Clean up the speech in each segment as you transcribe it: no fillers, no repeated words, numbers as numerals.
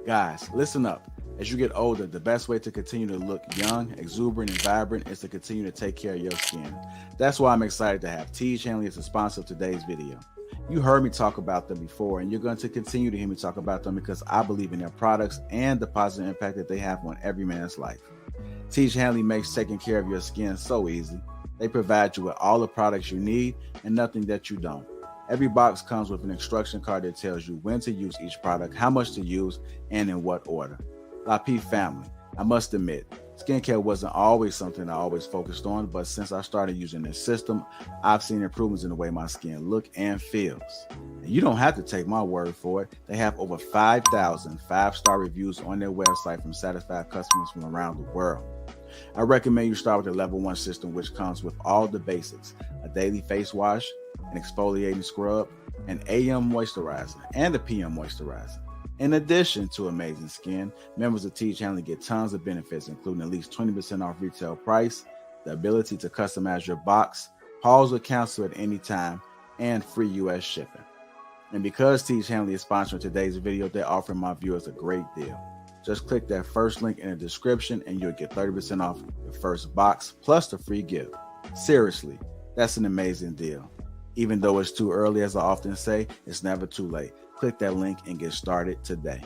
Guys, listen up. As you get older, the best way to continue to look young, exuberant, and vibrant is to continue to take care of your skin. That's why I'm excited to have Teej Hanley as a sponsor of today's video. You heard me talk about them before, and you're going to continue to hear me talk about them because I believe in their products and the positive impact that they have on every man's life. Teej Hanley makes taking care of your skin so easy. They provide you with all the products you need and nothing that you don't. Every box comes with an instruction card that tells you when to use each product, how much to use, and in what order. Lapeef family, I must admit, skincare wasn't always something I always focused on, but since I started using this system, I've seen improvements in the way my skin looks and feels. And you don't have to take my word for it. They have over 5,000 5-star reviews on their website from satisfied customers from around the world. I recommend you start with the level 1 system, which comes with all the basics: a daily face wash, an exfoliating scrub, an AM moisturizer, and a PM moisturizer. In addition to amazing skin, members of Teej Hanley get tons of benefits, including at least 20% off retail price, the ability to customize your box, pause or cancel at any time, and free US shipping. And because Teej Hanley is sponsoring today's video, they're offering my viewers a great deal. Just click that first link in the description and you'll get 30% off your first box plus the free gift. Seriously, that's an amazing deal. Even though it's too early, as I often say, it's never too late. Click that link and get started today.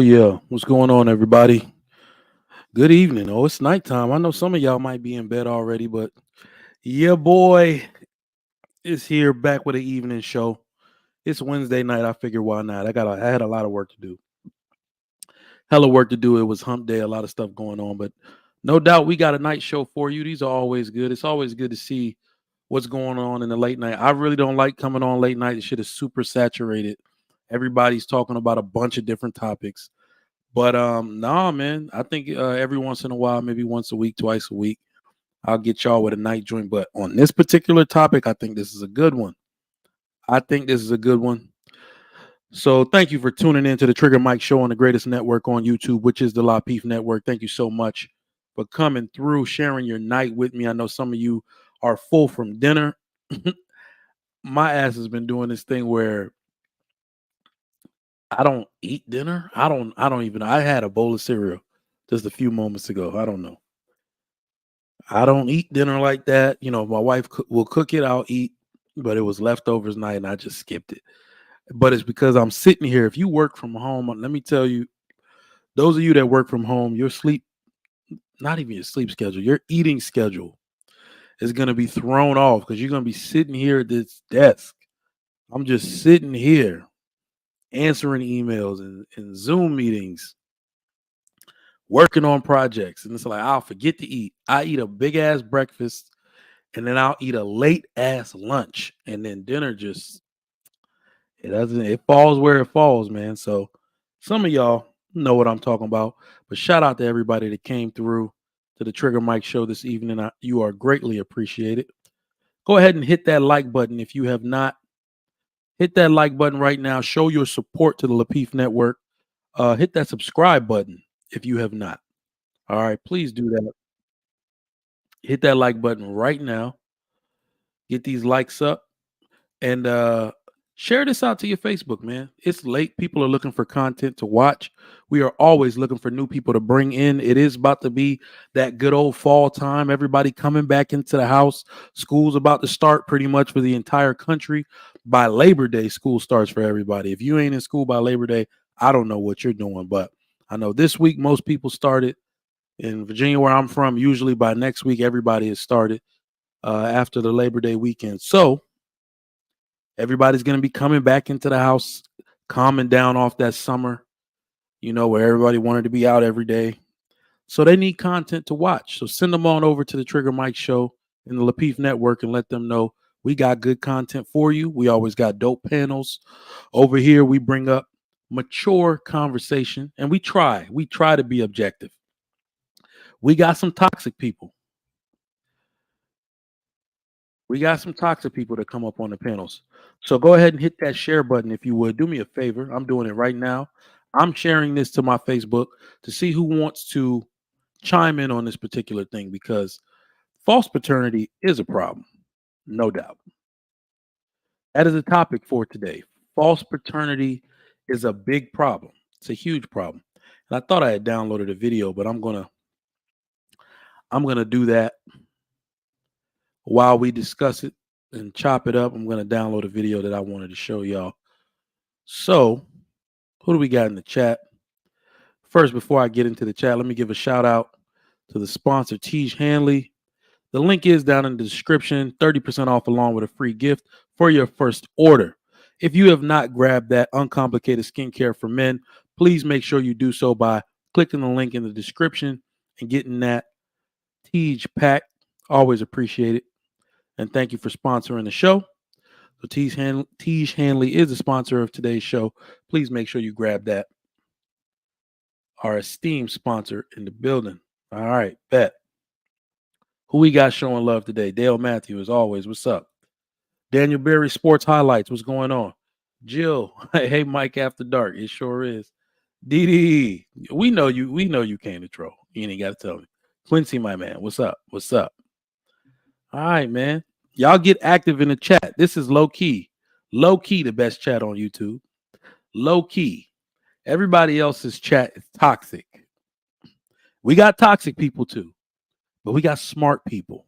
yeah. What's going on, everybody? Good evening. Oh, it's nighttime. I know some of y'all might be in bed already, but yeah, boy is here back with an evening show. It's Wednesday night. I figure why not? I had a lot of work to do. Hella work to do. It was hump day, a lot of stuff going on, but no doubt we got a night show for you. These are always good. It's always good to see what's going on in the late night. I really don't like coming on late night. The shit is super saturated. Everybody's talking about a bunch of different topics. But nah, man. I think every once in a while, maybe once a week, twice a week, I'll get y'all with a night joint. But on this particular topic, I think this is a good one. I think this is a good one. So thank you for tuning in to the Trigger Mike Show on the greatest network on YouTube, which is the Lapeef Network. Thank you so much for coming through, sharing your night with me. I know some of you are full from dinner. My ass has been doing this thing where I don't eat dinner. I don't even I had a bowl of cereal just a few moments ago. I don't know. I don't eat dinner like that. You know, my wife will cook it, I'll eat, but it was leftovers night and I just skipped it. But it's because I'm sitting here. If you work from home, let me tell you, those of you that work from home, your sleep, not even your sleep schedule, your eating schedule is going to be thrown off because you're going to be sitting here at this desk. I'm just sitting here answering emails and Zoom meetings, working on projects. And it's like, I'll forget to eat. I eat a big ass breakfast and then I'll eat a late ass lunch. And then dinner just, it falls where it falls, man. So some of y'all know what I'm talking about. But shout out to everybody that came through to the Trigger Mike show this evening. You are greatly appreciated. Go ahead and hit that like button if you have not. Hit that like button right now. Show your support to the Lapeef Network. Hit that subscribe button if you have not. All right, please do that. Hit that like button right now. Get these likes up and share this out to your Facebook, man. It's late. People are looking for content to watch. We are always looking for new people to bring in. It is about to be that good old fall time. Everybody coming back into the house. School's about to start pretty much for the entire country. By Labor Day, school starts for everybody. If you ain't in school by Labor Day, I don't know what you're doing, but I know this week most people started. In Virginia, where I'm from, usually by next week, everybody has started after the Labor Day weekend. So everybody's going to be coming back into the house, calming down off that summer, where everybody wanted to be out every day. So they need content to watch. So send them on over to the Trigger Mike Show in the Lapeef Network and let them know we got good content for you. We always got dope panels. Over here, we bring up mature conversation and we try to be objective. We got some toxic people. We got some toxic people that come up on the panels. So go ahead and hit that share button if you would. Do me a favor. I'm doing it right now. I'm sharing this to my Facebook to see who wants to chime in on this particular thing because false paternity is a problem, no doubt. That is a topic for today. False paternity is a big problem. It's a huge problem. And I thought I had downloaded a video, but I'm gonna do that while we discuss it and chop it up. I'm gonna download a video that I wanted to show y'all. So, who do we got in the chat? First, before I get into the chat, let me give a shout out to the sponsor, Tej Hanley. The link is down in the description, 30% off along with a free gift for your first order. If you have not grabbed that uncomplicated skincare for men, please make sure you do so by clicking the link in the description and getting that Tej pack. Always appreciate it. And thank you for sponsoring the show. So Tej Hanley is the sponsor of today's show. Please make sure you grab that. Our esteemed sponsor in the building. All right, bet. Who we got showing love today? Dale Matthew, as always. What's up? Daniel Berry, Sports Highlights. What's going on? Jill, hey, Mike After Dark. It sure is. DD, we know you. We know you came to troll. You ain't got to tell me. Quincy, my man. What's up? What's up? All right, man. Y'all get active in the chat. This is low key. Low key, the best chat on YouTube. Low key. Everybody else's chat is toxic. We got toxic people too, but we got smart people.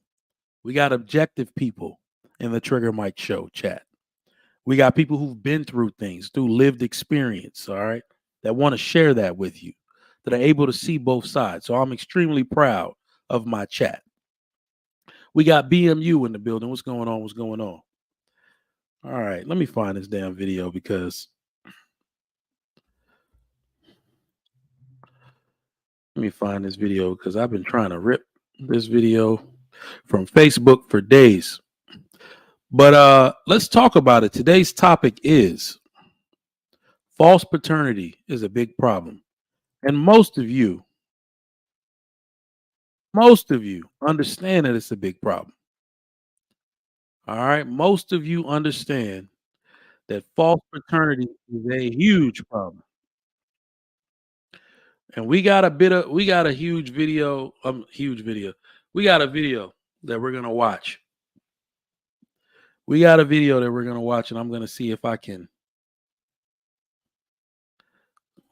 We got objective people in the Trigger Mike Show chat. We got people who've been through things, through lived experience. All right. that want to share that with you, that are able to see both sides. So I'm extremely proud of my chat. We got BMU in the building. What's going on? What's going on? All right, let me find this damn video because I've been trying to rip this video from Facebook for days. But let's talk about it. Today's topic is false paternity is a big problem. And most of you understand that it's a big problem. All right. Most of you understand that false paternity is a huge problem. And we got a huge video. We got a video that we're gonna watch. And I'm gonna see if I can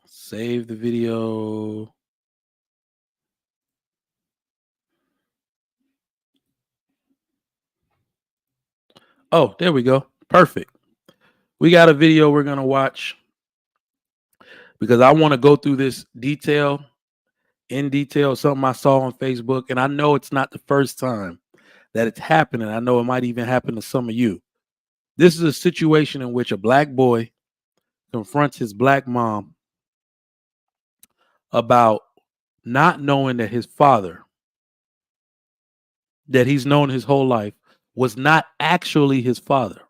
save the video. Oh, there we go. Perfect. We got a video we're gonna watch because I want to go through this in detail, something I saw on Facebook. And I know it's not the first time that it's happening. I know it might even happen to some of you. This is a situation in which a black boy confronts his black mom about not knowing that his father, that he's known his whole life, was not actually his father.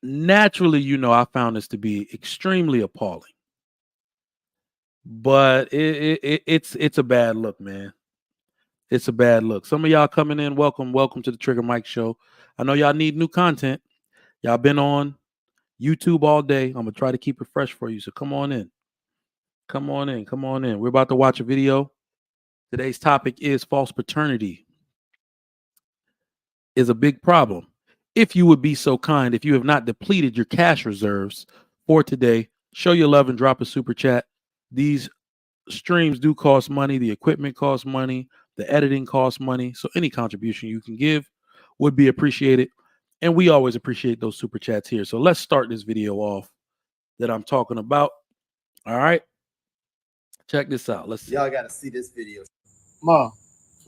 Naturally, I found this to be extremely appalling. But it's a bad look, man. It's a bad look. Some of y'all coming in, welcome to the Trigger Mike Show. I know y'all need new content. Y'all been on YouTube all day. I'm gonna try to keep it fresh for you. So come on in. We're about to watch a video. Today's topic is false paternity is a big problem. If you would be so kind, if you have not depleted your cash reserves for today, show your love and drop a super chat. These streams do cost money. The equipment costs money. The editing costs money. So any contribution you can give would be appreciated. And we always appreciate those super chats here. So let's start this video off that I'm talking about. All right. Check this out. Let's see. Y'all got to see this video. Mom,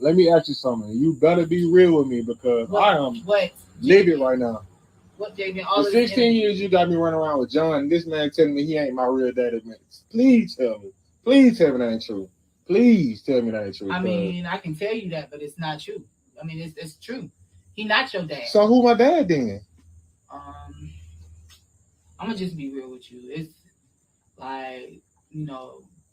let me ask you something. You better be real with me because I am livid right now. What, Jaden? For 16 years, you got me running around with John. This man telling me he ain't my real daddy. Man. Please tell me. Please tell me that ain't true. Please tell me that ain't true. I mean, I can tell you that, but it's not true. I mean, it's true. He not your dad. So who my dad then? I'm gonna just be real with you. It's like,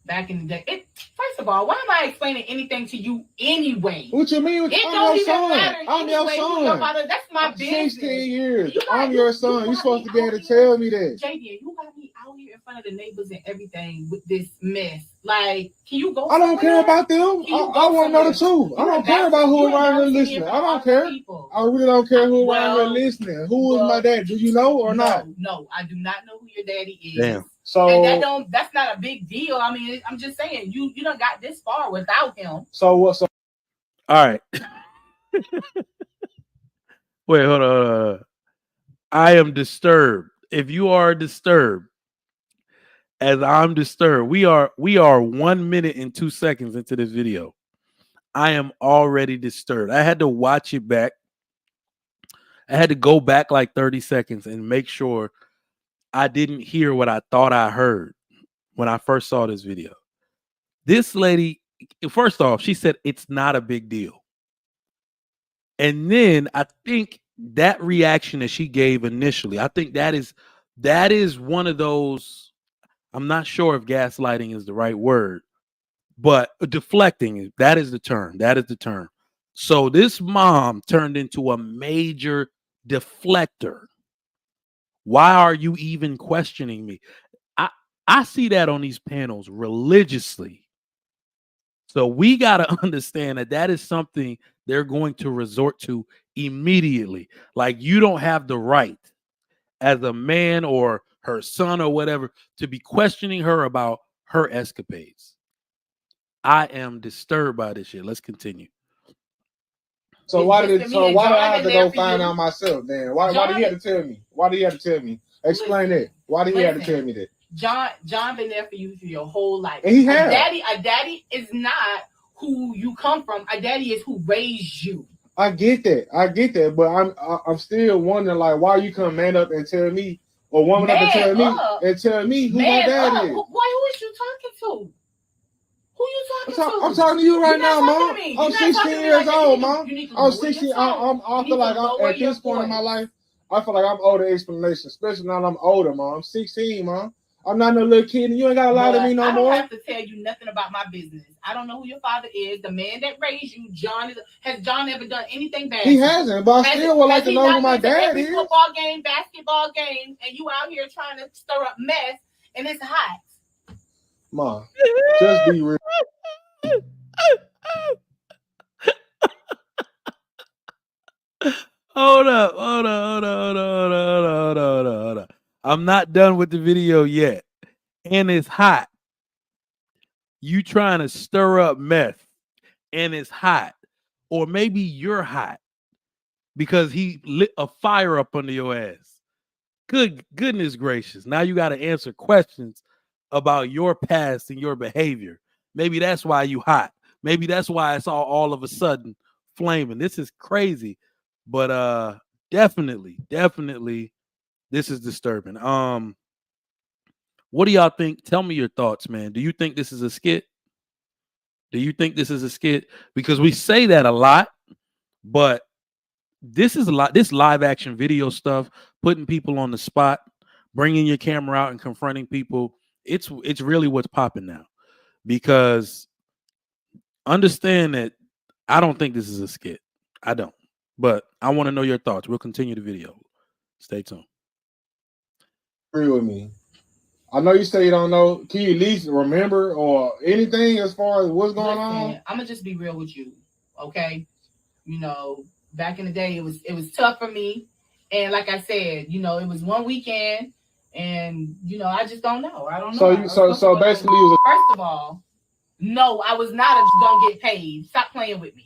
back in the day. First of all, why am I explaining anything to you anyway? What you mean? I'm your son. I'm your son. That's my business. 16 years. I'm your son. You're supposed to be able to tell me that. JD, you got me out here in front of the neighbors and everything with this mess. Like, can you go? I don't care about them. I want to know the truth. I don't care about who around here listening. I don't care. I really don't care who around here listening. Who is my dad? Do you know or not? No, I do not know who your daddy is. Damn. So that's not a big deal. I mean, I'm just saying you done got this far without him. So what? So all right. Wait, hold on. I am disturbed. If you are disturbed, as I'm disturbed, we are 1 minute and 2 seconds into this video. I am already disturbed. I had to watch it back. I had to go back like 30 seconds and make sure I didn't hear what I thought I heard when I first saw this video. This lady, first off, she said it's not a big deal. And then I think that reaction that she gave initially, I think that is one of those, I'm not sure if gaslighting is the right word, but deflecting, that is the term. So this mom turned into a major deflector. Why are you even questioning me? I see that on these panels religiously. So we got to understand that is something they're going to resort to immediately. Like, you don't have the right as a man or her son or whatever to be questioning her about her escapades. I am disturbed by this shit. Let's continue. So why did I have to go find out myself then? Why did he have to tell me? Why did he have to tell me? Explain it. Why did he have to tell me that? John been there for you for your whole life. And he has. A daddy is not who you come from. A daddy is who raised you. I get that, but I'm still wondering, like, why you come man up and tell me, or woman up and tell me who my dad is. Boy, who is you talking to? Who you talking to? I'm talking to you right now, Mom. I'm 16 years old, Mom. I'm 16. I feel like at this point in my life, I feel like I'm older explanation, especially now that I'm older, Mom. I'm 16, Mom. I'm not no little kid, and you ain't got to lie to me no more. I don't have to tell you nothing about my business. I don't know who your father is. The man that raised you, has John ever done anything bad? He hasn't, but I still would like to know who my dad is. Football game, basketball game, and you out here trying to stir up mess, and it's hot. Mom, just be real. Hold up. I'm not done with the video yet. And it's hot. You trying to stir up meth. And it's hot. Or maybe you're hot. Because he lit a fire up under your ass. Goodness gracious. Now you got to answer questions about your past and your behavior. Maybe that's why you hot. Maybe that's why it's all of a sudden flaming. This is crazy. But definitely, this is disturbing. What do y'all think? Tell me your thoughts, man. Do you think this is a skit? Because we say that a lot, but this is a lot. This live action video stuff, putting people on the spot, bringing your camera out and confronting people. It's really what's popping now. Because understand that I don't think this is a skit. I don't. But I want to know your thoughts. We'll continue the video. Stay tuned. Agree with me. I know you say you don't know. Can you at least remember or anything as far as what's going on? I'm gonna just be real with you, okay? You know, back in the day, it was tough for me, and like I said, you know, it was one weekend, and you know, I just don't know. I don't know. So basically, first of all, no, I was not gonna get paid. Stop playing with me.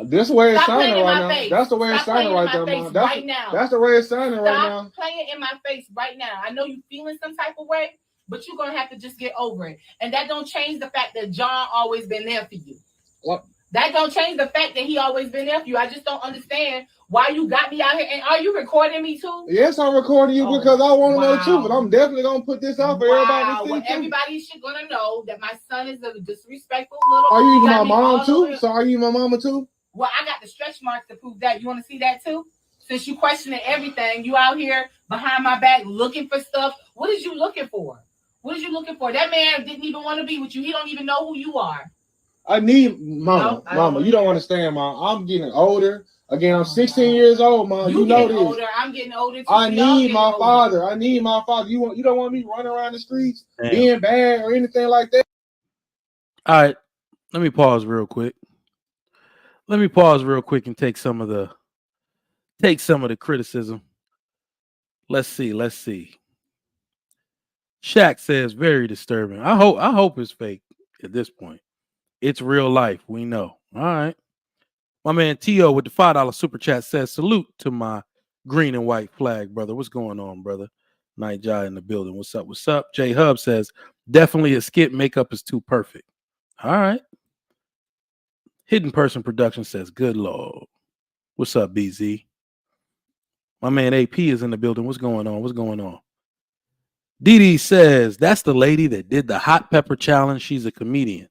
This way it's sounding right now. That's the way it's sounding right there, Mom. That's the way it's sounding right now. Stop playing in my face right now. I know you feeling some type of way, but you're gonna have to just get over it. And that don't change the fact that John always been there for you. What? That don't change the fact that he always been there for you. I just don't understand why you got me out here. And are you recording me too? Yes, I'm recording you because I want to know the truth. But I'm definitely gonna put this out for everybody to see. Well, everybody should gonna know that my son is a disrespectful little. Are you my mom too? So are you my mama too? Well, I got the stretch marks to prove that. You want to see that too? Since you questioning everything, you out here behind my back looking for stuff. What is you looking for? That man didn't even want to be with you. He don't even know who you are. I need Mama. You don't understand, Mom. I'm getting older. Again, I'm 16 years old, Mom. You know this. Older. I'm getting older too. I need my father. You don't want me running around the streets being bad or anything like that. All right. Let me pause real quick. And take some of the criticism. Let's see. Shaq says very disturbing. I hope it's fake at this point. It's real life. We know. All right. My man T.O. with the $5 super chat says salute to my green and white flag, brother. What's going on, brother? Night Jai in the building. What's up? J Hub says definitely a skit. Makeup is too perfect. All right. Hidden Person Production says, good Lord. What's up, BZ? My man AP is in the building. What's going on? Dee says, that's the lady that did the hot pepper challenge. She's a comedian.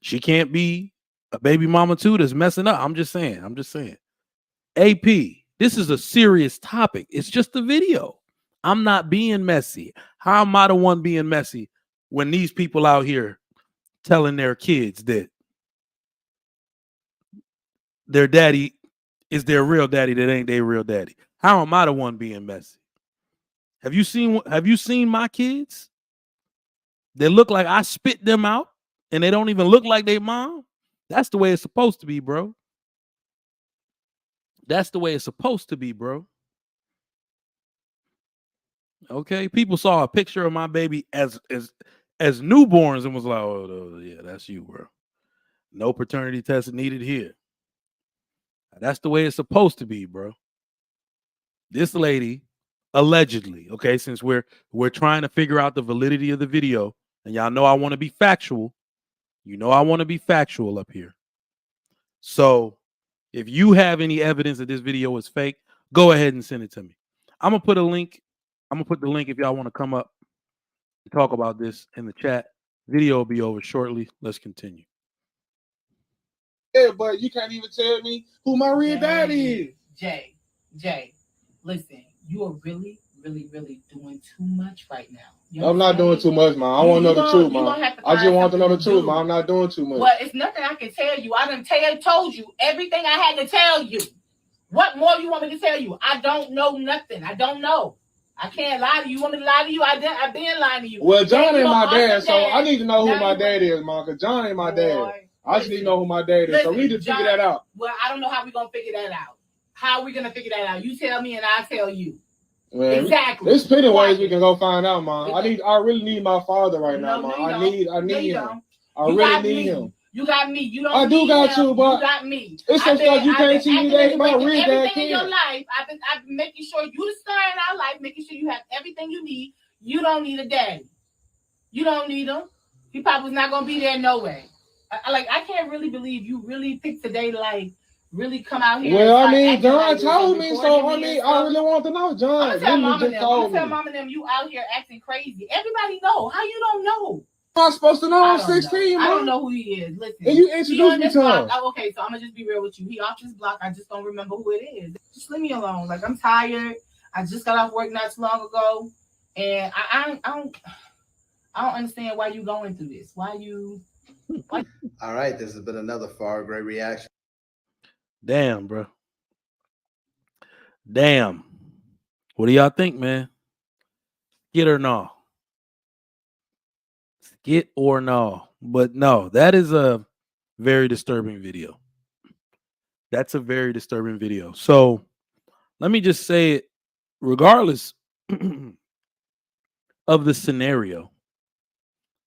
She can't be a baby mama too that's messing up. I'm just saying. AP, this is a serious topic. It's just a video. I'm not being messy. How am I the one being messy when these people out here telling their kids that their daddy is their real daddy that ain't their real daddy? How am I the one being messy? Have you seen my kids? They look like I spit them out and they don't even look like their mom. That's the way it's supposed to be, bro. Okay, people saw a picture of my baby as newborns and was like, oh yeah, that's you, bro. No paternity test needed here. That's the way it's supposed to be, bro. This lady Allegedly, okay, since we're trying to figure out the validity of the video, and y'all know I want to be factual. You know I want to be factual up here. So if you have any evidence that this video is fake, go ahead and send it to me. I'm gonna put a link. I'm gonna put the link if y'all want to come up and talk about this in the chat. Video will be over shortly. Let's continue. Yeah, but you can't even tell me who my real dad is. Jay, listen, you are really doing too much right now. I'm not doing too much, man. I want to know the truth, man. I just want to know the truth, man. I'm not doing too much. Well, it's nothing I can tell you. I done told you everything I had to tell you. What more you want me to tell you? I don't know nothing. I don't know. I can't lie to you. You want me to lie to you? I've been lying to you. Well, John ain't my dad, so I need to know who my dad is, man, because John ain't my dad. I just need to know who my dad is, so we need to figure that out. Well, I don't know how we're going to figure that out. How are we going to figure that out? You tell me and I'll tell you. Man, exactly. There's plenty of ways we can go find out, man. I really need my father right now, man. I need him. I really need him. You got me. You don't. I do got you, but you got me. It's some stuff you can't see me that my real dad can. In your life, I've been making sure you the star in our life, making sure you have everything you need. You don't need a daddy. You don't need him. He probably was not gonna be there no way. I can't really believe you really picked today to really come out here. Well, I mean, John told me, so I mean, I really want to know, John. I'm gonna tell mom and them you out here acting crazy. Everybody know. How you don't know? I'm supposed to know I'm 16, man. I don't know who he is. Listen. And you introduced me to him. Okay, so I'm gonna just be real with you. He off this block. I just don't remember who it is. Just leave me alone. I'm tired. I just got off work not too long ago, and I don't understand why you going through this. Why? All right, this has been another far great reaction. Damn, bro. Damn. What do y'all think, man? Get or no? Get or no? But no, that is a very disturbing video. That's a very disturbing video. So let me just say it, regardless of the scenario,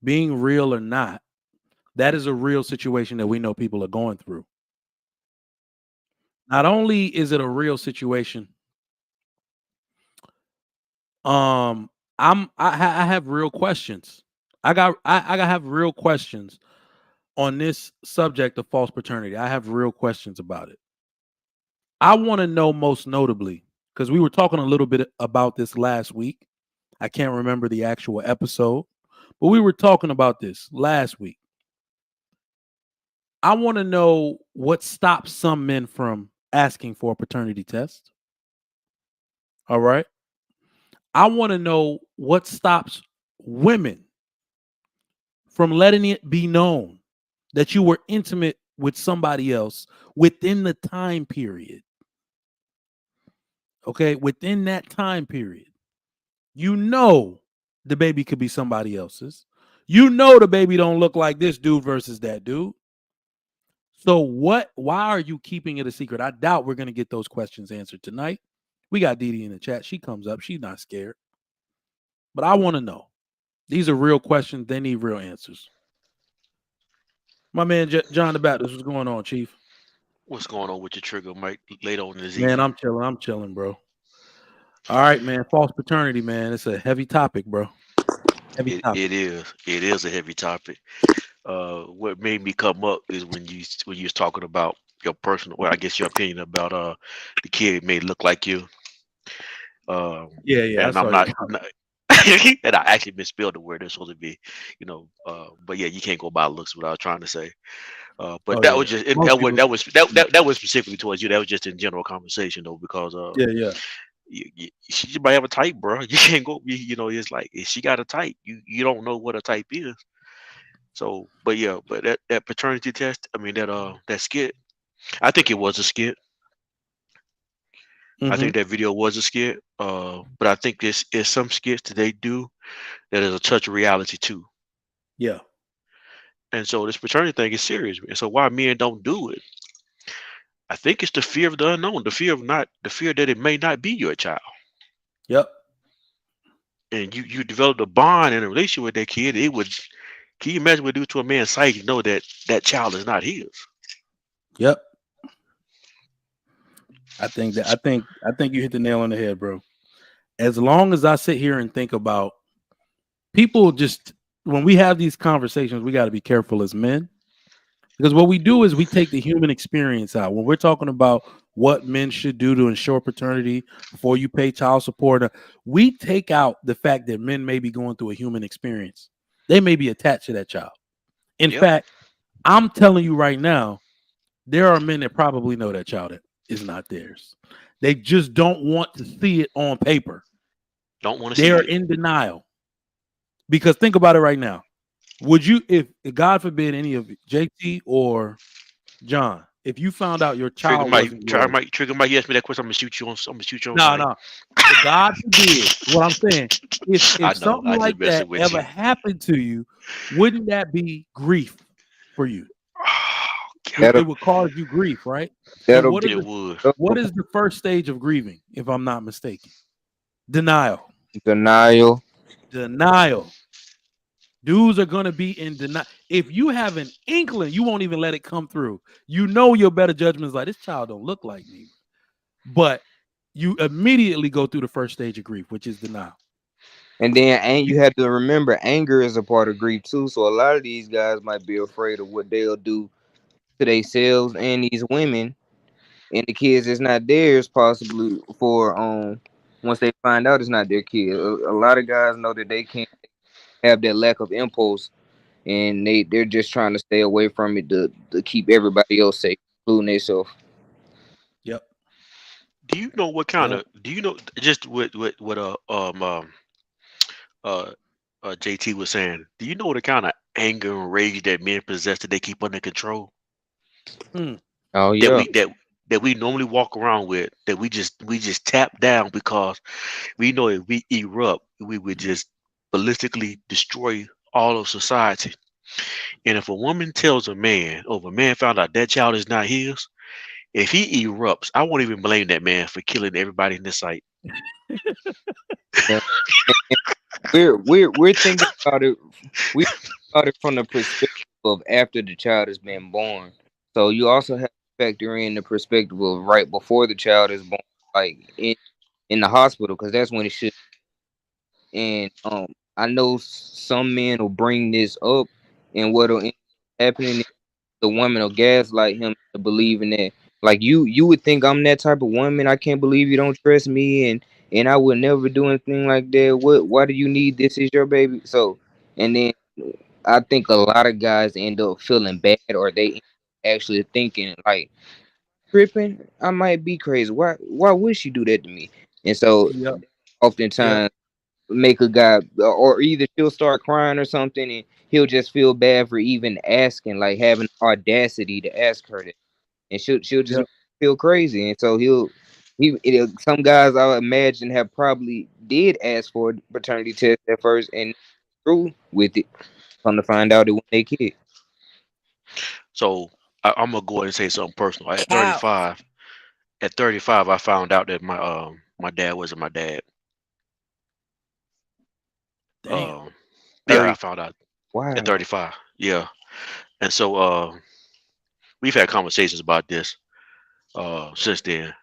being real or not, that is a real situation that we know people are going through. Not only is it a real situation, I have real questions. I have real questions on this subject of false paternity. I have real questions about it. I want to know most notably, because we were talking a little bit about this last week. I can't remember the actual episode, but we were talking about this last week. I want to know what stops some men from asking for a paternity test. All right. I want to know what stops women from letting it be known that you were intimate with somebody else within the time period. Okay, within that time period. You know the baby could be somebody else's. You know the baby don't look like this dude versus that dude. So why are you keeping it a secret? I doubt we're going to get those questions answered tonight. We got Dee Dee in the chat. She comes up. She's not scared. But I want to know. These are real questions. They need real answers. My man, John the Baptist, what's going on, Chief? What's going on with your trigger, Mike? Later on in the Man, I'm chilling, bro. All right, man. False paternity, man. It's a heavy topic, bro. It is a heavy topic. What made me come up is when you was talking about your personal, well, I guess your opinion about the kid may look like you. Yeah. And I'm not and I actually misspelled the word it's supposed to be, but yeah, you can't go by looks, what I was trying to say. But that was just that was specifically towards you. That was just in general conversation though, because she might have a type, bro. You can't go. It's like if she got a type, you don't know what a type is. So, but that paternity test. I mean that skit. I think it was a skit. I think that video was a skit. But I think this is some skits that they do that is a touch of reality too. Yeah. And so this paternity thing is serious. And so why men don't do it? I think it's the fear of the unknown, the fear that it may not be your child. Yep. And you develop a bond and a relationship with that kid. Can you imagine what it do to a man's psyche to know that that child is not his? Yep. I think you hit the nail on the head, bro. as long as I sit here and think about people, just when we have these conversations, we got to be careful as men, because what we do is we take the human experience out. When we're talking about what men should do to ensure paternity before you pay child support, we take out the fact that men may be going through a human experience. They may be attached to that child. In fact, I'm telling you right now, there are men that probably know that child is not theirs. They just don't want to see it on paper. Don't want to see it. They're in denial. Because think about it right now. Would you, if God forbid any of JT or John, if you found out your child wasn't yours, Trigger Mike, you asked me that question, I'm gonna shoot you on. No. God forbid. What I'm saying, if something like that ever happened to you, wouldn't that be grief for you? It would cause you grief, right? So what is the first stage of grieving, if I'm not mistaken? Denial. Dudes are going to be in denial. If you have an inkling, you won't even let it come through. You know your better judgment is like, this child don't look like me. But you immediately go through the first stage of grief, which is denial. And then you have to remember, anger is a part of grief too. So a lot of these guys might be afraid of what they'll do to themselves and these women and the kids. It's not theirs, possibly, for once they find out it's not their kid. A lot of guys know that they can't have that lack of impulse, and they're just trying to stay away from it to keep everybody else safe, including themselves. Yep. Do you know what kind of? Do you know just what JT was saying? Do you know the kind of anger and rage that men possess that they keep under control? Oh yeah. That we normally walk around with, that we just tap down, because we know if we erupt, we would just ballistically destroy all of society. And if a woman tells a man, or if a man found out that child is not his, if he erupts, I won't even blame that man for killing everybody in this site. We're thinking about it. We about it from the perspective of after the child has been born. So you also have to factor in the perspective of right before the child is born, like in the hospital, because that's when it should. And I know some men will bring this up, and what'll end up happening is the woman will gaslight him to believing that, like, you would think I'm that type of woman. I can't believe you don't trust me, and I would never do anything like that. Why do you need this? Is your baby? So, and then I think a lot of guys end up feeling bad, or they end up actually thinking like, tripping, I might be crazy. Why would she do that to me? And so oftentimes make a guy, or either she'll start crying or something, and he'll just feel bad for even asking, like having audacity to ask her that, and she'll just feel crazy. And so some guys, I imagine, have probably did ask for a paternity test at first and through with it, come to find out it was their kid. So I'm gonna go ahead and say something personal. At 35, I found out that my dad wasn't my dad. Damn. Yeah, I found out at 35. Yeah, and so we've had conversations about this since then.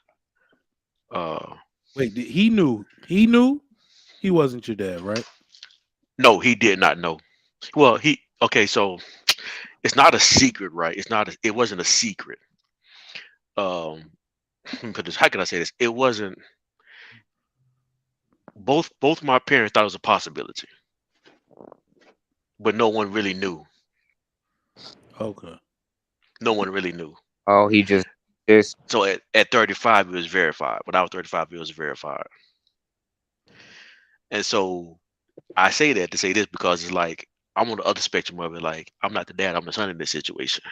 Wait, he knew he wasn't your dad, right? No, he did not know. Well, so it's not a secret, right? It wasn't a secret. How can I say this? It wasn't. Both my parents thought it was a possibility, but no one really knew. Okay. No one really knew. Oh, he just. So at 35, it was verified. When I was 35, it was verified. And so I say that to say this, because it's like I'm on the other spectrum of it. Like, I'm not the dad, I'm the son in this situation.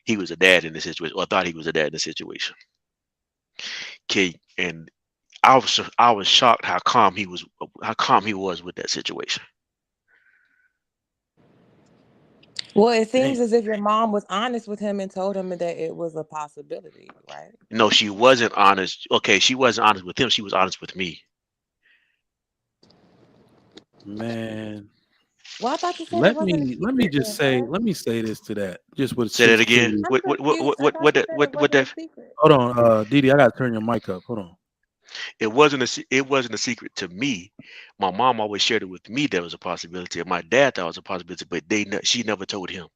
He was a dad in this situation, or thought he was a dad in this situation. Okay, and I was shocked how calm he was with that situation. Well, it seems as if your mom was honest with him and told him that it was a possibility, right? No, she wasn't honest. Okay, she wasn't honest with him. She was honest with me. Man. Well, I thought you said let me say this to that. Just with say that again. What that? Hold on, Didi, I gotta turn your mic up. Hold on. It wasn't a secret to me. My mom always shared it with me that was a possibility, and my dad thought it was a possibility, but she never told him.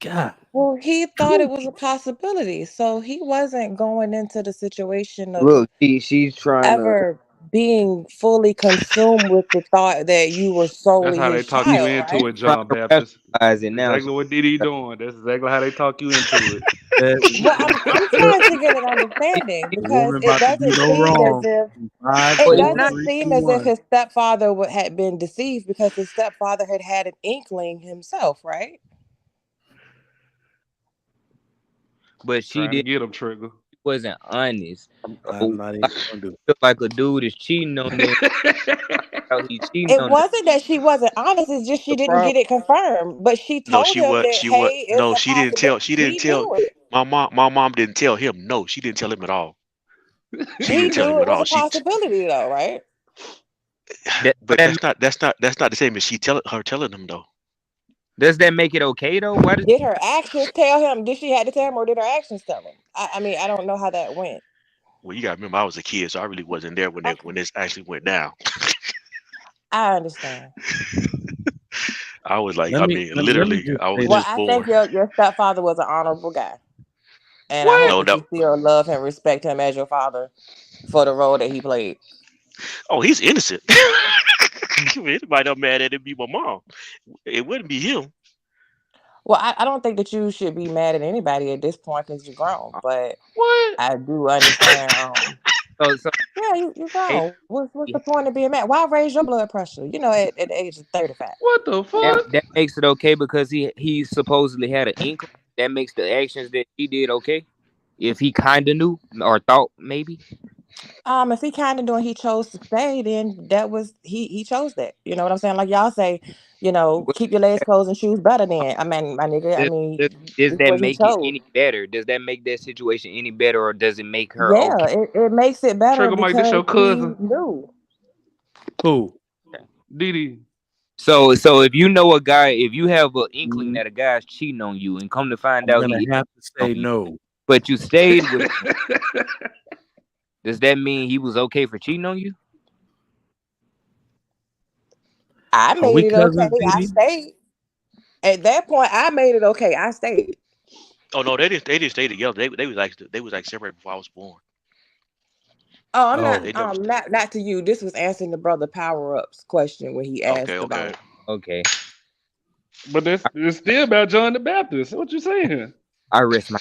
God. Well, he thought it was a possibility, so he wasn't going into the situation of Look, she's trying to. ever being fully consumed with the thought that you were That's solely how they his talk you child, into right? it, Trying John to Baptist. rationalize it That's now. exactly what Diddy doing. That's exactly how they talk you into it. Well, That, I'm the trying to get an understanding because woman it about to do doesn't no seem as wrong. if 5, it But it's 4, not. doesn't 3, seem 2, as if 1. his stepfather had been deceived because his stepfather had an inkling himself, right? But she Trying to did. get him, Trigger. She wasn't honest. I'm So not even like, gonna do it. feel like a dude is cheating on them. How he cheating It on them? wasn't that she wasn't honest; it's just she The didn't problem. get it confirmed. But she No, told him that, hey, it's no, a she didn't tell. possibility. She didn't He tell. knew it. My mom didn't tell him. No, she didn't tell him at all. She He didn't tell knew him it at was all. a possibility, though, right? But That that's not the same as telling him though. does that make it okay though? Why does Did her actions tell him? Did she have to tell him, or did her actions tell him? I mean, I don't know how that went. Well, you got to remember, I was a kid, so I really wasn't there Okay, when this actually went down. I understand. I was like, Let I me mean, let me literally, just I was say Well, this. just I born. think your stepfather was an honorable guy, and I hope What? No, that no. you still love him, respect him as your father for the role that he played. Oh, he's innocent. Anybody not mad at it be my mom. It wouldn't be him. Well, I don't think that you should be mad at anybody at this point because you're grown, but What? I do understand. so Yeah, you're hey, grown. What's the point of being mad? Why raise your blood pressure? At the age of 35. What the Yeah. fuck? that makes it okay because he supposedly had an inkling. That makes the actions that he did okay. If he kind of knew or thought maybe. If he kind of doing, he chose to stay, then that was he chose that. You know what I'm saying? Like y'all say, But keep your legs closed and shoes better. Then I mean, my nigga. I does, mean, does, does this is that what he make it chose. any better? Does that make that situation any better, or does it make her Yeah, okay? it makes it better Trigger Mike, this because your he cousin. knew. Who? Diddy. So if you know a guy, if you have an inkling Mm, that a guy's cheating on you, and come to find I'm out gonna he is have to on say you, no. but you stayed with him, does that mean he was okay for cheating on you? I Are made we it okay. cousins, I Didi? stayed. At that point, I made it okay. I stayed. Oh no, they didn't stay together. They was like separated before I was born. Oh, I'm not. They Oh, never. Not to you. This was answering the brother Power Ups question when he Okay, asked okay. about. Okay, But it's still about John the Baptist. What you saying? I rest my.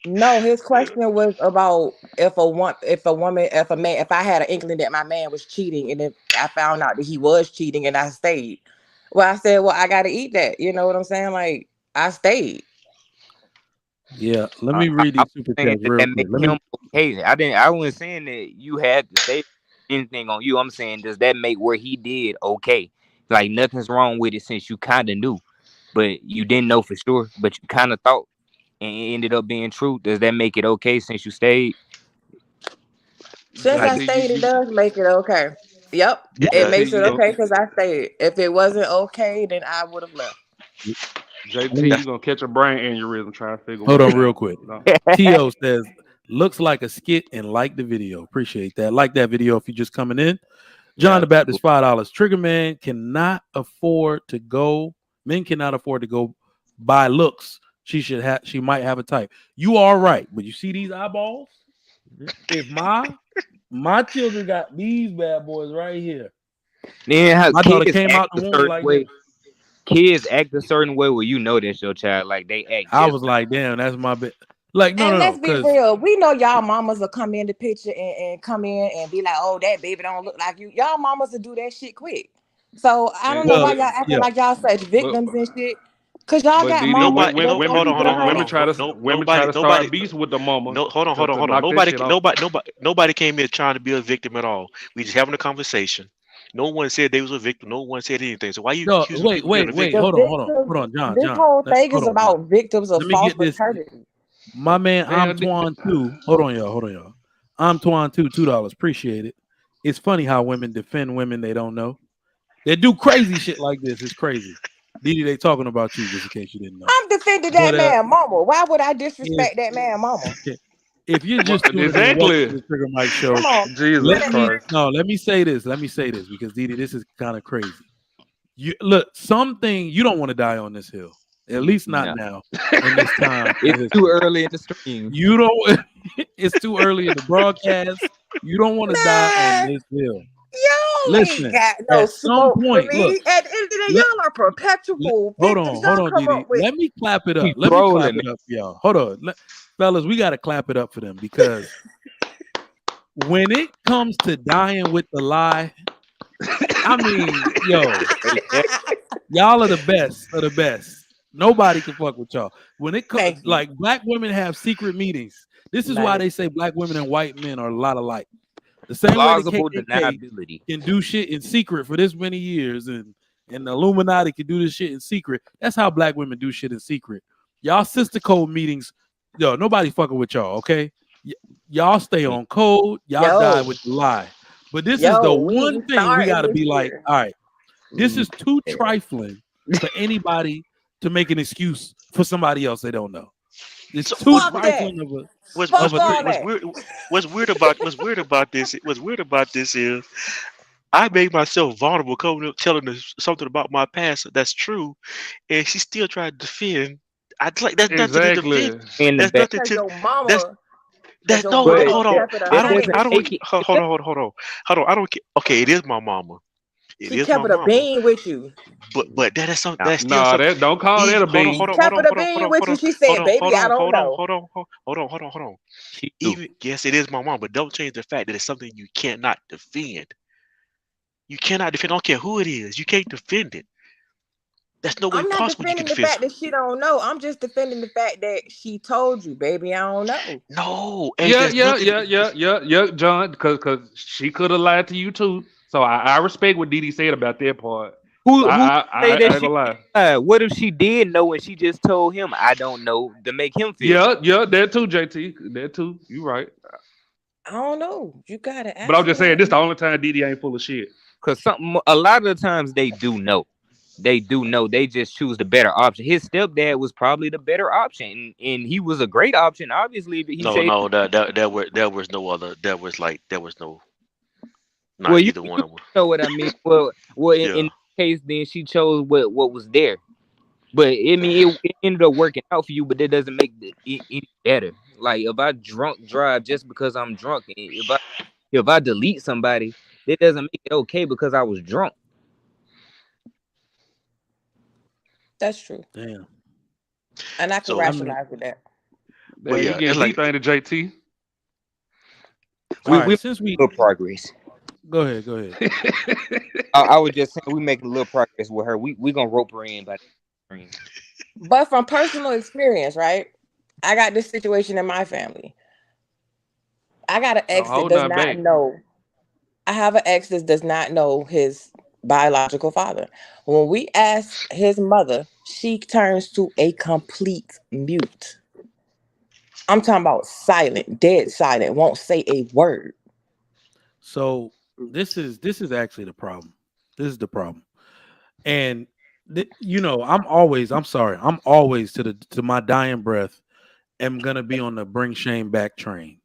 No, his question was about if a man, if I had an inkling that my man was cheating, and if I found out that he was cheating and I stayed. Well, I said, well, I got to eat that. You know what I'm saying? Like I stayed. yeah. Let me read I these was super saying chats that real that quick. make Let me. him okay. I didn't. I wasn't saying that you had to stay anything on you. I'm saying does that make where he did okay? Like nothing's wrong with it since you kind of knew, but you didn't know for sure, but you kind of thought, and it ended up being true. Does that make it okay since you stayed? Since Like I JT, stayed, it does make it okay. Yep, It it does. makes JT, it you gonna okay because I stayed. If it wasn't okay, then I would have left. Let JT, me you That's gonna catch a brain aneurysm trying to figure hold one on real out. quick. No. To says looks like a skit and like the video. Appreciate that. Like that video if you're just coming in. John yeah. the Baptist, $5. Trigger man cannot afford to go. Men cannot afford to go buy looks. She might have a type. You are right, but you see these eyeballs? If my children got these bad boys right here. then how My daughter kids came act out a the womb certain like this. way. Kids act a certain way where you know that's your child. Like they act I just was like, damn, that's my bit. Like, And no, let's be because real. We know y'all mamas will come in the picture and come in and be like, oh, that baby don't look like you. Y'all mamas will do that shit quick. So I don't And, know well, why y'all acting yeah. like y'all such but victims and shit. Cause y'all but got Didi, mamas Nobody. that women Hold don't on. be Hold on. doing No. that. No. women try to start beefs with the mamas No. Hold on. Hold on. to Hold on. knock this Nobody. shit off. Nobody came here trying to be a victim at all. We just having a conversation. No one said they was a victim. No one said anything. So why you No, accusing wait, people of being wait, a wait. victim? The Hold victims, on, John, this whole thing Hold is on, John. about victims of Let me false get this. paternity. My man, I'm Damn, Twan too. Hold on, y'all. I'm Twan too. $2. Appreciate it. It's funny how women defend women they don't know. They do crazy shit like this. It's crazy. Didi, they talking about you, just in case you didn't know. I'm defending that But man mama. Why would I if disrespect that man mama? if you're just tuning in, Exactly. welcome to the Trigger Mike Show. Come on. Jesus Christ. Let me say this. Let me say this because Didi, this is kind of crazy. You look, something you don't want to die on this hill. At least not now in this time. It's too early in the stream. You don't. It's too early in the broadcast. You don't want to die on this hill. Yo, Listen, ain't got no at some smoke for point, me. look, At the end of the day, y'all are perpetual. hold victims. on, Y'all come Didi. up with- Let me clap it up. Keep Let me clap trolling, it up for y'all. Hold on, fellas. We got to clap it up for them because when it comes to dying with the lie, I mean, yo, y'all are the best of the best. Nobody can fuck with y'all. When it comes, Thank you. like black women have secret meetings. This is why they say black women and white men are a lot alike. The same Plausible way the KKK deniability. can do shit in secret for this many years, and the Illuminati can do this shit in secret. That's how black women do shit in secret. Y'all sister code meetings, yo, nobody fucking with y'all, okay? Y'all stay on code. Y'all die with the lie. But this is the one thing we got to be like, all right, this is too trifling for anybody to make an excuse for somebody else they don't know. It's too trifling of a. What's weird about this is I made myself vulnerable, coming up telling her something about my past that's true, and she still tried to defend. I like that's nothing to defend. That's nothing to. your mama. That's no. Hold on. I don't. Hold on. I don't care. Okay, it is my mama. She kept it a bean with you. But that is something. That's still Nah, something. that don't call that a bean. She kept it a bean with you. She said, "Baby, I don't know." Hold on. Even yes, it is my mom, but don't change the fact that it's something you cannot defend. You cannot defend. I don't care who it is. You can't defend it. That's no way I'm not possible you can defending the defend. fact that she don't know. I'm just defending the fact that she told you, baby, I don't know. No. Yeah, John, because she could have lied to you too. So I respect what Didi said about that part. I ain't gonna lie. What if she did know and she just told him, I don't know, to make him feel? Yeah, that too, JT. That too. You right. I don't know. You gotta ask. But I'm just saying, this the only time Didi ain't full of shit. Because a lot of the times they do know. They do know. They just choose the better option. His stepdad was probably the better option, and he was a great option. Obviously, but there was no other. There was no. Not Well, either one of them. You know what I mean? Well, in this case, then she chose what was there. But I mean, it ended up working out for you, but that doesn't make it any better. Like if I drunk drive just because I'm drunk, if I delete somebody, that doesn't make it okay because I was drunk. That's true. Damn. And I can rationalize with that. Well, you get deep into JT. Since we little progress. Go ahead. I was just saying we making a little progress with her. We gonna rope her in by the But from personal experience, right? I got this situation in my family. I got an ex that does not know. I have an ex that does not know his biological father. When we ask his mother, she turns to a complete mute. I'm talking about silent, dead silent, won't say a word. So this is actually the problem. This is the problem. And I'm always to my dying breath am gonna be on the bring shame back train.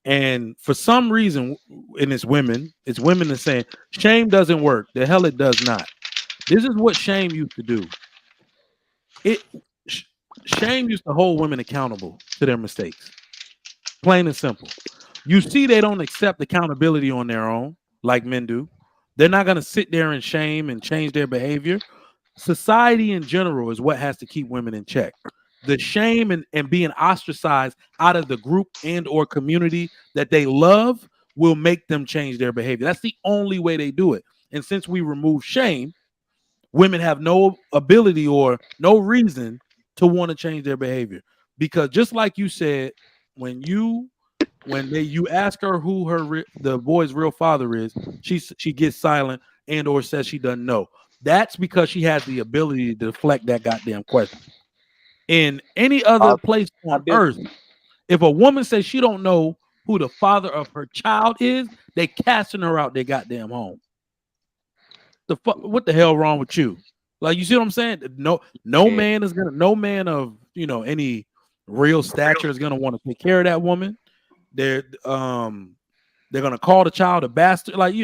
And for some reason, and it's women that saying shame doesn't work. The hell it does not. This is what shame used to do. Shame used to hold women accountable to their mistakes. Plain and simple. You see, they don't accept accountability on their own like men do. They're not going to sit there and shame and change their behavior. Society in general is what has to keep women in check. The shame and being ostracized out of the group and or community that they love will make them change their behavior. That's the only way they do it. And since we remove shame, women have no ability or no reason to want to change their behavior. Because just like you said, when you ask her who the boy's real father is, she gets silent and or says she doesn't know. That's because she has the ability to deflect that goddamn question. In any other place on earth, if a woman says she don't know who the father of her child is, they casting her out their goddamn home. What the hell wrong with you? Like, you see what I'm saying? No man of any real stature is gonna want to take care of that woman. They're gonna call the child a bastard. Like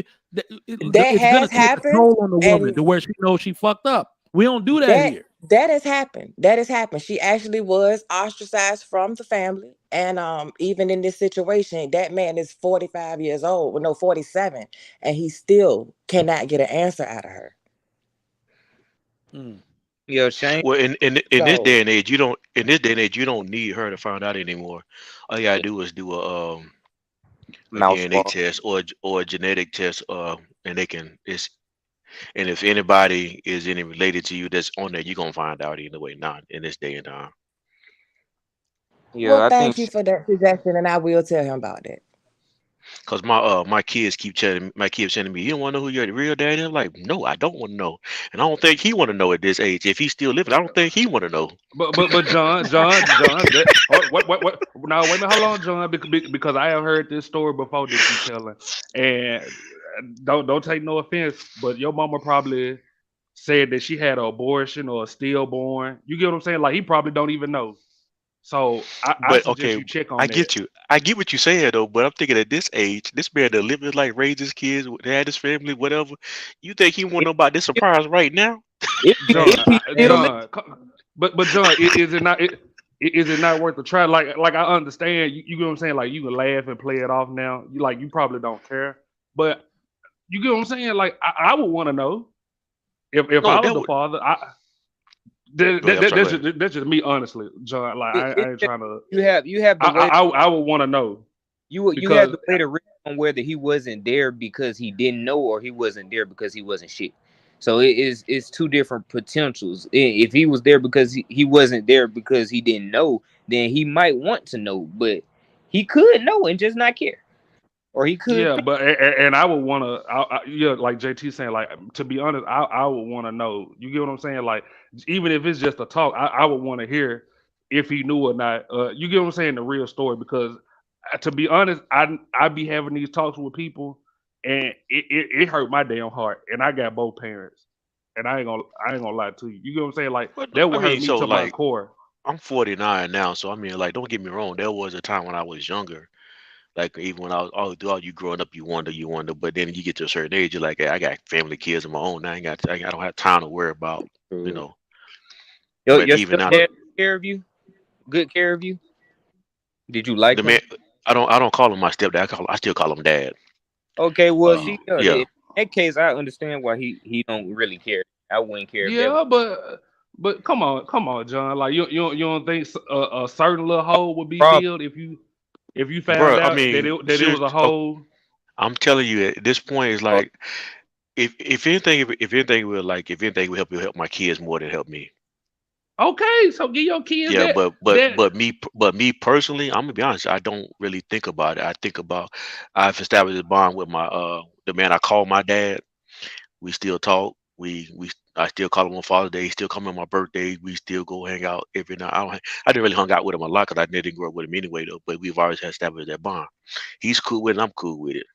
That it's gonna has take a happened, toll on the woman and to where she knows she fucked up. We don't do that that here. that has happened. That has happened. She actually was ostracized from the family, and even in this situation, that man is 45 years old. Well, no, 47, and he still cannot get an answer out of her. Yeah, Shane. Well, in this day So and age, you don't in this day and age you don't need her to find out anymore. All you gotta do is do a Mouse DNA swap. test or a genetic test, and they can it's and if anybody is any related to you that's on there, you're gonna find out either way. Not in this day and time. Yeah, well, I thank think you for that suggestion, and I will tell him about that. Cause my kids keep telling my kids telling me, you don't want to know who your real dad is. I'm like, no, I don't want to know, and I don't think he want to know at this age. If he's still living, I don't think he want to know. But John, that what? Now wait a minute, hold on, John, because I have heard this story before that you telling, and don't take no offense, but your mama probably said that she had an abortion or a stillborn. You get what I'm saying? Like he probably don't even know. So I But suggest okay, you check I on that. get you. I get what you're saying though. But I'm thinking at this age, this man that living like raised his kids, had his family, whatever. You think he want to if know about this surprise right now? if John, he still live, But John, is it not is it not worth a try? Like I understand you get what I'm saying. Like you can laugh and play it off now. You probably don't care, but you get what I'm saying. Like I would want to know if No, I was that the would father. go ahead. I'm sorry. Go ahead. That's just me, honestly, John. Like I it's ain't just, trying to. you have the way I would want to know you have because the way to read on whether he wasn't there because he didn't know or he wasn't there because he wasn't shit. So it's two different potentials. If he was there because he wasn't there because he didn't know, then he might want to know, but he could know and just not care, or he could yeah, think. but and I would want to, yeah, like JT saying, like to be honest, I would want to know. You get what I'm saying? Like even if it's just a talk, I would want to hear if he knew or not. You get what I'm saying? The real story because to be honest, I be having these talks with people, and it hurt my damn heart, and I got both parents, and I ain't gonna lie to you. You get what I'm saying? Like But that I would hurt mean, me so to my like core. I'm 49 now, so I mean, like, don't get me wrong. There was a time when I was younger. Like even when I was all throughout you growing up, you wonder. But then you get to a certain age, you're like, hey, I got family, kids of my own. Now I don't have time to worry about, you Uh, know. But your even now, stepdad took care of you, good care of you. Did you like the man, him? I don't call him my stepdad. I still call him dad. Okay, well, Uh, see, Yeah. in that case, I understand why he don't really care. I wouldn't care if that was. Yeah, but come on, John. Like you don't think a certain little hole would be Problem. filled if you found Bro, I out mean, that it was a oh, hole? I'm telling you, at this point, it's like if anything, if anything will like if anything will help you help my kids more than help me. Okay, so give your kids Yeah, that. but me personally, I'm gonna be honest. I don't really think about it. I think about I've established a bond with my the man I call my dad. We still talk. We I still call him on Father's Day. He still come on my birthday. We still go hang out every night. I didn't really hung out with him a lot because I didn't grow up with him anyway though. But we've always established that bond. He's cool with it. I'm cool with it.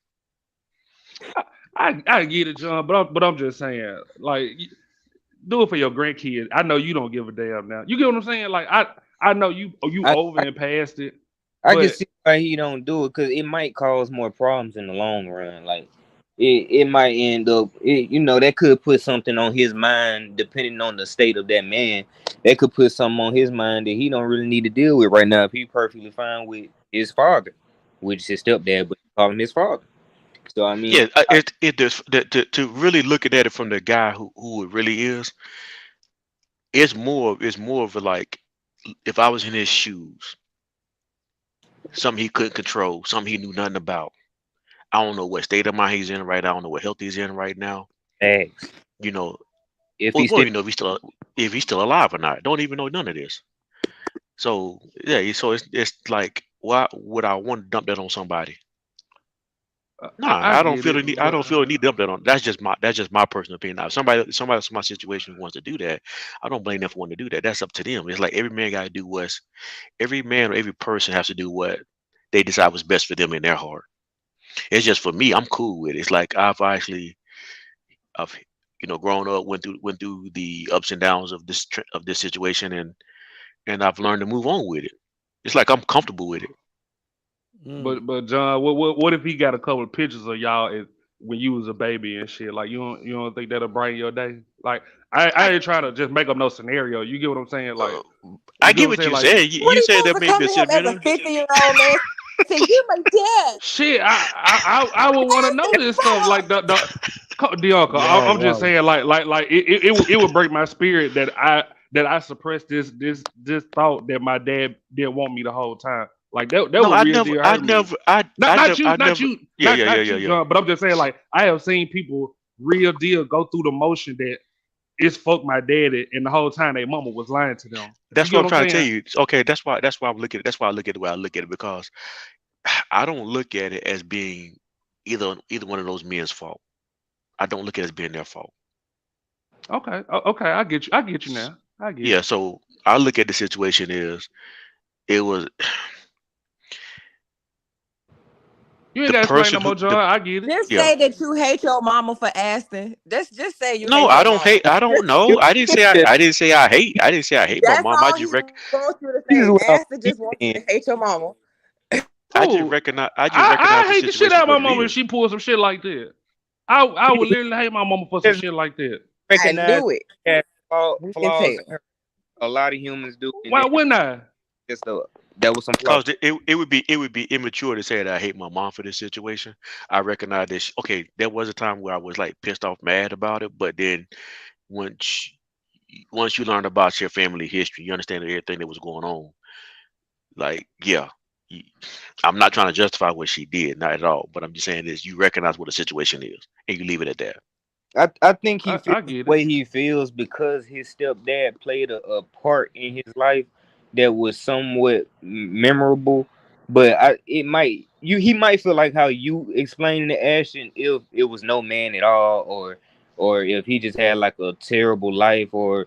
I get it, John, but I'm just saying, like, do it for your grandkids. I know you don't give a damn now. You get what I'm saying? Like, I know you I, over I and past it, I can but see why he don't do it because it might cause more problems in the long run. Like it might end up, that could put something on his mind, depending on the state of that man. That could put something on his mind that he don't really need to deal with right now. If he perfectly fine with his father, which is his stepdad, but he call him his father. So I mean, Yeah, it does to really looking at it from the guy who it really is. It's more of a like if I was in his shoes, something he couldn't control, something he knew nothing about. I don't know what state of mind he's in right now. I don't know what health he's in right now. thanks. You know, If we he don't still even know if he's still alive or not. Don't even know none of this. So yeah, so it's like why would I want to dump that on somebody? Nah, I I don't get feel the it. need. I But don't feel the need to dump that on. That's just my personal opinion. Now, if somebody else in my situation wants to do that, I don't blame them for wanting to do that. That's up to them. It's like every man got to do what's every man or every person has to do what they decide was best for them in their heart. It's just for me, I'm cool with it. It's like I've grown up, went through the ups and downs of this situation, and I've learned to move on with it. It's like I'm comfortable with it. But John, what if he got a couple of pictures of y'all when you was a baby and shit? Like you don't think that'll brighten your day? Like I ain't trying to just make up no scenario. You get what I'm saying? Like I get what you're saying. What You are you said supposed that to may come be a to him as a sentimental. 50-year-old man? Say you're my dad. Shit, I would want to know this stuff. Like the Dianca, I'm just saying, like it would break my spirit that I suppressed this thought that my dad didn't want me the whole time. Like that No, would real deal hurt me. Not you, Yeah. John. But I'm just saying, like I have seen people real deal go through the motion that it's fuck my daddy, and the whole time their mama was lying to them. That's You what get I'm what I'm trying to tell saying? you. Okay, that's why I look at it. That's why I look at it the way I look at it, because I don't look at it as being either one of those men's fault. I don't look at it as being their fault. Okay, I get you. I get you now. I get Yeah, you. so I look at the situation as it was You ain't the gotta explain no person who more, John. I get it. Just yeah. say that you hate your mama for asking. Just say you No, hate I your don't mama. hate. I don't know. I didn't say I hate. I didn't say I hate my That's mom. all he wants you to This is say. what I'm Aston just wants you saying. to hate your mama. I just Who? recognize. I just recognize I the hate the shit situation out of for my what it mama if is. she pulls some shit like that. I would literally hate my mama for some Just shit like that. I recognize knew it. that You can flaws tell. in her. A lot of humans do, and Why wouldn't I? that was some flaws. Because it would be immature to say that I hate my mom for this situation. I recognize this. Okay, there was a time where I was like pissed off, mad about it, but then once once you learn about your family history, you understand everything that was going on. Like, yeah, y- I'm not trying to justify what she did, not at all. But I'm just saying is you recognize what the situation is and you leave it at that. I think he feels I the get it. way he feels because his stepdad played a part in his life that was somewhat memorable. But he might feel like how you explaining the action if it was no man at all, or if he just had like a terrible life, or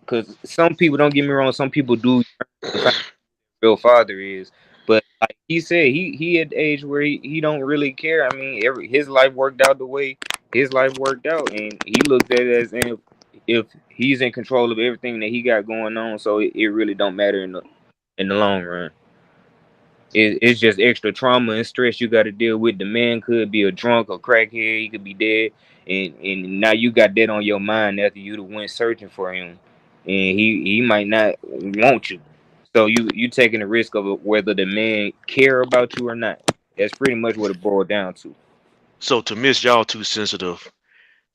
because some people, don't get me wrong, some people do real father is. But like he said, he at the age where he don't really care. I mean, his life worked out the way his life worked out, and he looked at it as if he's in control of everything that he got going on, so it really don't matter in the long run. It's just extra trauma and stress you got to deal with. The man could be a drunk or crackhead. He could be dead, and now you got that on your mind after you went searching for him, and he might not want you. So you taking the risk of whether the man care about you or not. That's pretty much what it boiled down to. So to miss y'all too sensitive.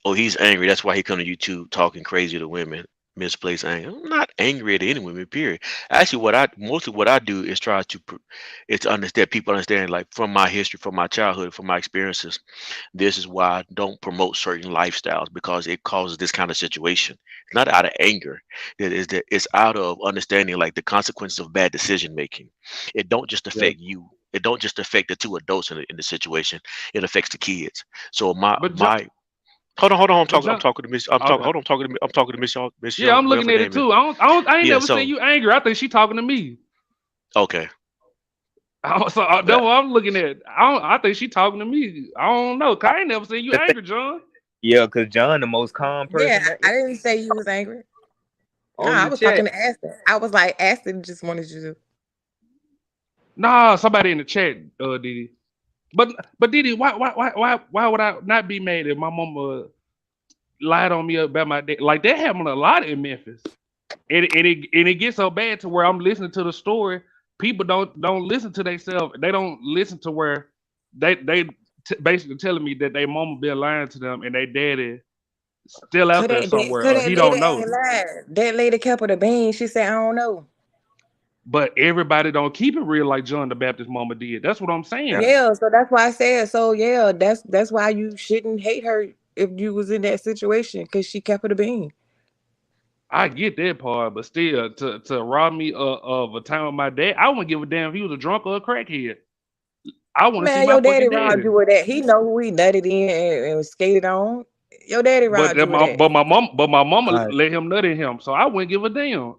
Oh, he's angry. That's why he come to YouTube talking crazy to women. Misplaced anger. I'm not angry at any women. Period. Actually, what I do is try to is to understand people understand like from my history, from my childhood, from my experiences. This is why I don't promote certain lifestyles because it causes this kind of situation. It's not out of anger. That it's out of understanding like the consequences of bad decision making. It don't just Yeah. affect you. It don't just affect the two adults in the situation. It affects the kids. So But my hold on. but John, I'm talking to Miss. I'm talking. okay. Hold on. I'm talking to Miss Y'all. Miss Yeah, Y'all. I'm looking Whatever her at it name is. too. I ain't Yeah. never seen So you angry. I think she talking to me. okay. That's That, what I'm looking at. I think she talking to me. I don't know. 'Cause I ain't never seen you angry, John. Yeah, because John, the most calm Yeah, person I didn't say you was angry. No, on I the was chat. talking to Aston. I was like, Aston just wanted you to. Nah, somebody in the chat, Didi. But Didi, why would I not be mad if my mama lied on me about my dad? Like that happened a lot in Memphis, and it gets so bad to where I'm listening to the story. People don't listen to themselves. They don't listen to where basically telling me that their mama been lying to them and they daddy still So out there so somewhere or that he lady don't ain't know. lying. That lady kept her the bean. She said, I don't know. But everybody don't keep it real like John the Baptist mama did. That's what I'm Yeah. saying. Yeah, so that's why I said. So yeah, that's why you shouldn't hate her if you was in that situation because she kept her the bean. I get that part, but still, to rob me of a time with my dad, I wouldn't give a damn if he was a drunk or a crackhead. I want to see Man, my your daddy fucking robbed daddy. you with that. He know who he nutted in and skated on. Your daddy But robbed you with that. my mama All right. let him nut in him, so I wouldn't give a damn.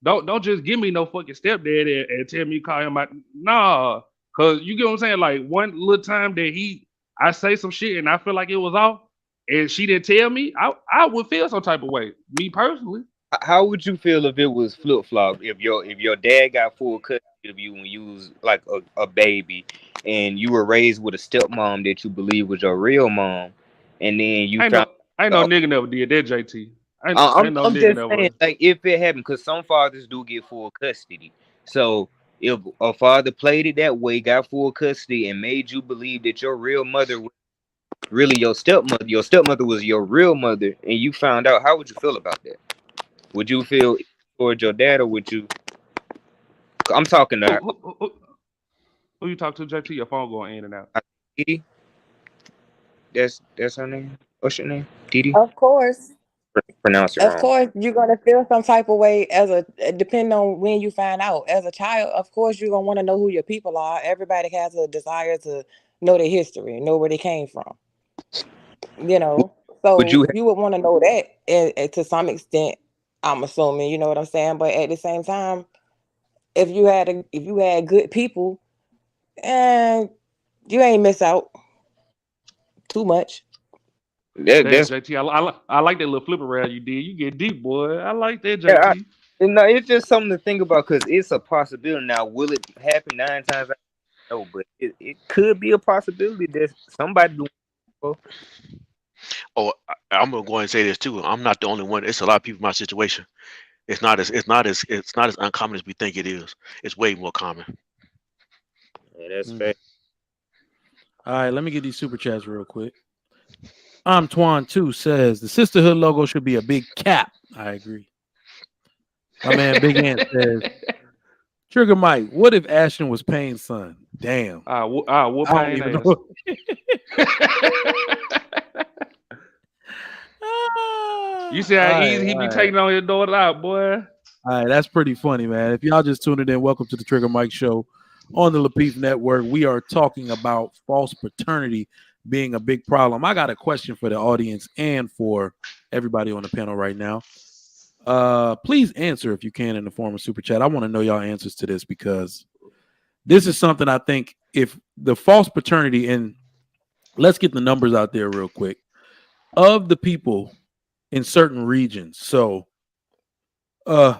Don't just give me no fucking stepdaddy and tell me call him out. Nah, cause you get what I'm saying. Like one little time that I say some shit and I feel like it was off, and she didn't tell me, I would feel some type of way. Me personally. How would you feel if it was flip flop? If your dad got full cut of you when you was like a baby, and you were raised with a stepmom that you believe was your real mom, and then you found. Ain't no nigga never did that, JT. Ain't no I'm nigga just never. saying, like, if it happened, because some fathers do get full custody. So if a father played it that way, got full custody, and made you believe that your real mother was really your stepmother was your real mother, and you found out, how would you feel about that? Would you feel towards your dad, or would you? I'm talking to Who you talk to, JT? Your phone going in and out. Didi. That's her name. What's your name? Didi. Of course. Pronounce it Of wrong. course, you're gonna feel some type of way depending on when you find out. As a child, of course, you're gonna want to know who your people are. Everybody has a desire to know their history, know where they came from. You know, Would so you? you would want to know that, and to some extent, I'm assuming. You know what I'm saying? But at the same time, if you had good people, and you ain't miss out too much. Damn, That's JT, I like that little flip around you did. You get deep, boy. I like that, yeah. JT. No, it's just something to think about because it's a possibility. Now, will it happen 9 times? No, but it could be a possibility that somebody doing. Oh, I'm gonna go ahead and say this too. I'm not the only one. It's a lot of people in my situation. It's not as uncommon as we think it is. It's way more common. Yeah, that's fair. All right, let me get these super chats real quick. I'm Twan 2 says the sisterhood logo should be a big cap. I agree. My man Big Ant says, Trigger Mike, what if Ashton was Payne's son? Damn. Whoop I don't Payne even ass. know. You see how All easy right, he be all taking on his daughter out, boy. All right, that's pretty funny, man. If y'all just tuned in, welcome to the Trigger Mike Show on the Lapeef Network. We are talking about false paternity being a big problem. I got a question for the audience and for everybody on the panel right now. Please answer if you can in the form of super chat. I want to know y'all answers to this because this is something I think if the false paternity, and let's get the numbers out there real quick, of the people in certain regions. So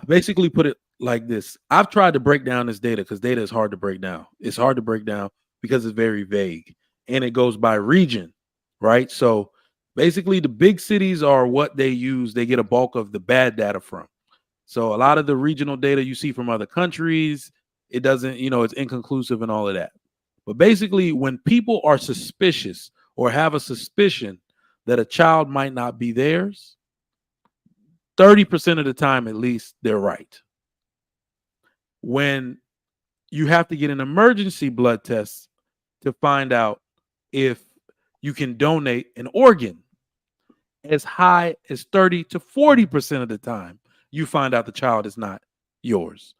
basically put it like this. I've tried to break down this data because data is hard to break down. It's hard to break down because it's very vague and it goes by region, right? So basically the big cities are what they use. They get a bulk of the bad data from. So a lot of the regional data you see from other countries, it doesn't, it's inconclusive and all of that. But basically when people are suspicious or have a suspicion that a child might not be theirs, 30% of the time, at least, they're right. When you have to get an emergency blood test to find out if you can donate an organ, as high as 30 to 40% of the time, you find out the child is not yours.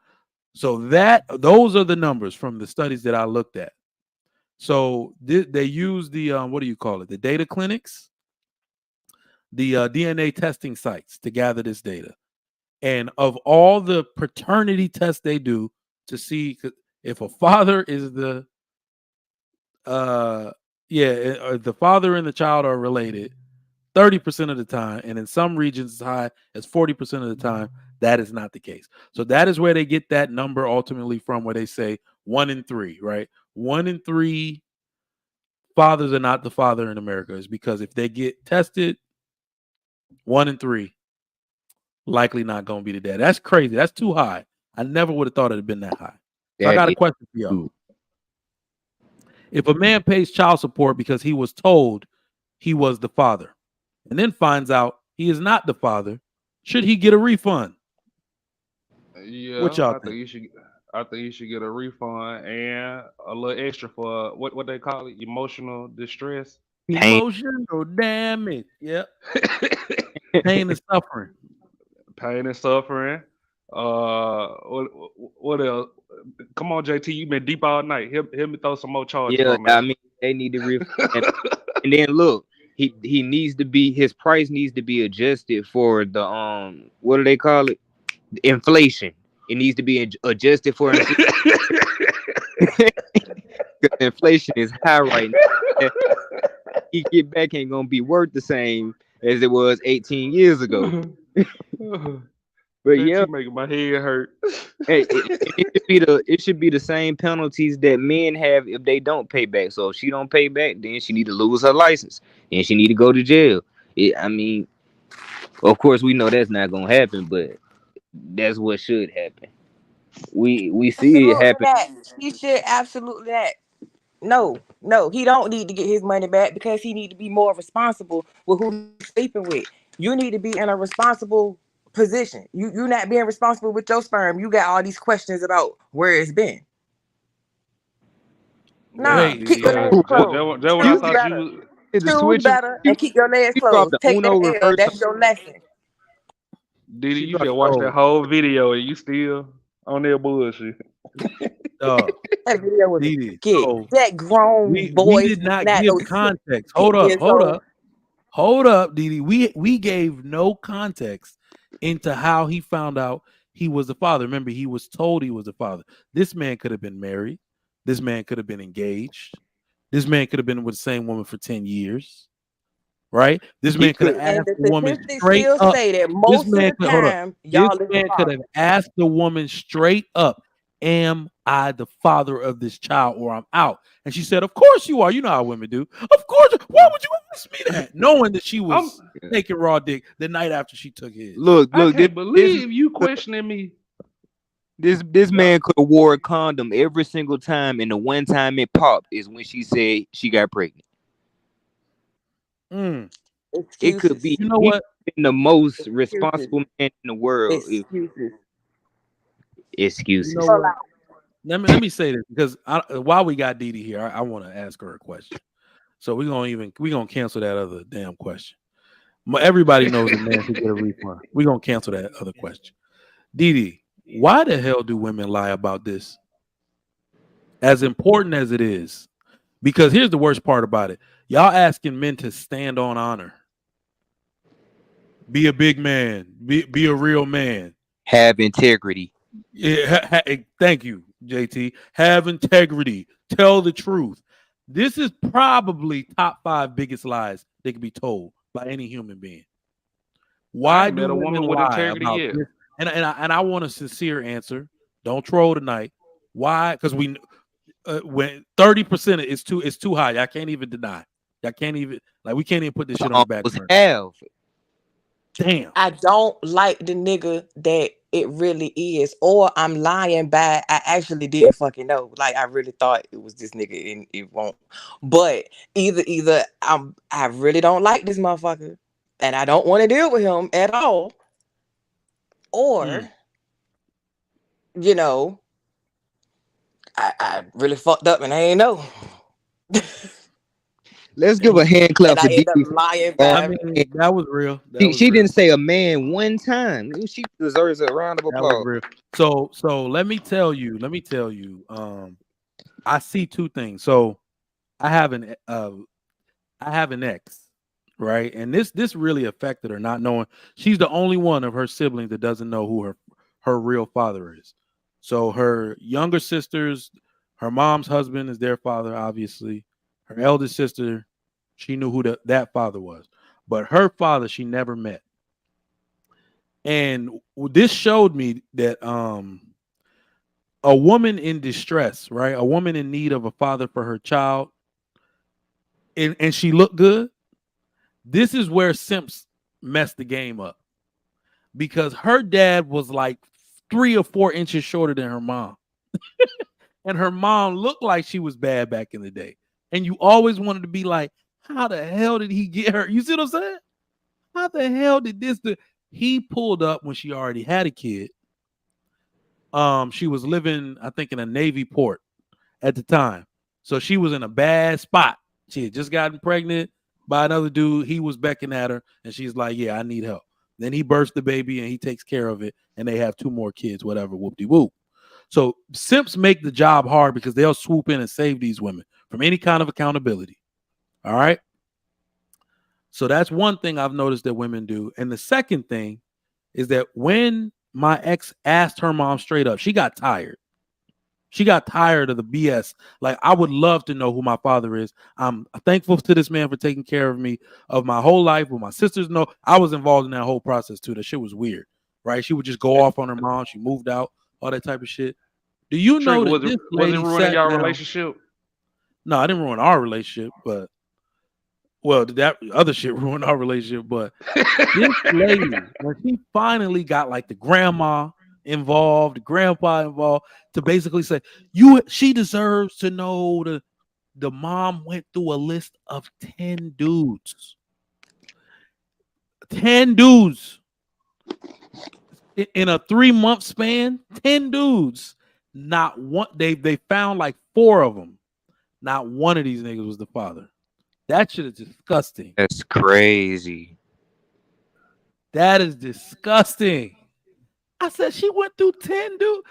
So those are the numbers from the studies that I looked at. So they use the, what do you call it? The data clinics, the DNA testing sites to gather this data. And of all the paternity tests they do to see if a father is the the father and the child are related, 30% of the time, and in some regions as high as 40% of the time, that is not the case. So that is where they get that number ultimately from, where they say 1 in 3, right? 1 in 3 fathers are not the father in America, is because if they get tested, 1 in 3 likely not going to be the dad. That's crazy. That's too high. I never would have thought it had been that high. So I got a question for y'all. If a man pays child support because he was told he was the father and then finds out he is not the father, should he get a refund? Yeah, what y'all I think you should. I think you should get a refund and a little extra for what they call it, emotional distress. Emotional damage. Yep. Pain and suffering. Pain and suffering. What else? Come on, JT. You've been deep all night. Help me throw some more charges on me. I mean, they need to refund. And then look, he needs to be, his price needs to be adjusted for the what do they call it? Inflation. It needs to be adjusted for inflation. Inflation is high right now. He get back ain't gonna be worth the same as it was 18 years ago. But That yeah, you making my head hurt. it should be the same penalties that men have if they don't pay back. So if she don't pay back, then she need to lose her license and she need to go to jail. I mean, of course we know that's not gonna happen, but that's what should happen. We see it Absolutely happen. not. He should absolutely not. No, he don't need to get his money back because he need to be more responsible with who he's sleeping with. You need to be in a responsible position. You not being responsible with your sperm. You got all these questions about where it's been. Nah, Wait, Didi, keep your yeah, legs closed. that what I You Choose thought better. you. the Choose switch. better and keep your legs You dropped closed. the Take Uno that L. reverse. That's your lesson. Didi, she you dropped just the watched that ball. whole video and you still on that bullshit. That video was a Didi. skit. So That grown we boys did was not not give no context. 10 years old. Hold up, Didi. We gave no context into how he found out he was the father. Remember, he was told he was the father. This man could have been married. This man could have been engaged. This man could have been with the same woman for 10 years. Right? This He man could have could. And asked the the woman statistics straight still up. say that This most of man the could hold up. time, This y'all is the man could have father. asked the woman straight up, am I the father of this child or I'm out? And she said, of course you are. You know how women do. Of course. Why would you ask me that? Knowing that she was I'm. taking raw dick the night after she took his. Look, I look. can't believe you questioning me. This man could have wore a condom every single time, and the one time it popped is when she said she got pregnant. Mm. It could Excuses. be You know he what? been the most Excuses. responsible man in the world. Excuses. You Excuses. know what? Let me say this because while we got Didi here, I want to ask her a question. So we're gonna cancel that other damn question. Everybody knows a man should get a refund. We're gonna cancel that other question. Didi, why the hell do women lie about this? As important as it is, because here's the worst part about it: y'all asking men to stand on honor, be a big man, be a real man, Have integrity. Yeah, thank you, JT. Have integrity. Tell the truth. This is probably top 5 biggest lies that can be told by any human being. I Why ain't do met a women woman with lie integrity about yet. this? And I want a sincere answer. Don't troll tonight. Why? Because we when 30% is too high. I can't even deny. I can't even we can't even put this shit on the back burner. Have. Damn. I don't like the nigga that it really is, or I'm lying by I actually didn't fucking know. Like I really thought it was this nigga and it won't. But either I really don't like this motherfucker and I don't want to deal with him at all, or you know, I really fucked up and I ain't know. Let's give a hand clap And for I end up Didi. lying I by mean, that was real. She didn't say a man one time. She deserves a round of That was applause. real. So let me tell you. I see 2 things. So I have an ex, right? And this really affected her, not knowing she's the only one of her siblings that doesn't know who her real father is. So her younger sisters, her mom's husband is their father, obviously. Her eldest sister, she knew who that father was, but her father she never met. And this showed me that a woman in distress, right? A woman in need of a father for her child, and she looked good. This is where simps messed the game up because her dad was like 3 or 4 inches shorter than her mom. And her mom looked like she was bad back in the day. And you always wanted to be like, how the hell did he get her? You see what I'm saying? How the hell did this do? He pulled up when she already had a kid. She was living, I think, in a Navy port at the time. So she was in a bad spot. She had just gotten pregnant by another dude. He was beckoning at her, and she's like, yeah, I need help. Then he births the baby, and he takes care of it, and they have 2 more kids, whatever, whoop-de-whoop. So simps make the job hard because they'll swoop in and save these women from any kind of accountability. All right? So that's one thing I've noticed that women do. And the second thing is that when my ex asked her mom straight up, she got tired. She got tired of the BS. Like, I would love to know who my father is. I'm thankful to this man for taking care of me of my whole life. When my sisters know, I was involved in that whole process too. That shit was weird. right? She would just go off on her mom. She moved out, all that type of shit. Do you know that this was it lady ruining sat y'all down? relationship? No, I didn't ruin our relationship, but well, that other shit ruined our relationship. But this lady, when she finally got like the grandma involved, the grandpa involved, to basically say, she deserves to know the mom went through a list of 10 dudes. 10 dudes in a 3-month span, 10 dudes. Not one, they found like 4 of them. Not one of these niggas was the father. That shit is disgusting. That's crazy. That is disgusting. I said she went through 10 dudes.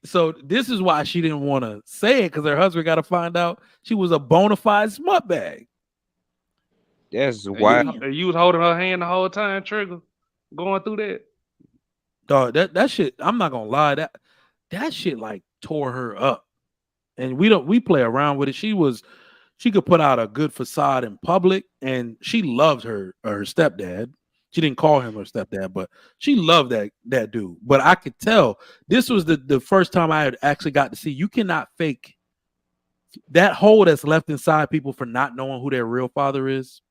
So this is why she didn't want to say it, because her husband got to find out she was a bona fide smut bag. That's wild. And you was holding her hand the whole time, Trigger, going through that. Dog, that shit, I'm not gonna lie, that shit like tore her up. And we play around with it. She could put out a good facade in public, and she loved her stepdad. She didn't call him her stepdad, but she loved that dude. But I could tell this was the first time I had actually got to see you cannot fake that hole that's left inside people for not knowing who their real father is.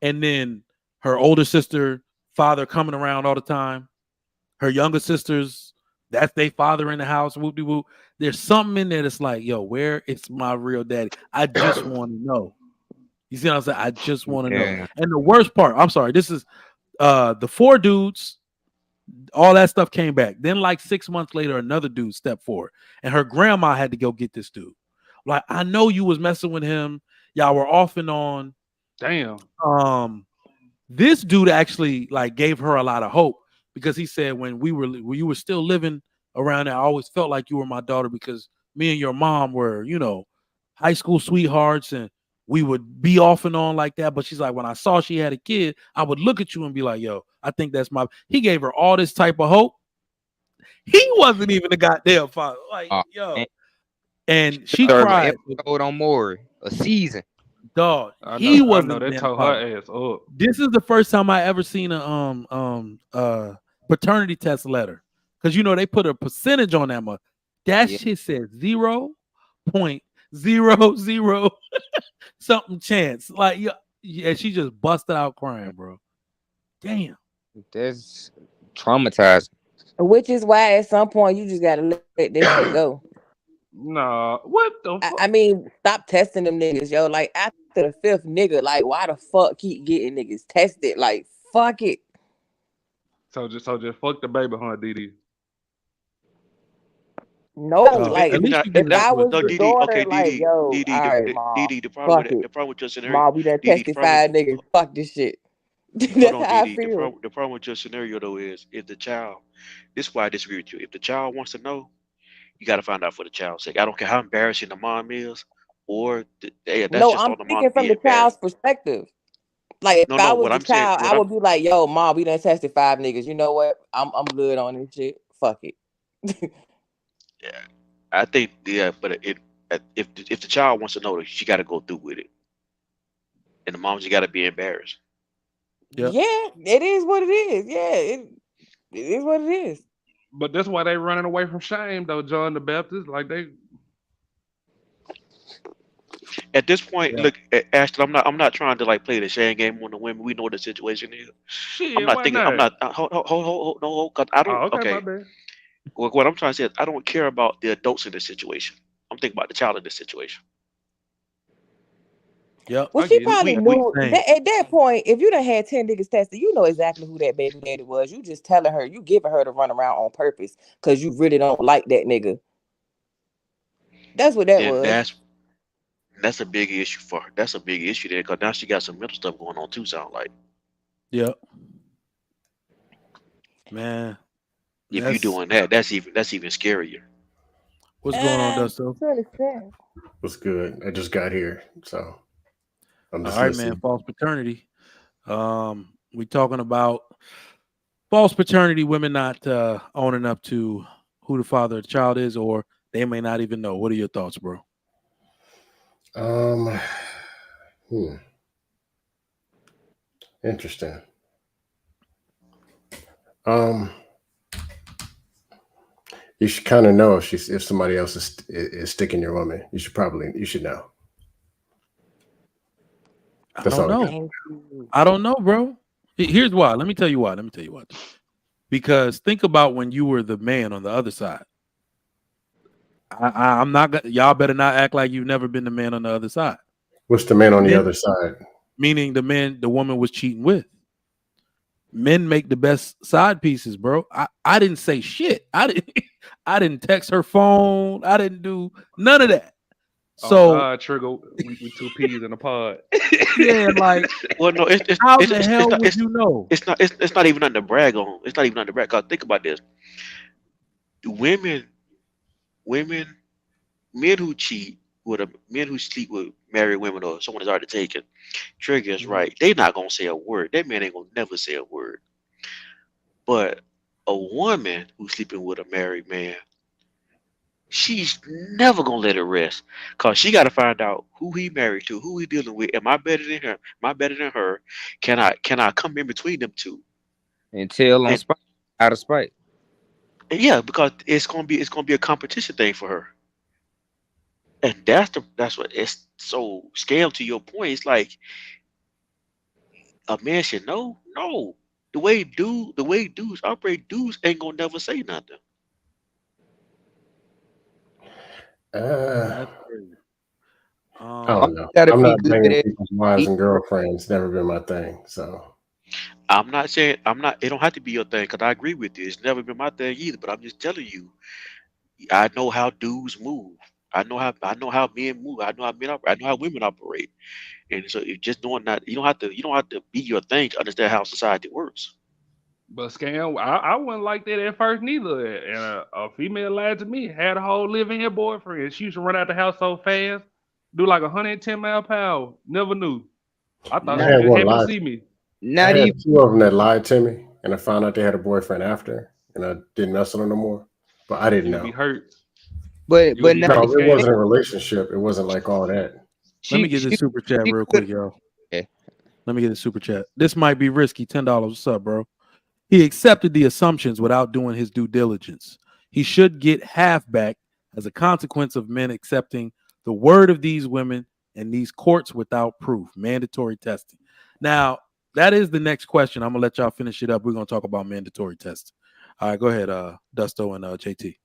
And then her older sister, father coming around all the time. Her younger sisters, that's their father in the house. Whoop-de-whoop. There's something in there that's like, yo, where is my real daddy? I just want to know. You see what I'm saying? I just want to know. And the worst part, I'm sorry, this is the 4 dudes, all that stuff came back. Then like 6 months later, another dude stepped forward. And her grandma had to go get this dude. Like, I know you was messing with him. Y'all were off and on. Damn. This dude actually like gave her a lot of hope, because he said when you were still living around there, I always felt like you were my daughter, because me and your mom were, high school sweethearts, and we would be off and on like that. But she's like, when I saw she had a kid, I would look at you and be like, yo, I think that's he gave her all this type of hope. He wasn't even the goddamn father. Like, yo. And she cried. On Maury, a season. Dog, he wasn't. I know, they tore her ass up. This is the first time I ever seen a paternity test letter, because they put a percentage on that much. That shit said 0.00 something chance. Like, yeah, she just busted out crying, bro. Damn, that's traumatizing. Which is why at some point you just gotta let this shit go. Nah, what the fuck? I mean, stop testing them niggas, yo. Like, after the 5th nigga, like, why the fuck keep getting niggas tested? Like, fuck it. So just fuck the baby, huh, DD? No, like, if I was the daughter, okay, like, DD, yo, DD, all right, mom, DD, the problem with your scenario, mom, we done tested 5 niggas. Fuck this shit. That's hold on, how DD. I feel. The problem with your scenario though is if the child. This is why I disagree with you. If the child wants to know, you got to find out for the child's sake. I don't care how embarrassing the mom is, or that's No, just I'm all the mom speaking from the child's perspective. Like, if I was the child, I would be like, yo, mom, we done tested 5 niggas. You know what? I'm good on this shit. Fuck it. Yeah, I think but if the child wants to know, she got to go through with it, and the moms, you got to be embarrassed. Yeah, it is what it is. Yeah, it is what it is. But that's why they running away from shame, though, John the Baptist. Like, they. At this point, look, Ashton, I'm not trying to like play the shame game on the women. We know what the situation is. Shit, I'm not why thinking. not? I'm not. Hold, no, because I don't. Okay, my Okay. bad. What I'm trying to say is, I don't care about the adults in this situation. I'm thinking about the child in this situation. Yep. Well, she probably knew at that point. If you done had 10 niggas tested, you know exactly who that baby daddy was. You just telling her, you giving her to run around on purpose because you really don't like that nigga. That's what that was. That's a big issue for her. That's a big issue there, because now she got some mental stuff going on too. Sound like. Yep. Man. If you're doing that, that's even scarier. What's going on, Dusto? What's good? I just got here, so I'm just all right, listening. man. False paternity. We talking about false paternity. Women not owning up to who the father of the child is, or they may not even know. What are your thoughts, bro? Interesting. Um, you should kind of know if somebody else is sticking your woman. You should know. I That's don't all. know. I don't know, bro. Here's why. Let me tell you why. Because think about when you were the man on the other side. I'm not. Y'all better not act like you've never been the man on the other side. What's the man on the other side? Meaning the woman was cheating with. Men make the best side pieces, bro. I didn't say shit. I didn't text her phone. I didn't do none of that. So God, Trigger, we two peas in a pod. yeah, like Well, no, how the hell would you know? It's not even under brag on. It's not even under brag. Cause think about this: women, women, men who cheat men who sleep with married women or someone that's already taken. Trigger is right. They not gonna say a word. That man ain't gonna never say a word. But a woman who's sleeping with a married man, she's never gonna let it rest, cause she got to find out who he married to, who he dealing with. Am I better than her? Am I better than her? Can I come in between them two? And tell on And, spite, out of spite. and yeah, because it's gonna be a competition thing for her, and that's what it's so scale to your point. It's like a man should know. No, the way dudes operate, dudes ain't gonna never say nothing. Uh, That's crazy. I don't know. Gotta I'm be not good banging at people's wives it. and girlfriends. Never been my thing. So I'm not saying I'm not. It don't have to be your thing, because I agree with you. It's never been my thing either. But I'm just telling you, I know how dudes move. I know how men move. I know how men operate. I know how women operate. And so if just doing that, you don't have to be your thing to understand how society works. But scam, I wasn't like that at first neither. And a female lied to me, had a whole live-in boyfriend. She used to run out the house so fast, do like 110 mile per hour. Never knew. I I thought she had was just one happy to lie. see me. I Not had even, two of them that lied to me, and I found out they had a boyfriend after, and I didn't mess with them no more. But I didn't You'll be know. hurt. but You'll be not No, hurt, it even. wasn't scam. a relationship. It wasn't like all that. Let me She get this she super chat she real could. quick, y'all. Yeah. Let me get this super chat. This might be risky. $10. What's up, bro? He accepted the assumptions without doing his due diligence. He should get half back as a consequence of men accepting the word of these women and these courts without proof. Mandatory testing. Now, that is the next question. I'm gonna let y'all finish it up. We're gonna talk about mandatory testing. All right, go ahead, Dusto and JT.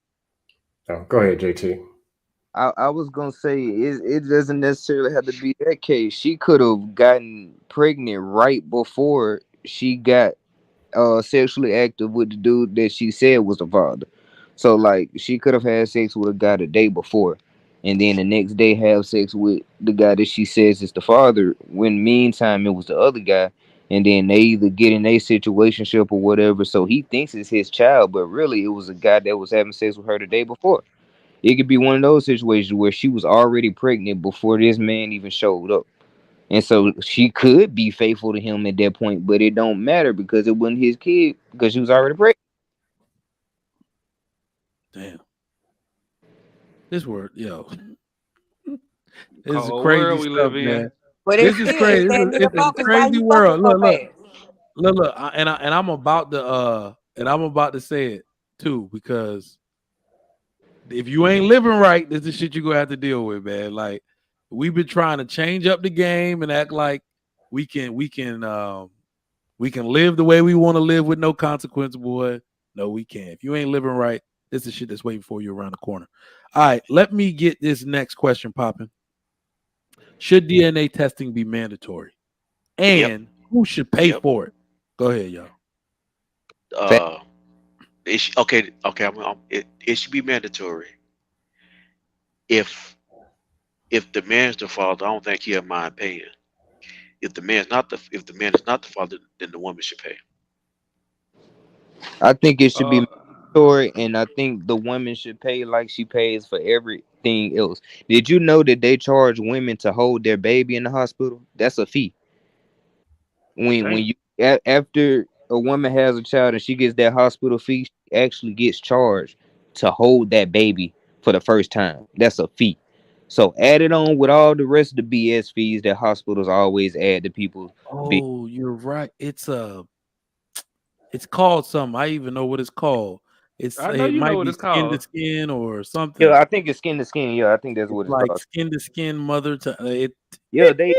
Oh, go ahead, JT. I was gonna say it doesn't necessarily have to be that case. She could have gotten pregnant right before she got sexually active with the dude that she said was the father. So like she could have had sex with a guy the day before, and then the next day have sex with the guy that she says is the father. When meantime it was the other guy, and then they either get in a situationship or whatever. So he thinks it's his child, but really it was a guy that was having sex with her the day before. It could be one of those situations where she was already pregnant before this man even showed up. And so she could be faithful to him at that point, but it don't matter because it wasn't his kid because she was already pregnant. Damn, this word, yo, this is Cold crazy world we stuff, live in. man. But This it's is still if crazy. that nigga It's a bogus, why crazy you fucking world. so Look. fast? Look, and I'm about to say it too, because if you ain't living right, this is shit you gonna have to deal with, man. Like we've been trying to change up the game and act like we can we can live the way we want to live with no consequence, boy. No, we can't. If you ain't living right, this is shit that's waiting for you around the corner. All right, let me get this next question popping. Should DNA testing be mandatory? Yep, And who should pay yep. for it? Go ahead, y'all. Uh, okay. It should be mandatory. If if the man's the father, I don't think he'll mind paying. If the man is not the father, then the woman should pay. I think it should Uh, be mandatory, and I think the woman should pay like she pays for everything else. Did you know that they charge women to hold their baby in the hospital? That's a fee. When damn. you after a woman has a child and she gets that hospital fee, she actually gets charged to hold that baby for the first time. That's a fee. So add it on with all the rest of the BS fees that hospitals always add to people's bill. Oh, you're right. It's called something. I even know what it's called. I know It you know might what be it's skin to called. skin or something. Yeah, I think it's skin to skin. Yeah, I think that's It's what it's like called. skin to skin, mother to it. Yeah, they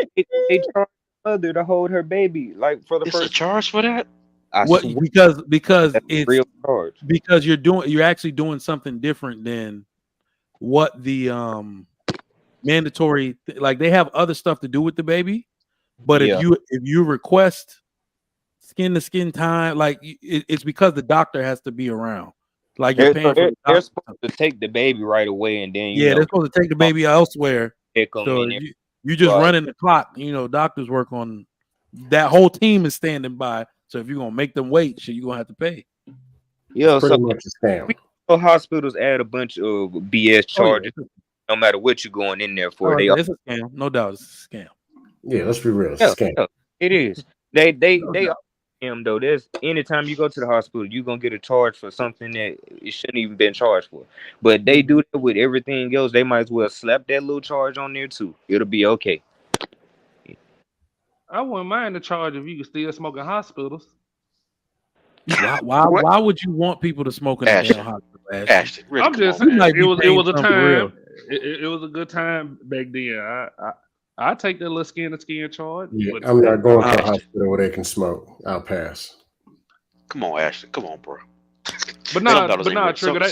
charge the mother to hold her baby like for the It's a first. charge for that. I What swear because that's a it's real charge. because you're actually doing something different than what the mandatory like they have other stuff to do with the baby, but Yeah, if you request skin to skin time, like it's because the doctor has to be around, like you're so paying for the they're doctor. supposed to take the baby right away, and then Yeah, they're supposed to take the baby elsewhere, pick them so and you just right. running the clock. Doctors work on that. Whole team is standing by, so if you're gonna make them wait, shit, you're gonna have to pay. Yeah, Pretty so much a scam. hospitals add a bunch of BS Oh yeah, charges no matter what you're going in there for. it's a scam, no doubt. It's a scam. Yeah, let's be real. It's a scam. Yeah, it is. They No they doubt. are though. There's anytime you go to the hospital, you're gonna get a charge for something that it shouldn't even been charged for. But they do that with everything else. They might as well slap that little charge on there too. It'll be okay. I wouldn't mind the charge if you could still smoke in hospitals. Why would you want people to smoke in a damn Ashton, hospital, Ashton? Ashton, really, I'm come just on, saying man. it was a something real. time. It was a good time back then. I take that little skin to skin charge. Yeah, But I'm not going to a Ashton, hospital where they can smoke. I'll pass. come on, Ashton, come on, bro. but Some not battles ain't worth. Trigger.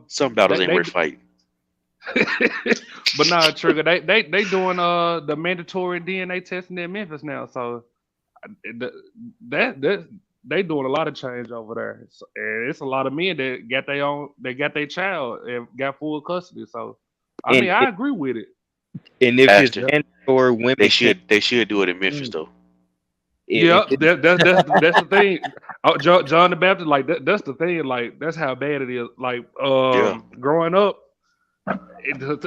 Some battles ain't worth fighting. But nah, Trigger. They doing the mandatory DNA testing in Memphis now. So that they doing a lot of change over there. So, and it's a lot of men that got their child and got full custody. So I mean, I agree with it. And if it's Ashton, mandatory, women they should do it in Memphis though. Yeah, that's the thing. John the Baptist, like that's the thing. Like that's how bad it is. Like growing up,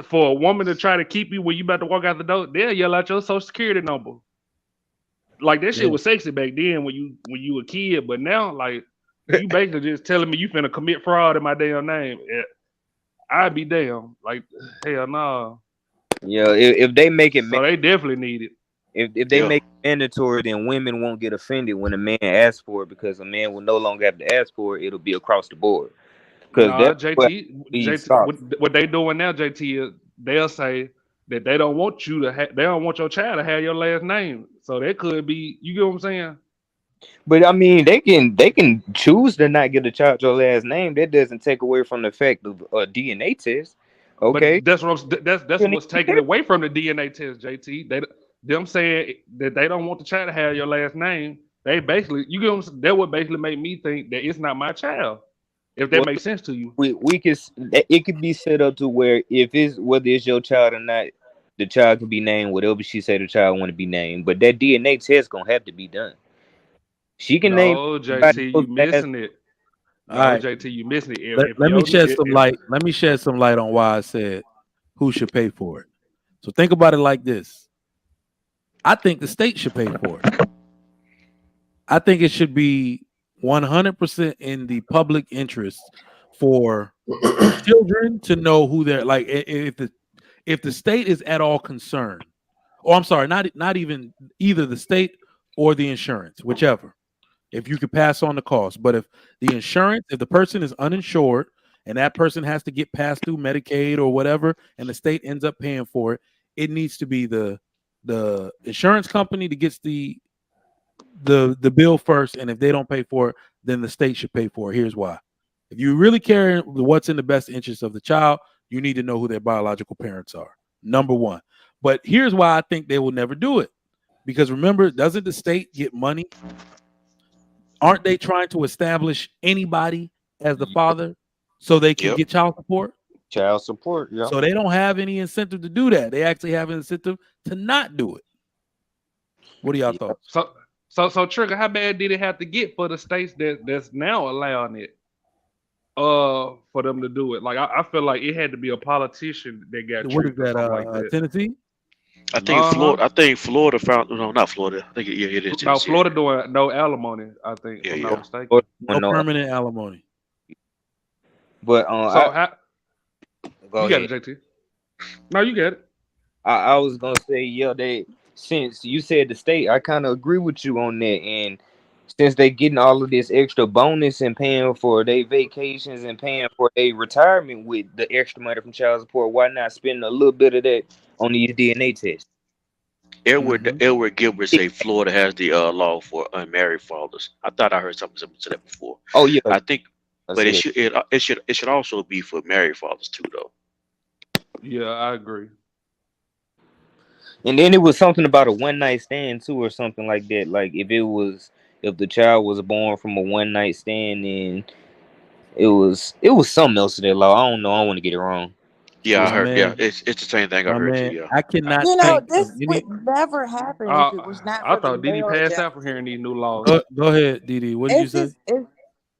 for a woman to try to keep you when you about to walk out the door, they'll yell out your social security number. Like that shit was sexy back then when you a kid, but now like you basically just telling me you finna commit fraud in my damn name. I'd be damn. Like hell no. Yeah, if they make it, so they definitely need it. If they make it mandatory, then women won't get offended when a man asks for it because a man will no longer have to ask for it. It'll be across the board. Because what they doing now, JT, is they'll say that they don't want you to they don't want your child to have your last name. So that could be, you get what I'm saying? But I mean, they can choose to not get a child your last name. That doesn't take away from the fact of a DNA test. Okay, but that's what's taken away from the DNA test, JT. Them saying that they don't want the child to have your last name. They basically, you get what I'm saying? That would basically make me think that it's not my child. If that makes sense to you, it could be set up to where whether it's your child or not, the child can be named whatever she said the child want to be named. But that DNA test gonna have to be done. She can name. JT, you missing it. All right, JT, you missing it. Let me shed some light. Let me shed some light on why I said who should pay for it. So think about it like this. I think the state should pay for it. I think it should be 100% in the public interest for children to know who they're like. If the state is at all concerned, or I'm sorry, not even either the state or the insurance, whichever. If you could pass on the cost, but if the person is uninsured and that person has to get passed through Medicaid or whatever, and the state ends up paying for it, it needs to be the insurance company that gets the bill first, and if they don't pay for it, then the state should pay for it. Here's why: if you really care what's in the best interest of the child, you need to know who their biological parents are. Number one. But here's why I think they will never do it, because remember, doesn't the state get money? Aren't they trying to establish anybody as the father so they can get child support? Child support, yeah. So they don't have any incentive to do that. They actually have an incentive to not do it. What are y'all thoughts? So Trigger, how bad did it have to get for the states that's now allowing it? For them to do it, like I feel like it had to be a politician that got. What is that? Like that. Tennessee? I think Florida. I think Florida found not Florida. I think it is. No, Florida doing no alimony. I think. If I'm not mistaken. No permanent alimony. But you got it, JT. No, you got it. I was gonna say, since you said the state, I kind of agree with you on that. And since they getting all of this extra bonus and paying for their vacations and paying for their retirement with the extra money from child support, why not spend a little bit of that on these DNA tests? Edward Gilbert say Florida has the law for unmarried fathers. I thought I heard something similar to that before. Oh yeah, I think, I but it said should also be for married fathers too, though. Yeah, I agree. and then it was something about a one night stand too, or something like that. Like if the child was born from a one night stand, then it was something else to that law. I don't know. I don't want to get it wrong. Yeah, I My heard. Yeah, man, it's the same thing I my heard too. man, Yeah. I cannot You know, think of this any. would never happen if Uh, it was not I for the thought Diddy male passed out for ejaculation. hearing these new laws. Go ahead, Didi. What did you It's say? just it's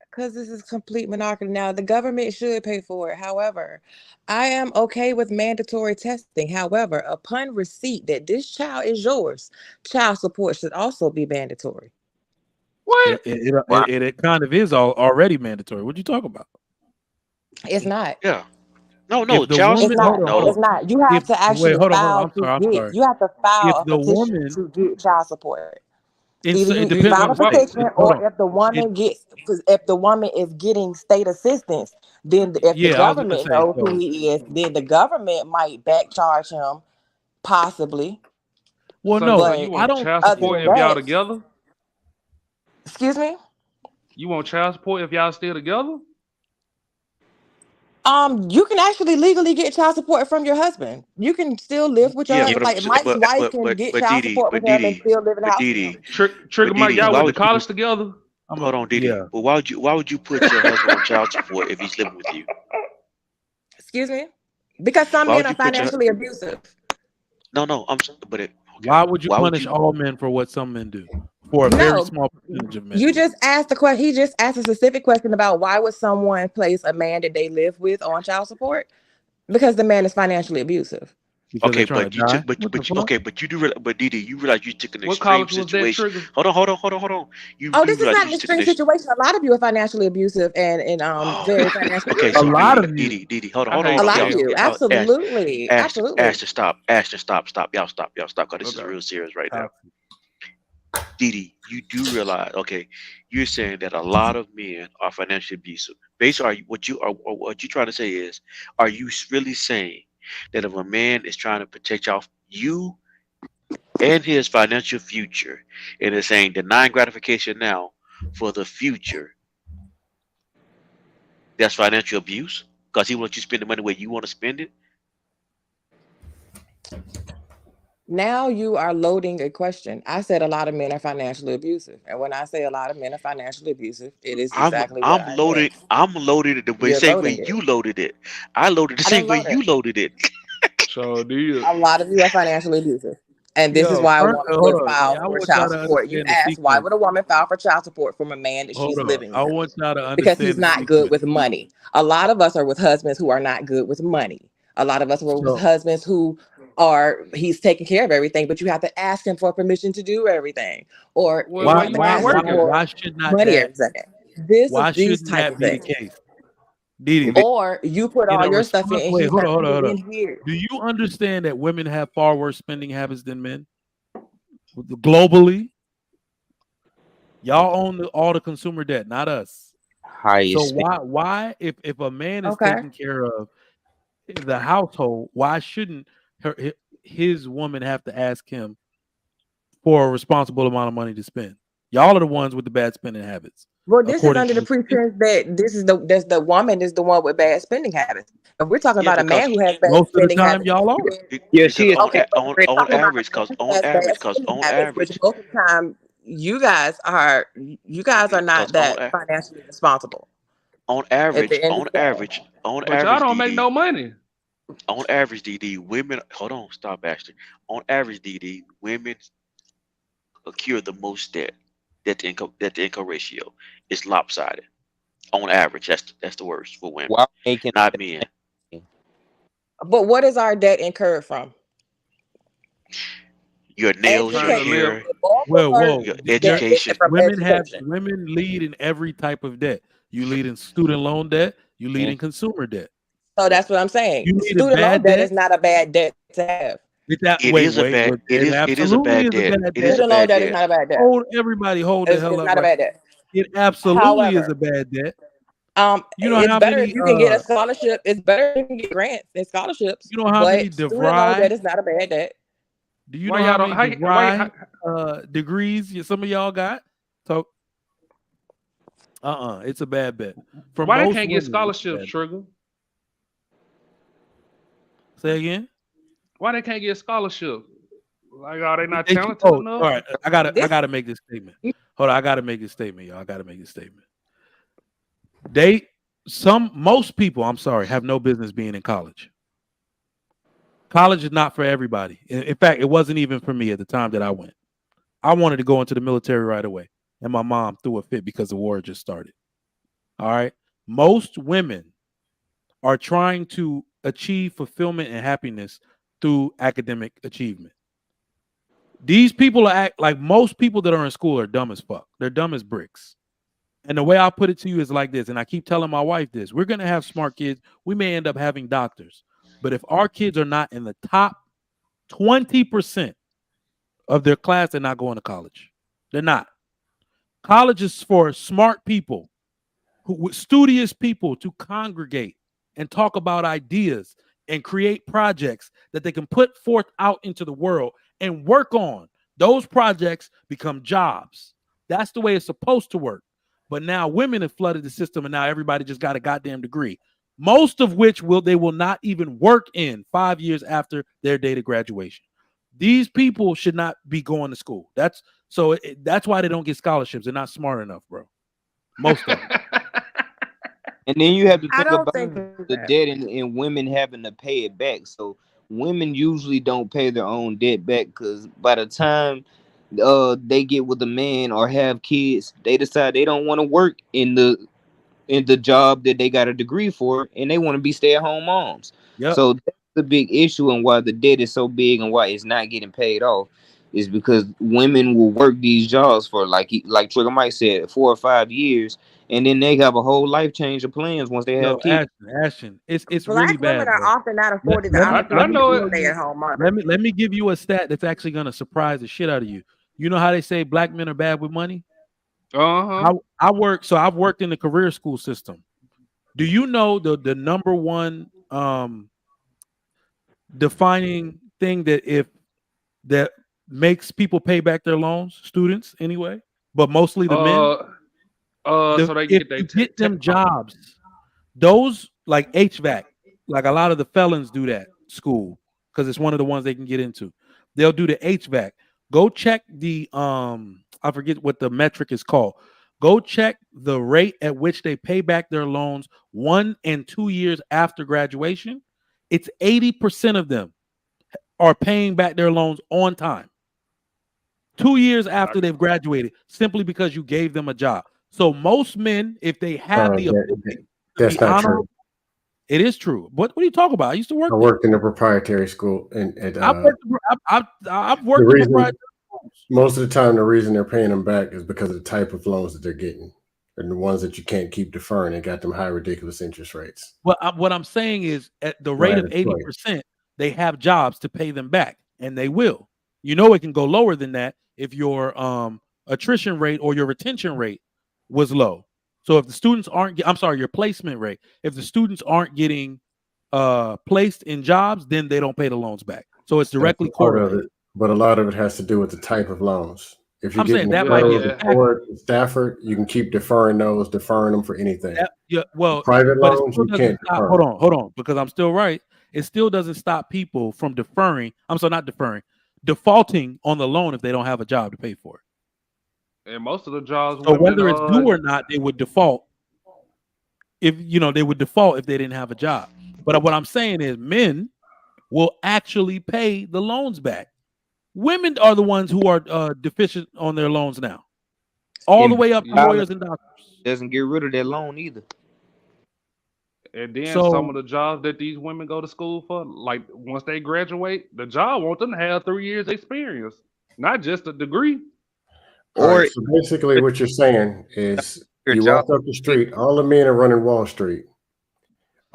because this is complete monopoly. Now the government should pay for it. However, I am okay with mandatory testing. However, upon receipt that this child is yours, child support should also be mandatory. What? It kind of is already mandatory. What you talking about? It's not. Yeah. No, If the child It's woman, support. not. hold It's No. on. not. You have If to wait, actually hold on. file I'm to sorry. I'm get. sorry. You have to file If a the petition woman, to get child support. Either it you depends file on a the state. petition, Hold on. or if the woman gets, because if the woman is getting state assistance, then if the Yeah, I was gonna government say knows who so. he is, then the government might back charge him, possibly. Well, So no, you But I want don't. child other support than if y'all that, together? excuse me. You want child support if y'all still together? You can actually legally get child support from your husband. You can still live with your Yeah, husband. Like Mike's wife can get child support with him and still live in the house with him. Trigger Mike, y'all Why went to would you? college together? Hold on, Didi. Yeah. But why would you put your husband on child support if he's living with you? Excuse me, because some Why men would are you put your? financially abusive. No, I'm sorry, but okay. Why would you Why would punish you? all men for what some men do? For a very No, small percentage of men. you just asked the question. He just asked a specific question about why would someone place a man that they live with on child support? Because the man is financially abusive. Because they're Okay, trying to but you die. took, What the but you, fuck? okay, but you do, but Didi, you realize you took an What extreme college was that, situation. Trigger? Hold on. You Oh, do this is realize not you an took an extreme situation. A lot of you are financially abusive and very Oh, financially okay. A So irresponsible. lot Didi, of you. Didi, I hold hate A on, lot of y'all, you, Cam. y'all, absolutely, absolutely. stop, y'all stop, because this is Okay. real serious right now. Toxic. Didi, you do realize, okay, you're saying that a lot of men are financially abusive. Basically, what you trying to say is, are you really saying that if a man is trying to protect you and his financial future, and is saying denying gratification now for the future, that's financial abuse? Because he wants you to spend the money where you want to spend it? Now you are loading a question. I said a lot of men are financially abusive, and when I say a lot of men are financially abusive, it is exactly what I meant. I'm loaded it the You're same way loading you it. loaded it. I loaded the I same didn't way load it. you loaded it. So do you? A lot of you are financially abusive. And this is Yo, why a first, woman hold would on. file Yeah, I for want y'all child to support. You understand the asked, why sequence. would a woman file for child support from a man that Hold she's on. living I with? want y'all to Because he's understand the not good sequence. with money. A lot of us are with husbands who are not good with money. A lot of us are with So husbands who he's taking care of everything, but you have to ask him for permission to do everything. Or Well, you why have you to ain't ask him working? for why should not money that every second. This is why these shouldn't type that of be the things. case? Didi, Or you put in all a your stuff in response, and wait, he hold has on, to hold on, put hold it on. in here. Do you understand that women have far worse spending habits than men? Globally, y'all own all the consumer debt, not us. So Highest spend. why if a man is Okay. taking care of the household, why shouldn't his woman have to ask him for a responsible amount of money to spend? Y'all are the ones with the bad spending habits, Well, this is according under to the the pretense that the woman is the one with bad spending habits. If we're talking Yeah, about a because man who has bad most of the spending time habits, y'all are. then Yeah, because she is. okay, but we're on talking about average, a man who has bad spending on habits, which average, most of the time you guys are because not that financially responsible at the end of the day. on But y'all average, don't make DD, no money. on average, DD, women. Hold on, stop, Ashton. On average, DD, women accrue the most debt. That the income ratio is lopsided. On average, that's the worst for women, While making not men. But what is our debt incurred from? Your nails, your Trying to Education. live. hair, The bulk of our Whoa. your debt is education. from education. Women lead in every type of debt. You lead in student loan debt, you lead and in consumer debt. So that's what I'm saying. You lead in Student loan bad debt debt. is not a bad debt to have. It is a bad debt. It is a Student loan bad debt is debt. not a bad debt. Everybody hold the hell It's up. not a bad debt. It absolutely is However, a bad debt. You know it's how better many if you can get a scholarship. It's better if you can get grants and scholarships. you know how many student loan debt DeVry? is not a bad debt. Do you Why know y'all how don't? many Why, DeVry degrees some of y'all got? So it's a bad bet. For why they most can't women, get scholarships, Trigger? say again. Why they can't get scholarships? Like, are they not They talented all enough? right. I gotta make this statement. Hold on, I gotta make this statement, y'all. I gotta make this statement. Most people, I'm sorry, have no business being in college. College is not for everybody. In fact, it wasn't even for me at the time that I went. I wanted to go into the military right away, and my mom threw a fit because the war just started. All right. Most women are trying to achieve fulfillment and happiness through academic achievement. These people act like most people that are in school are dumb as fuck. They're dumb as bricks. And the way I put it to you is like this, and I keep telling my wife this: we're going to have smart kids. We may end up having doctors. But if our kids are not in the top 20% of their class, they're not going to college. They're not. College is for smart people, studious people to congregate and talk about ideas and create projects that they can put forth out into the world and work on. Those projects become jobs. That's the way it's supposed to work. But now women have flooded the system, and now everybody just got a goddamn degree, most of which they will not even work in 5 years after their date of graduation. These people should not be going to school. That's why they don't get scholarships. They're not smart enough, bro. Most of them. And then you have to I think don't about think the debt and women having to pay it back. So women usually don't pay their own debt back because by the time they get with a man or have kids, they decide they don't want to work in the job that they got a degree for, and they want to be stay-at-home moms. Yep. So that's the big issue, and why the debt is so big and why it's not getting paid off is because women will work these jobs for like Trigger Mike said 4 or 5 years, and then they have a whole life change of plans once they have kids. Ashton, it's Black really women bad. are bro. often not afforded the Let me- opportunity know to it. be stay-at-home mothers. Let me give you a stat that's actually going to surprise the shit out of you. You know how they say black men are bad with money? I've worked in the career school system. Do you know the number one defining thing that makes people pay back their loans, students anyway, but mostly the men? So they If get you get them jobs, those like HVAC, like a lot of the felons do that school because it's one of the ones they can get into. They'll do the HVAC. Go check the I forget what the metric is called. Go check the rate at which they pay back their loans 1 and 2 years after graduation. It's 80% of them are paying back their loans on time. 2 years after they've graduated, simply because you gave them a job. So most men, if they have the ability, that's not true. It is true. What are you talking about? I used to work. I worked in a proprietary school, and I've worked in proprietary schools. Most of the time, the reason they're paying them back is because of the type of loans that they're getting, and the ones that you can't keep deferring and got them high, ridiculous interest rates. Well, what I'm saying is, at the rate of 80%, they have jobs to pay them back, and they will. You know, it can go lower than that if your attrition rate or your retention rate was low. So if the students aren't, your placement rate, if the students aren't getting placed in jobs, then they don't pay the loans back. So it's directly correlated. But a lot of it has to do with the type of loans. If you're getting Stafford, you can keep deferring them for anything. Private loans, you can't defer. Hold on, because I'm still right. It still doesn't stop people from deferring. Defaulting on the loan if they don't have a job to pay for it. And most of the jobs, so whether it's due or not, they would default. They would default if they didn't have a job. But what I'm saying is, men will actually pay the loans back. Women are the ones who are deficient on their loans now, all the way up to lawyers and doctors. Doesn't get rid of that loan either. And then some of the jobs that these women go to school for, like once they graduate, the job wants them to have 3 years experience, not just a degree. So basically what you're saying is you walk up the street, all the men are running Wall Street.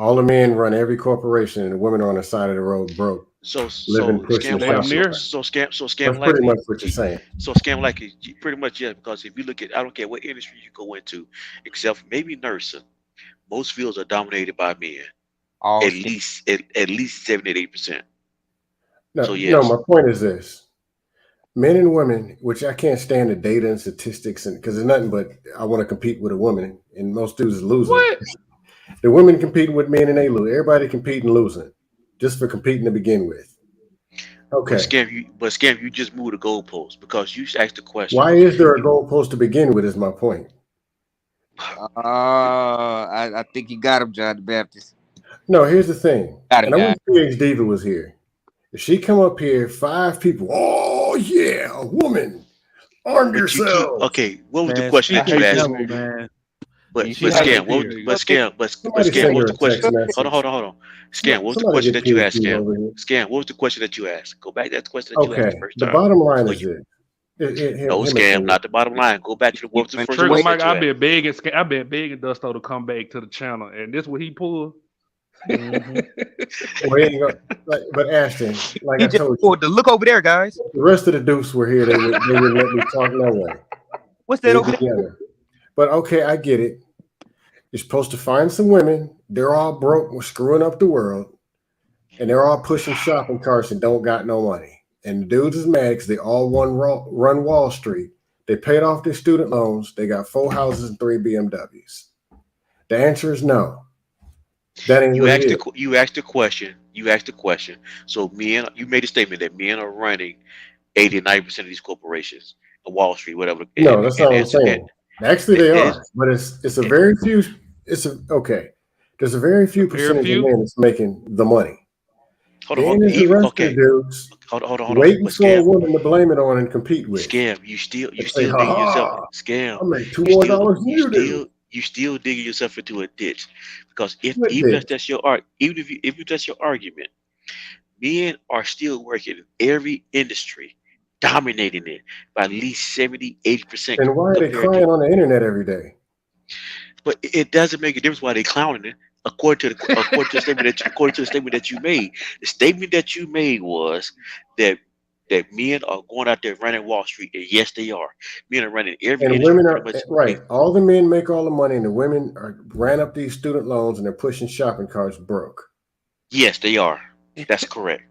All the men run every corporation, and the women are on the side of the road broke. So pushing damn near. scam That's like pretty much what you're saying. So scam like it pretty much, yeah, because if you look at, I don't care what industry you go into, except for maybe nursing, most fields are dominated by men. All At scam. least 78%. No, So no, yes. my point is this. Men and women, which I can't stand the data and statistics, and because it's nothing but I want to compete with a woman, and most dudes is losing. What? The women competing with men and they lose. Everybody competing and losing just for competing to begin with. Okay. But scam, you just moved the goalpost because you asked the question. Why is there a goalpost to begin with? Is my point. I think you got him, John the Baptist. No, here's the thing. Got him, and I wish PH Diva was here. If she come up here, 5 people. Oh yeah, a woman. Arm yourself. Okay, what was the question that you asked? But scam, what was the question? Hold on. Scam, what was the question that you asked? Scam, what was the question that you asked? Go back to that question that you asked the first time. The bottom line is this. No, scam, not the bottom line. Go back to the first question. Mike, I've been begging Dusto to come back to the channel, and this what he pulled. But Ashton, like he I told you, to look over there, guys. The rest of the dupes were here. They would let me talk no way. What's that over there? But okay, I get it. You're supposed to find some women. They're all broke. We're screwing up the world, and they're all pushing shopping carts and don't got no money. And the dudes is mad because they all run Wall Street. They paid off their student loans. They got 4 houses and 3 BMWs. The answer is no. That ain't you asked the question. So you made a statement that men are running 80-90% of these corporations, Wall Street, whatever. No, that's not what I'm saying. Actually, they are, but it's a very few. There's a very few percentage of men that's making the money. Hold on. Dudes waiting for a woman to blame it on and compete with. Scam, you still digging yourself. Scam, I make $2 more than you do. You still digging yourself into a ditch because if that's your argument, men are still working in every industry, dominating it by at least 70-80%. And why are they crying on the internet every day? But it doesn't make a difference why they're clowning it. According to the statement that you made, the statement that you made was that men are going out there running Wall Street, and yes, they are. Men are running every and industry. Women are right. All the men make all the money, and the women ran up these student loans, and they're pushing shopping carts broke. Yes, they are. That's correct.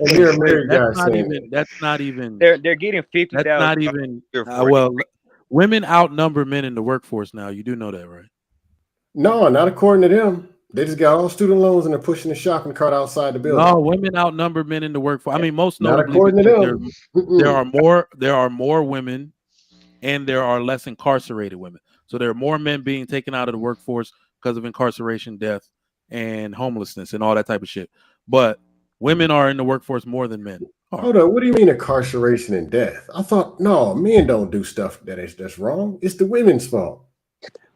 And you're a married guy saying that's not even. They're getting 50,000. That's not even. Well, women outnumber men in the workforce now. You do know that, right? No, not according to them. They just got all student loans and they're pushing the shopping cart outside the building. No, women outnumber men in the workforce. I mean, most notably, according to them. There are more women, and there are less incarcerated women. So there are more men being taken out of the workforce because of incarceration, death, and homelessness, and all that type of shit. But women are in the workforce more than men. Hold on, what do you mean incarceration and death? I thought men don't do stuff that's wrong. It's the women's fault.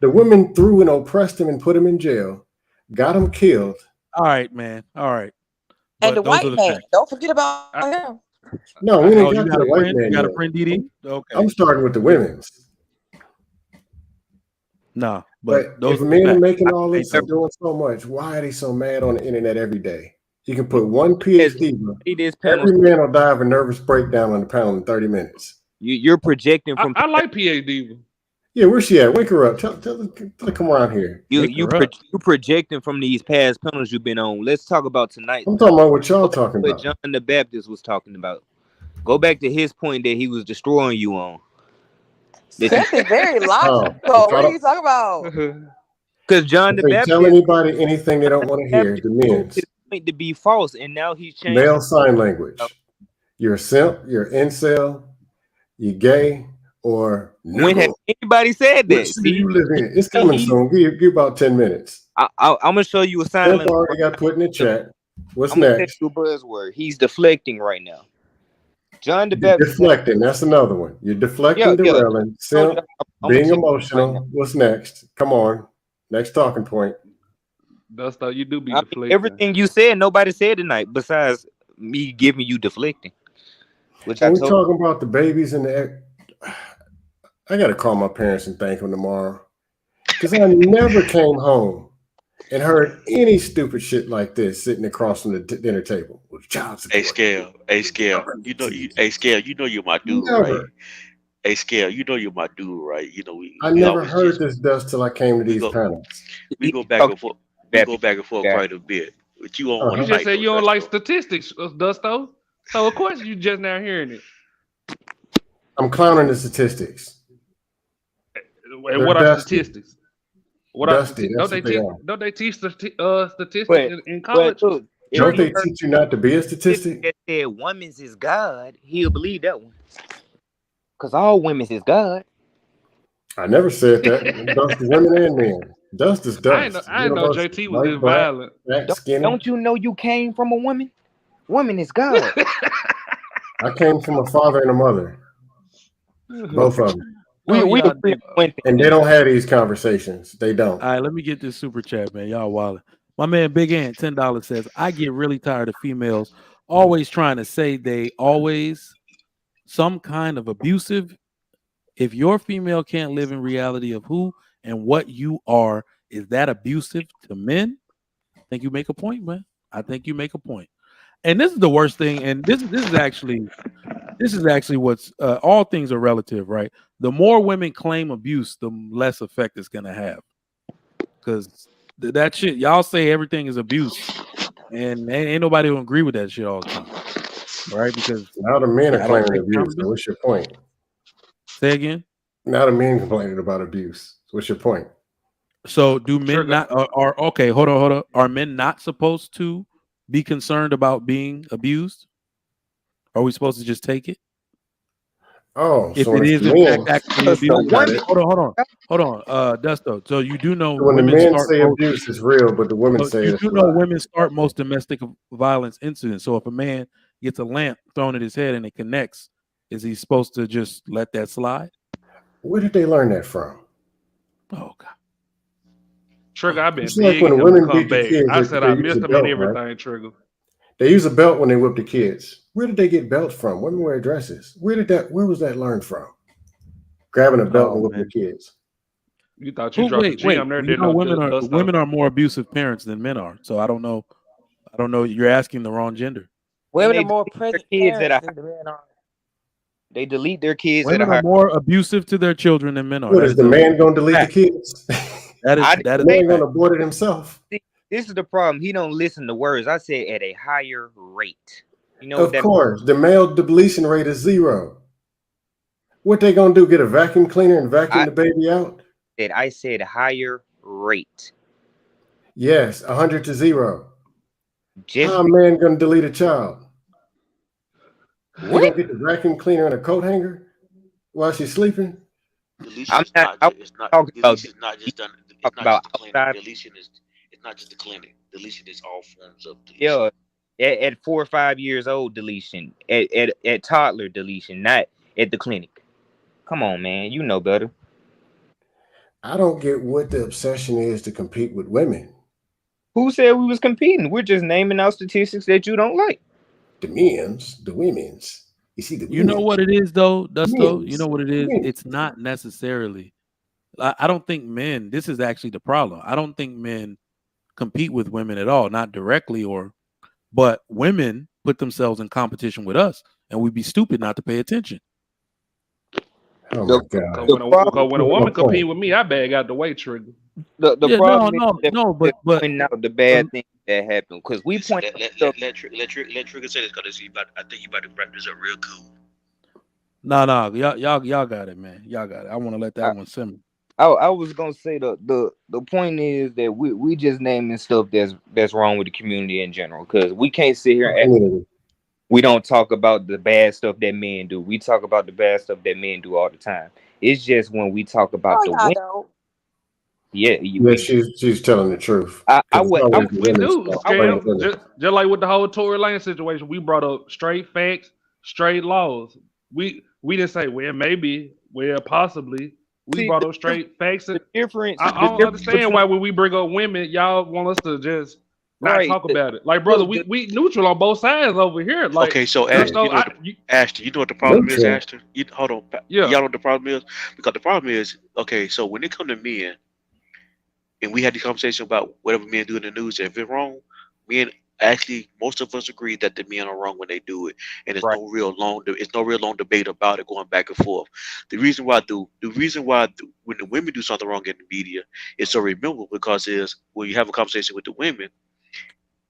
The women threw and oppressed him and put him in jail. Got him killed. All right, man. All right. And the white man. Don't forget about him. No, we didn't get to the white man. You got a friend, DD? Okay. I'm starting with the women's. No, but those if men are making all this and doing so much, why are they so mad on the internet every day? You can put one PhD. Every man will die of a nervous breakdown on the panel in 30 minutes. You're projecting from. I like PhD. Yeah, where's she at? Wake her up. Tell her to come around here. You projecting from these past panels you've been on. Let's talk about tonight. I'm talking about what y'all talking about. What John the Baptist was talking about. Go back to his point that he was destroying you on. That is very logical. What are you talking about? Because John the Baptist tell anybody anything they don't want to hear. The men's point to be false, and now he's changed. Male sign language. You're a simp. You're an incel. You're gay. Or when has anybody said that? See, you live in. It's coming soon. Give about 10 minutes. I'm gonna show you a sign. Already got put in the chat. What's I'm next? You a buzzword. He's deflecting right now. John the Baptist. Deflecting. That's another one. You're deflecting, derailing, simp, being emotional. What's next? Come on. Next talking point. That's how you do be deflecting. Everything you said, nobody said tonight besides me giving you deflecting. Which we're talking about the babies and the. I got to call my parents and thank them tomorrow because I never came home and heard any stupid shit like this sitting across from the dinner table with child support. Hey Scale, you know you're my dude, Never. right? Hey Scale, you know you're my dude, right? You know I never heard this dust till I came to these panels. We go back and forth. We go back and forth quite a bit. But you don't want You to just fight. said you don't like statistics, Dusto. So of course you just now hearing it. I'm clowning the statistics. And what are statistics? What are statistics? Don't they teach statistics in college? Look, don't they teach you not to be a statistic? If said women's is God, he'll believe that one. Because all women's is God. I never said that. Dust is women and men. Dust is dust. I didn't know JT was this violent. Don't you know you came from a woman? Woman is God. I came from a father and a mother. Both of them. And they don't have these conversations. They don't. All right, let me get this super chat, man. Y'all wildin'. My man Big Ant, $10 says, I get really tired of females always trying to say they always some kind of abusive. If your female can't live in reality of who and what you are, is that abusive to men? I think you make a point, man. I think you make a point. And this is the worst thing. And this is actually what's all things are relative, right? The more women claim abuse, the less effect it's gonna have. Because that shit, y'all say everything is abuse, and ain't nobody who agree with that shit all the time, right? Because now the men are claiming abuse. So what's your point? Say again. Now the men complaining about abuse. So what's your point? So do men not are okay? Hold on. Are men not supposed to be concerned about being abused? Are we supposed to just take it? Oh, if so it is in fact actually abuse, hold on, Dusto. So you do know when the men say abuse is real, but the women say you it's do know women start most domestic violence incidents. So if a man gets a lamp thrown at his head and it connects, is he supposed to just let that slide? Where did they learn that from? Oh God, Trigger, I've been it's like when women beat the kids. I said I missed them in everything, right? Trigger. They use a belt when they whip the kids. Where did they get belts from? Women wear dresses. Where was that learned from? Grabbing a belt and whipping the kids. You thought you dropped the gem there? Women are more abusive parents than men are. So I don't know. You're asking the wrong gender. Women are more present kids than the men are. They delete their kids. Women are more abusive to their children than men are. What is the man going to delete the kids? That is the man going to abort it himself. This is the problem. He don't listen to words. I said at a higher rate. You know, of course, the male deletion rate is 0. What they gonna do? Get a vacuum cleaner and vacuum the baby out? I said higher rate. Yes, 100 to 0. How a man gonna delete a child? He gonna get the vacuum cleaner and a coat hanger while she's sleeping? Deletion is not just the clinic. Deletion is all forms of deletion. Yeah, at 4 or 5 years old, deletion. At toddler deletion, not at the clinic. Come on, man. You know better. I don't get what the obsession is to compete with women. Who said we was competing? We're just naming out statistics that you don't like. The women's. You see, you know what it is, though, Dusto? You know what it is? It's not necessarily. I don't think men. This is actually the problem. I don't think men compete with women at all, not directly, but women put themselves in competition with us, and we'd be stupid not to pay attention. Oh my God! When a woman compete with me, I bag out the way, Trigger. The problem but out the bad thing that happened because we point. Let Trigger say this because I think you about to wrap this up real cool. No, y'all got it, man. Y'all got it. I want to let that one simmer. I was gonna say the point is that we just naming stuff that's wrong with the community in general because we can't sit here and we don't talk about the bad stuff that men do. We talk about the bad stuff that men do all the time. It's just when we talk about she's telling the truth. We do. Just like with the whole Tory Lane situation, we brought up straight facts, straight laws. We didn't say possibly. We brought up straight facts. I don't understand why when we bring up women, y'all want us to just not talk about it. Like, brother, we neutral on both sides over here. Like, okay, so Ashton, you know what the problem is, Ashton? Hold on. Y'all know what the problem is? Because the problem is, okay, so when it comes to men, and we had the conversation about whatever men do in the news, and if it's wrong, men actually most of us agree that the men are wrong when they do it, and Right. it's no real long debate about it going back and forth. The reason why when the women do something wrong in the media, it's so rememberable because is when you have a conversation with the women,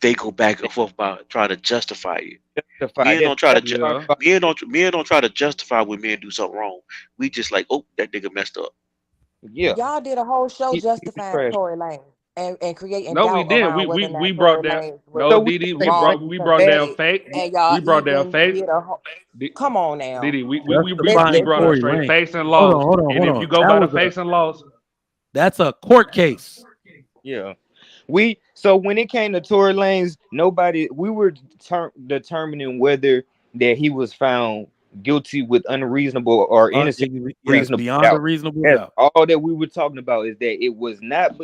they go back and forth about trying to justify it. Justify. Men don't try to ju- Yeah. men don't try to justify when men do something wrong. We just like, oh, that nigga messed up. Yeah. Y'all did a whole show He was justifying trash. Tory Lane and creating No, we doubt didn't. around whether or We not brought Tory down. Lane No, So we Didi, say wrong we because brought of down it. fake. And y'all We brought down even fake. did a whole. Di- Come on now. Didi, we Let's Justifying brought do up Tory straight Lane. facts and Hold laws. on, hold on, And hold if on. you go That by the was a facts and laws, that's a court case. Yeah. So when it came to Tory Lanez, we were determining whether that he was found guilty with unreasonable or innocent Yes, reasonable beyond a doubt. reasonable That's doubt. all that we were talking about, is that it was not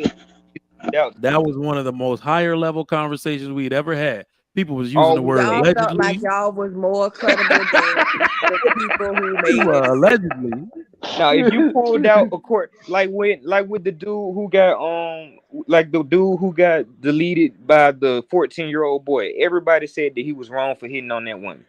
doubt. That was one of the most higher level conversations we'd ever had. People was using All the we word Y'all made. felt like allegedly. y'all was more credible than the people who made the decision. Allegedly. Now, if you pulled out a court, like with the dude who got like the dude who got deleted by the 14-year-old boy, everybody said that he was wrong for hitting on that woman.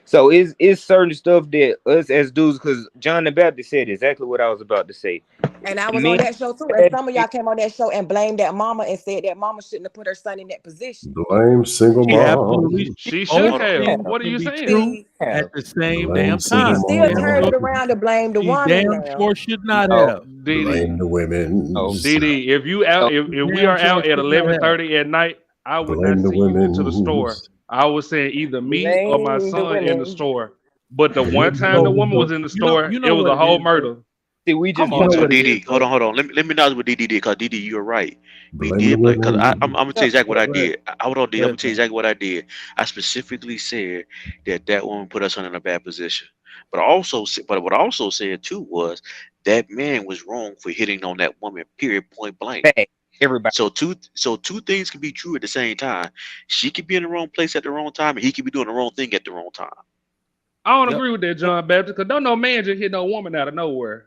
So it's certain stuff that us as dudes, because John the Baptist said exactly what I was about to say. And I was Men on that show too. And some of y'all came on that show and blamed that mama and said that mama shouldn't have put her son in that position. Blame single She mom. absolutely she both should have. things What are can you be saying? true See, at the same Blame damn single she time. still mom. turned it around to blame the She woman damn now. sure should not No, have. Didi, Blame the women. no, Didi, if you out, no. if we Damn are sure out at should not have. 11:30 at night, I would not Blame the send you into the women. store. I was saying either me or my Blame the son in the women. store. But the one Blame time the So, woman so was in the you know store, it was what a it whole is, bro. murder. See, we just Come So, on, so what it is, Didi, hold bro. on, hold on. Let me know with Didi, because Didi, you're right. We the did blame, because I'm women. gonna tell you exactly what I Go ahead. did. Hold on, Didi, Go I'm ahead, gonna tell you man. exactly what I did. I specifically said that woman put us in a bad position. But I also said, but what I also said too was that man was wrong for hitting on that woman. Period. Point blank. back. Everybody. So two things can be true at the same time. She could be in the wrong place at the wrong time, and he could be doing the wrong thing at the wrong time. I don't Yep. agree with that, John Baptist, because don't no man just hit no woman out of nowhere.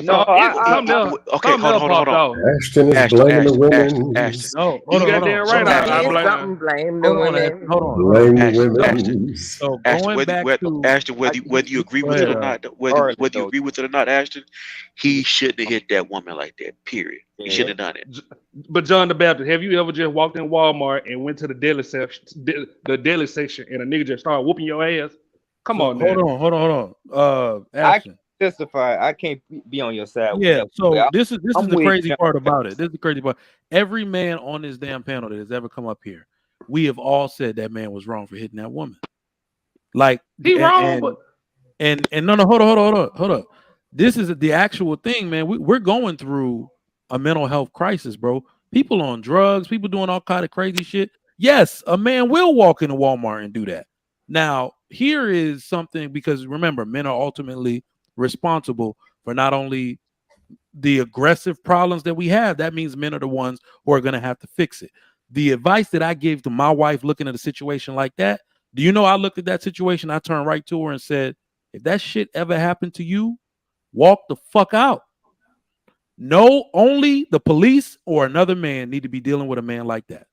No, Something else, Okay, something else hold popped on. off. Ashton is Ashton, blaming the Ashton, Ashton, women. Ashton. No, You hold on, hold goddamn on. right. Hold on. I Something is blame something. her. Blame the Hold on, women. Ashton. Hold on, hold on. Blame the Ashton, women. Ashton, So Ashton, going back to Ashton, whether you agree go with it ahead, or not, regardless, whether you though. agree with it or not, Ashton, he shouldn't have hit that woman like that. Period. He Yeah. shouldn't have done it. But John the Baptist, have you ever just walked in Walmart and went to the deli section, and a nigga just started whooping your ass? Come so on, man. hold on. I can't Ashton. testify. I can't be on your side with Yeah, that. so But this is I'm the with crazy John. part about it. This is the crazy part. Every man on this damn panel that has ever come up here, we have all said that man was wrong for hitting that woman. Like He wrong, but and no, hold up. This is the actual thing, man. We're going through a mental health crisis, bro. People on drugs, people doing all kind of crazy shit. Yes, a man will walk into Walmart and do that. Now, here is something, because remember, men are ultimately responsible for not only the aggressive problems that we have. That means men are the ones who are going to have to fix it. The advice that I gave to my wife looking at a situation like that, do you know I looked at that situation, I turned right to her and said, if that shit ever happened to you, walk the fuck out. No, only the police or another man need to be dealing with a man like that.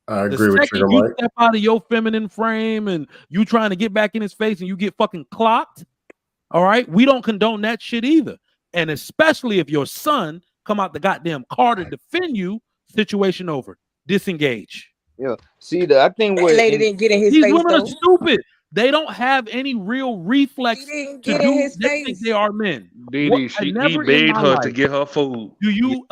I The agree with second Trigger you Mike. step out of your feminine frame and you trying to get back in his face and you get fucking clocked, all right, we don't condone that shit either. And especially if your son come out the goddamn car to defend you, situation over. Disengage. Yeah. See, I think That what lady didn't get in his These face women are though. stupid. They don't have any real reflex She didn't to get in do. his They think face. they are men. Didi, he Never in begged my her to life get her food. do you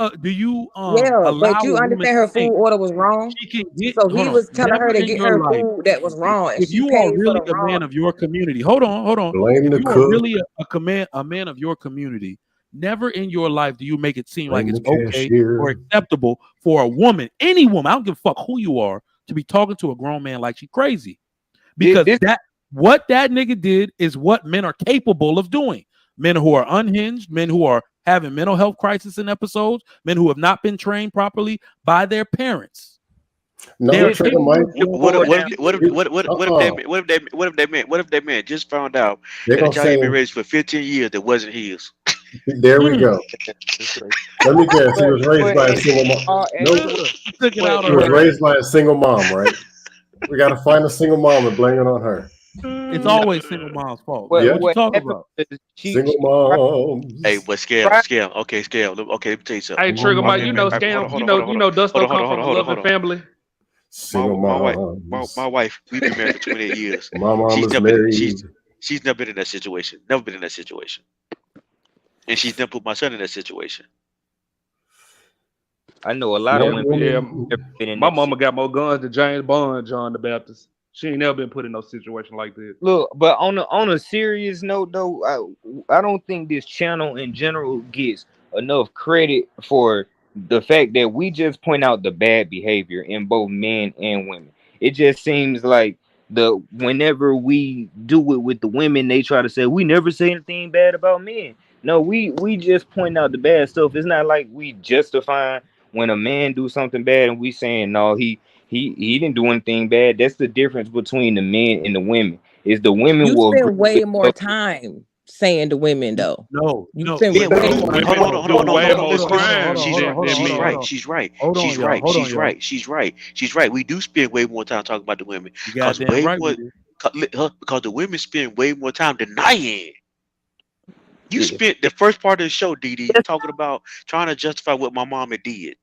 Yeah, allow but a you woman understand to her think food order was wrong. she can get, So hold he on, was telling her never to in get your her life, food that was wrong, and if she you are paid for really the a man wrong. of your community, hold on. Blame If the you are cook. really a man of your community, never in your life do you make it seem like Blame it's the okay or cashier. acceptable for a woman, any woman, I don't give a fuck who you are, to be talking to a grown man like she's crazy. Because this what that nigga did is what men are capable of doing. Men who are unhinged, men who are having mental health crisis in episodes, men who have not been trained properly by their parents. No, They are Trigger capable Mike. of What if doing what if what if anything. what if that man just found out They're that the gonna child had been say raised for 15 years that wasn't his? There we go. Let me guess. He was raised by a single mom. Nope. Took it out He on was her. raised by a single mom, right? We got to find a single mom and blame it on her. It's always single mom's fault. Yeah. What you talking about? Single moms. Hey, but scale. Okay, scale. Okay, let me tell you something. Hey, Trigger Mike, you know scam. You know Dusto come from a loving family. Single My wife, we've been married for 28 years. My mom she's is never married. she's never been in that situation. Never been in that situation. And she's never put my son in that situation. I know a lot of women. Yeah, my mama got more guns than James Bond, John the Baptist. She ain't never been put in no situation like this. Look, but on a serious note, though, I don't think this channel in general gets enough credit for the fact that we just point out the bad behavior in both men and women. It just seems like whenever we do it with the women, they try to say we never say anything bad about men. No, we just point out the bad stuff. It's not like we justify when a man do something bad and we saying no, he didn't do anything bad. That's the difference between the men and the women. Is the women You will spend way more time saying to women though. No, you spend way more time. Hold on. She's right. We do spend way more time talking about the women because because the women spend way more time denying. You spent the first part of the show, Didi, talking about trying to justify what my mama did.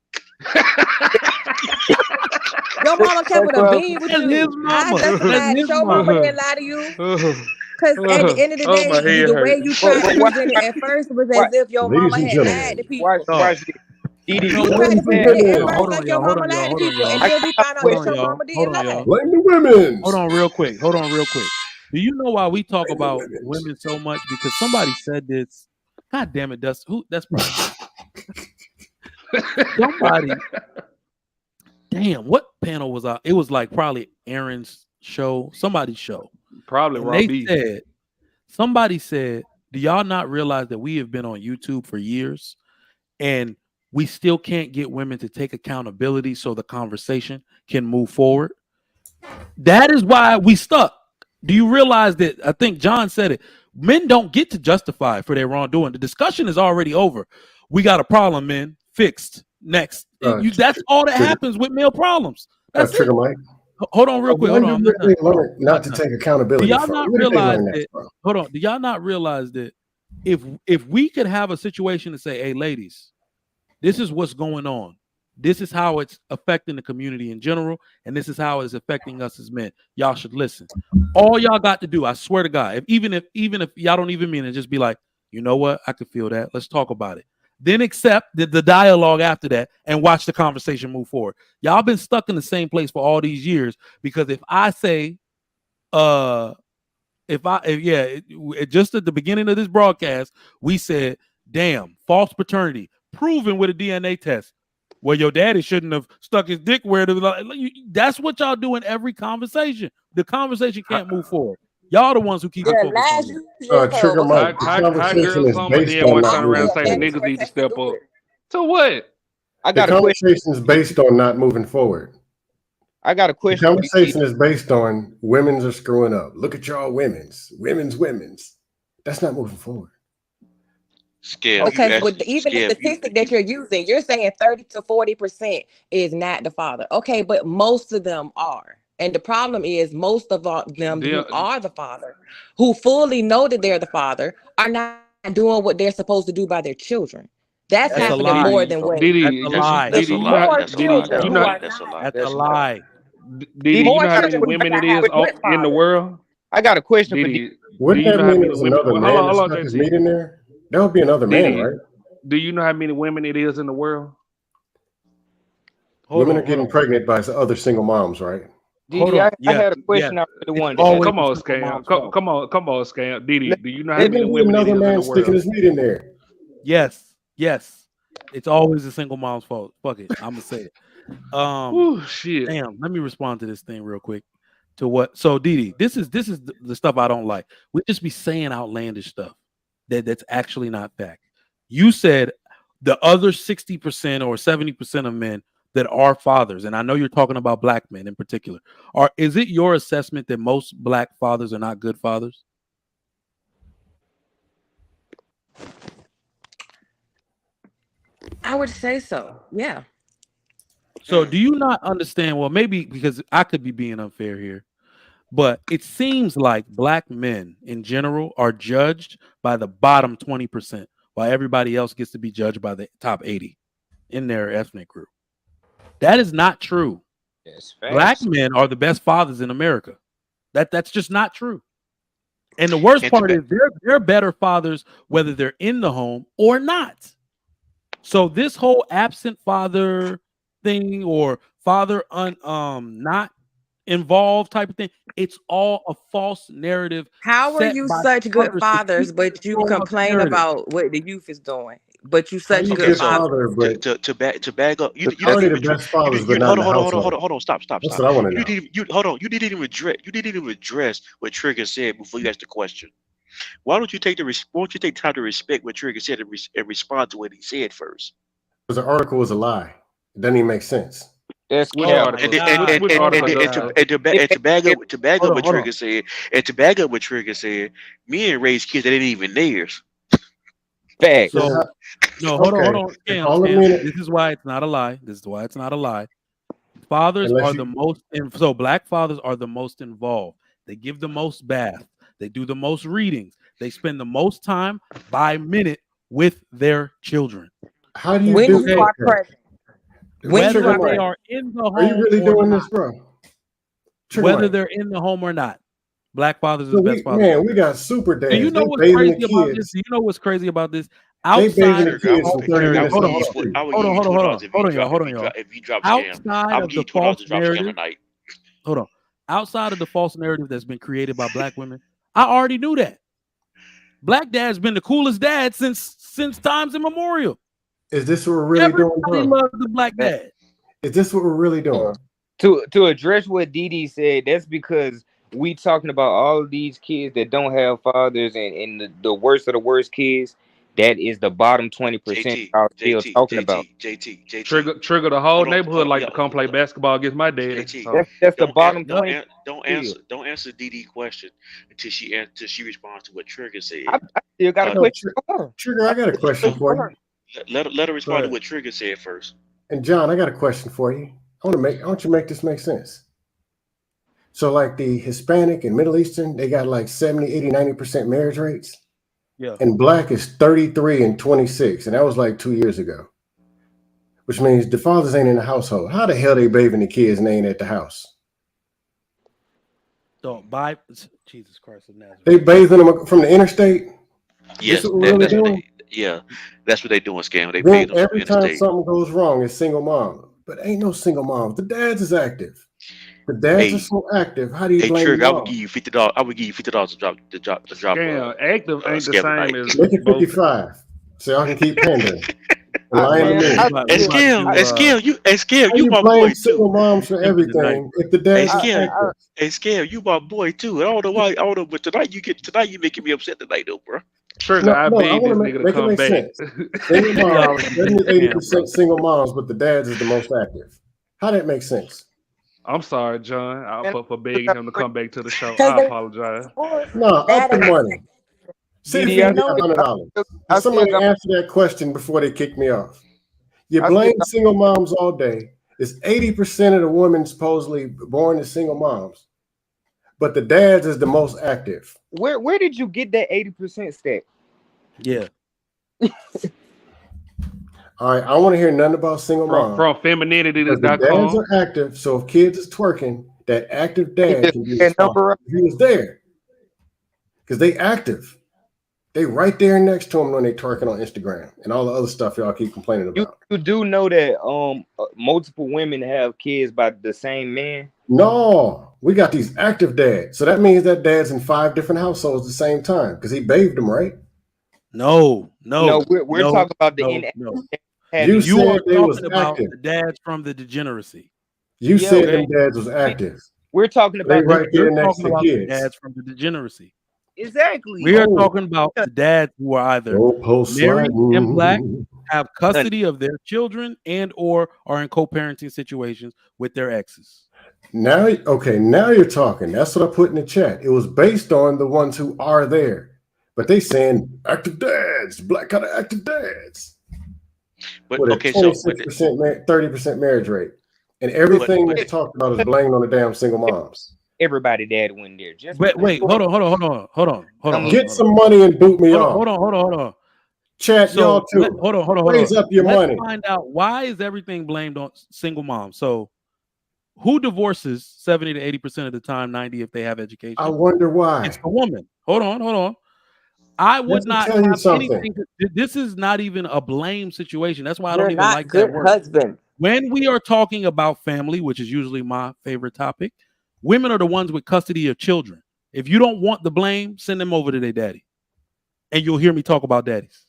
Your mama kept with a bean with you. His mama. I justified that your mama didn't lie to you. Because at the end of the day, the way you tried to present it at first was as if your mama had lied to people. Watch this. Didi, You tried to present it at first like your mama lied to people, and then we found out that your mama didn't lie. Blame the women. Hold on real quick. Do you know why we talk about women so much? Because somebody said this. God damn it, Dust. That's probably somebody. Damn, what panel was I? It was like probably Aaron's show, somebody's show. Probably Robbie. Somebody said, do y'all not realize that we have been on YouTube for years and we still can't get women to take accountability so the conversation can move forward? That is why we stuck. Do you realize that? I think John said it. Men don't get to justify for their wrongdoing. The discussion is already over. We got a problem, men. Fixed. Next. That's all that happens with male problems. That's Trigger Mike. Hold on real quick. Hold on. Not to take accountability. Do y'all not realize that? Hold on. Do y'all not realize that if we could have a situation to say, hey, ladies, this is what's going on. This is how it's affecting the community in general, and this is how it's affecting us as men. Y'all should listen. All y'all got to do, I swear to God, even if y'all don't even mean it, just be like, you know what? I could feel that. Let's talk about it. Then accept the dialogue after that and watch the conversation move forward. Y'all been stuck in the same place for all these years because if I say, just at the beginning of this broadcast, we said, damn, false paternity proven with a DNA test. Well, your daddy shouldn't have stuck his dick where that's what y'all do in every conversation. The conversation can't move forward. Y'all the ones who keep it focused on Trigger Mike. How girls come and then one turn around and say the niggas need to step up. So what? The conversation is based on not moving forward. I got a question. The conversation is based on women's are screwing up. Look at y'all women's. That's not moving forward. Scale. Okay, but even the statistic that you're using, you're saying 30 to 40% is not the father. Okay, but most of them are. And the problem is most of them who are the father, who fully know that they're the father, are not doing what they're supposed to do by their children. That's happening more than what. That's a lie. That's a lie. That's a lie. Didi, you know how many women it is in the world? I got a question for Didi. Wouldn't that mean there's another man that stuck his meat in there? That would be another man, right? Do you know how many women it is in the world? Women are getting pregnant by other single moms, right? Didi, I had a question. I really wanted to ask. Come on, Scam. Come on, Scam. Didi, do you know how many women it is in the world? Sticking his meat in there. Yes. It's always a single mom's fault. Fuck it. I'm gonna say it. Shit. Damn. Let me respond to this thing real quick. To what? So, Didi, this is the stuff I don't like. We just be saying outlandish stuff that's actually not fact. You said the other 60% or 70% of men that are fathers, and I know you're talking about black men in particular, is it your assessment that most black fathers are not good fathers? I would say so. Yeah. So do you not understand? Well, maybe because I could be being unfair here, but it seems like black men in general are judged by the bottom 20%, while everybody else gets to be judged by the top 80 in their ethnic group. That is not true. Yes, Black facts. men are the best fathers in America. That's just not true. And the worst And to part back, is they're better fathers whether they're in the home or not. So this whole absent father thing or father not involved type of thing, it's all a false narrative How are set you by such good fathers to fathers, keep but you control of the complain narrative. about what the youth is doing? But you How such you okay, good good so fathers. father, but to bag up, you you're didn't already even the best fathers, but not in hold on, the hold on, hold on, hold household. on, hold on, That's stop. what I want to You know. didn't even hold on, you didn't even address what Trigger said before you asked the question. Why don't you take why don't you take time to respect what Trigger said and respond to what he said first? Because the article was a lie. It doesn't even make sense. That's Which Oh cap. my And article? then, and, God. and, Which and, Oh and, article my and, does to, say? God. and, to, ba- It and make to bag it, up to bag up what Hold on. Trigger said, and to bag up what Trigger said, men raised kids that ain't even theirs. facts. So no, Okay, hold on. if Scam, all the scam. men, This is why it's not a lie. This is why it's not a lie. Fathers unless are the you, most, so black fathers are the most involved. They give the most bath. They do the most readings. They spend the most time by minute with their children. how do you When do? you Okay, are Okay, present. When you Trigger whether are they Mike, present. are in the are you home really or doing not, this, bro? Trigger whether Mike. they're in the home or not, black fathers are So the best we, fathers man, out we there. got super Do you dads. know They what's bathing the crazy about this? kids. Do you know what's crazy about this? They bathing Outside the of the Trigger, kids false from 30 I narrative, minutes would hold up on, give the you hold on, street. I would hold give on, you hold on, hold on, $20 hold on, y'all, hold on, y'all. if you drop scam. I Outside would of give the you $20 false to drop scam narrative, tonight. hold on. Outside of the false narrative that's been created by black women, I already knew that. Black dad's been the coolest dad since times immemorial. Is this what we're really doing, Everybody bro? loves the black That, dad. Is this what we're really doing? to address what Didi said, that's because we talking about all of these kids that don't have fathers and the worst of the worst kids. That is the bottom 20% JT, y'all still JT, talking about. JT, JT, JT. Trigger the whole Hold neighborhood on, like yeah, to come play basketball against my daddy. JT. So That's the Don't an- bottom Yep. 20 still. don't answer DD question until she responds to what Trigger said. I still got a Uh, No, question for her. Trigger, I I got a still got a question question for for you. her. let her Go respond to ahead. what Trigger said first. And John, I got a question for you. I want you to make this make sense. So like the Hispanic and Middle Eastern, they got like 70, 80, 90% marriage rates. Yeah. And black is 33 and 26. And that was like 2 years ago. Which means the fathers ain't in the household. How the hell they bathing the kids and they ain't at the house? So by Jesus Christ of Nazareth. They bathing them from the interstate. This Yes, what we're really that's what doing? that's what they doing, scam. They Then paid them from every time interstate. something goes wrong, it's single mom. But ain't no single moms. The dads is active. The dads are Hey, so active. How do you hey, blame the Trigger, I would mom? give you $50. I would give you $50 to drop scam active ain't the scam same tonight. as Make it both. 55. So I can keep pandering and I, lying to man, me. I Hey, We still, about to scam, do I, How you you my blame boy too. single moms for pimping tonight. everything if the Hey, dads is scam, I, active? hey, scam, you my boy too. I don't know why, I don't know, but tonight you making me upset tonight though, bro. Trigger, No, I no, I beg want this to nigga to make it come make back. sense. Single We moms, already did 70, scam, bro. 80% single moms, but the dads is the most active. How that makes sense? I'm sorry, John, man, for I begging got him to a question. come back to the show. Because I they apologize. No, up that the ain't money. See if Didi, we you can I get know it. $100. Did I still somebody got answer that question before they kicked me off? You I still blame got single moms all day. It's 80% of the women supposedly born as single moms, but the dads is the most active. where did you get that 80% stat? Yeah. All right, I want to hear nothing about single moms From because the dads femininity.com. are active. So if kids is twerking, that active He dad just can be that number responsible. right. He was there because they active. They right there next to them when they twerking on Instagram and all the other stuff y'all keep complaining You about. you do know that multiple women have kids by the same man. No, we got these active dads. So that means that dad's in 5 different households at the same time because he bathed them, right? No, No, no, we're no, talking about the no, inactive no. You having. You said are they was talking about active. the dads from the degeneracy. You Yeah, said them Okay. dads was active. we're talking They about the right there You're next talking to about the kids. dads from the degeneracy. We exactly. are Oh, talking about the dads who are either goalpost married and black, sliding. have custody of their children, and or are in co-parenting situations with their exes. Now, okay, now you're talking. That's what I put in the chat. It was based on the ones who are there, but they saying active dads, black kind of active dads. But with a okay, so 26%, 30% marriage rate, and everything that's talked about is blamed on the damn single moms. Everybody dad went there. Just wait, hold on. Get some money and boot me off. Hold on. Chat, So y'all too. hold on. Raise up your Let's money. find out why is everything blamed on single moms. So who divorces 70 to 80% of the time, 90 if they have education? I wonder why. It's the woman. Hold on. I would not tell you have something. anything. This is not even a blame situation. That's why I You're don't even not like good that word. husband. When we are talking about family, which is usually my favorite topic, women are the ones with custody of children. If you don't want the blame, send them over to their daddy. And you'll hear me talk about daddies.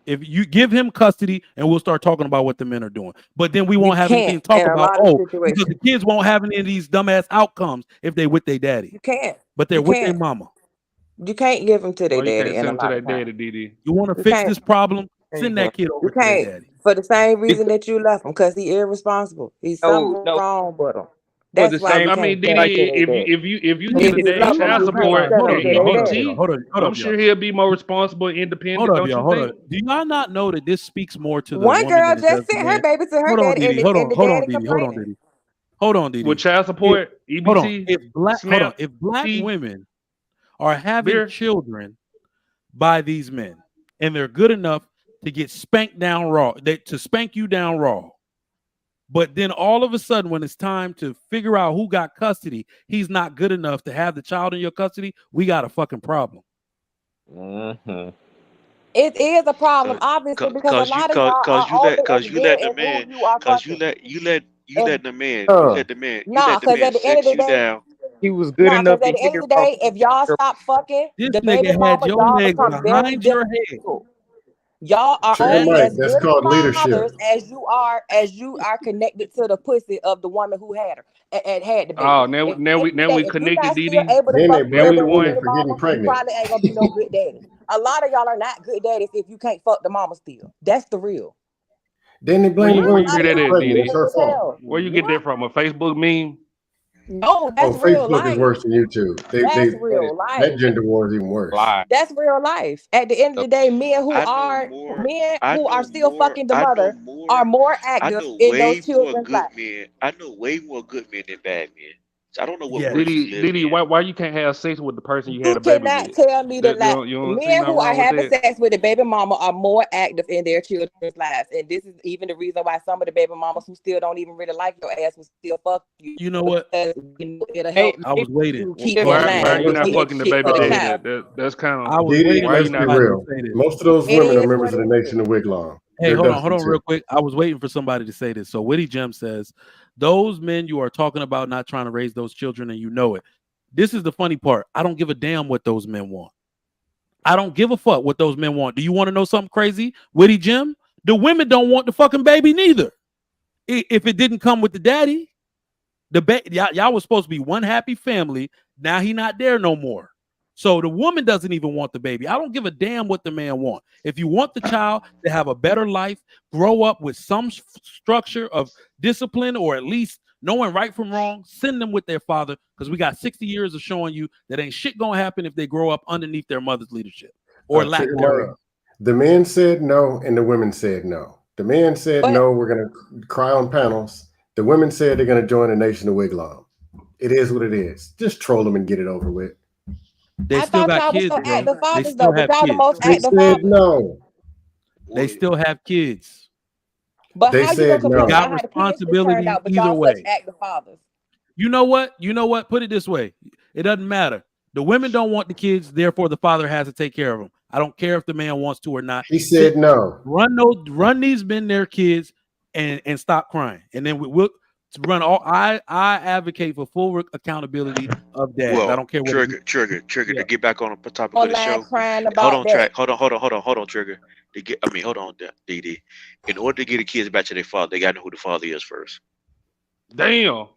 If you give him custody, and we'll start talking about what the men are doing. But then we won't have anything to talk about. Because the kids won't have any of these dumbass outcomes if they with their daddy. You can't. But they're with their mama. You can't give them to their daddy. You can't in send a them to lot their of times. daddy, DD. You want to fix this problem? Send that kid over You to their can't. daddy. For the same reason that you left him, because he irresponsible. He's something wrong with him. That's why. I mean, DD, if you get a dad's child support and EBT, I'm sure he'll be more responsible, independent. Hold up, don't y'all. you Hold think? up. Do y'all not know that this speaks more to the One woman girl than it just does the sent man? her baby to her Hold on, daddy, Didi. Hold on, complaining. Didi. Hold on, Didi. With child support, EBT, hold on. SNAP, If black women are having children by these men, and they're good enough to get spanked down raw, to spank you down raw. But then all of a sudden, when it's time to figure out who got custody, he's not good enough to have the child in your custody. We got a fucking problem. Mm-hmm. It is a problem, obviously, because a lot of y'all are older and you let the and man, who you are because fucking. you let the man Because at the end of the sex you day, down. He was good enough because at the end of the day, if y'all stop fucking, This the nigga baby mama, had your y'all legs become very behind your head. difficult. Y'all are Trigger only Mike, as that's good called leadership. fathers as you are connected to the pussy of the woman who had her and had the baby. Oh, now we If you're connected, not still DD. able to Then they fuck blame the the woman baby for getting mama, you pregnant. probably ain't gonna be no good daddy. A lot of y'all are not good daddies if you can't fuck the mama still. That's the real. Then they blame the Where woman you for hear that getting at, pregnant. DD? It's her fault. Where you get that from? A Facebook meme? No, that's real Facebook life. is worse than YouTube. That's real That life. gender war is even worse. That's real life. At the end of the day, men who are still fucking the mother are more active in those children's lives. I know way more good men than bad men. So I don't know what Yeah. world you live DD, in. why you can't have sex with the person you had You a baby cannot with? tell me that You don't see men nothing who are wrong with having that? sex with the baby mama are more active in their children's lives. And this is even the reason why some of the baby mamas who still don't even really like your ass will still fuck you. You know what? It'll help I was waiting. you keep Why in are line you with not getting fucking the shit baby for the daddy? child. That's kind I of. was Didi, waiting Why for let's you be not? somebody real. to say this. Most of those It women are is members what of the it Nation of Wigwam. Hey, They're hold on destitute. real quick. I was waiting for somebody to say this. So Witty Gem says, those men you are talking about not trying to raise those children and you know it. This is the funny part. I don't give a damn what those men want. I don't give a fuck what those men want. Do you want to know something crazy? Witty Jim? The women don't want the fucking baby neither. If it didn't come with the daddy, y'all was supposed to be one happy family. Now he not there no more. So the woman doesn't even want the baby. I don't give a damn what the man want. If you want the child to have a better life, grow up with some structure of discipline or at least knowing right from wrong, send them with their father because we got 60 years of showing you that ain't shit gonna happen if they grow up underneath their mother's leadership or lack thereof. The men said no and the women said no. The men said no, we're going to cry on panels. The women said they're going to join the Nation of Wigwam. It is what it is. Just troll them and get it over with. They still got kids, bro. Active They fathers, still though, have but y'all the kids. most They active said fathers. no. They still have kids. But They how you said gonna no. complain Got about how the kids just turned responsibility out, but either y'all way. such active fathers? You know what? Put it this way. It doesn't matter. The women don't want the kids, therefore the father has to take care of them. I don't care if the man wants to or not. He said no. Run these men their kids and stop crying. And then we'll run all. I advocate for full accountability of dads. Well, I don't care what Trigger. Yeah. To get back on the topic of the show. Crying Hold about on, that. Hold on, Trigger. Hold on, DD. In order to get the kids back to their father, they gotta know who the father is first. Damn.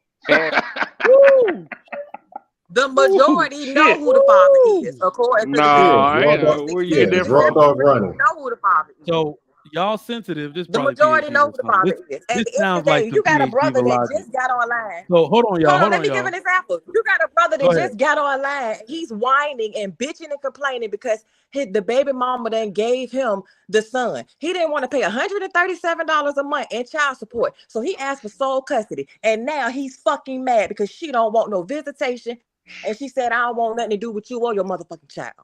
The majority know who the father is, according to the Nah, where you get that Raw from? dog running. know who the father is. So y'all sensitive. This The probably majority know PhD or who the something. father is. At This the end of sounds the day, like some you got a PhD brother that logic. just got online. So hold on, y'all. Hold on, Hold let on, me give y'all. an example. You got a brother Go that ahead. just got online. He's whining and bitching and complaining because the baby mama then gave him the son. He didn't want to pay $137 a month in child support. So he asked for sole custody. And now he's fucking mad because she don't want no visitation. And she said, I don't want nothing to do with you or your motherfucking child.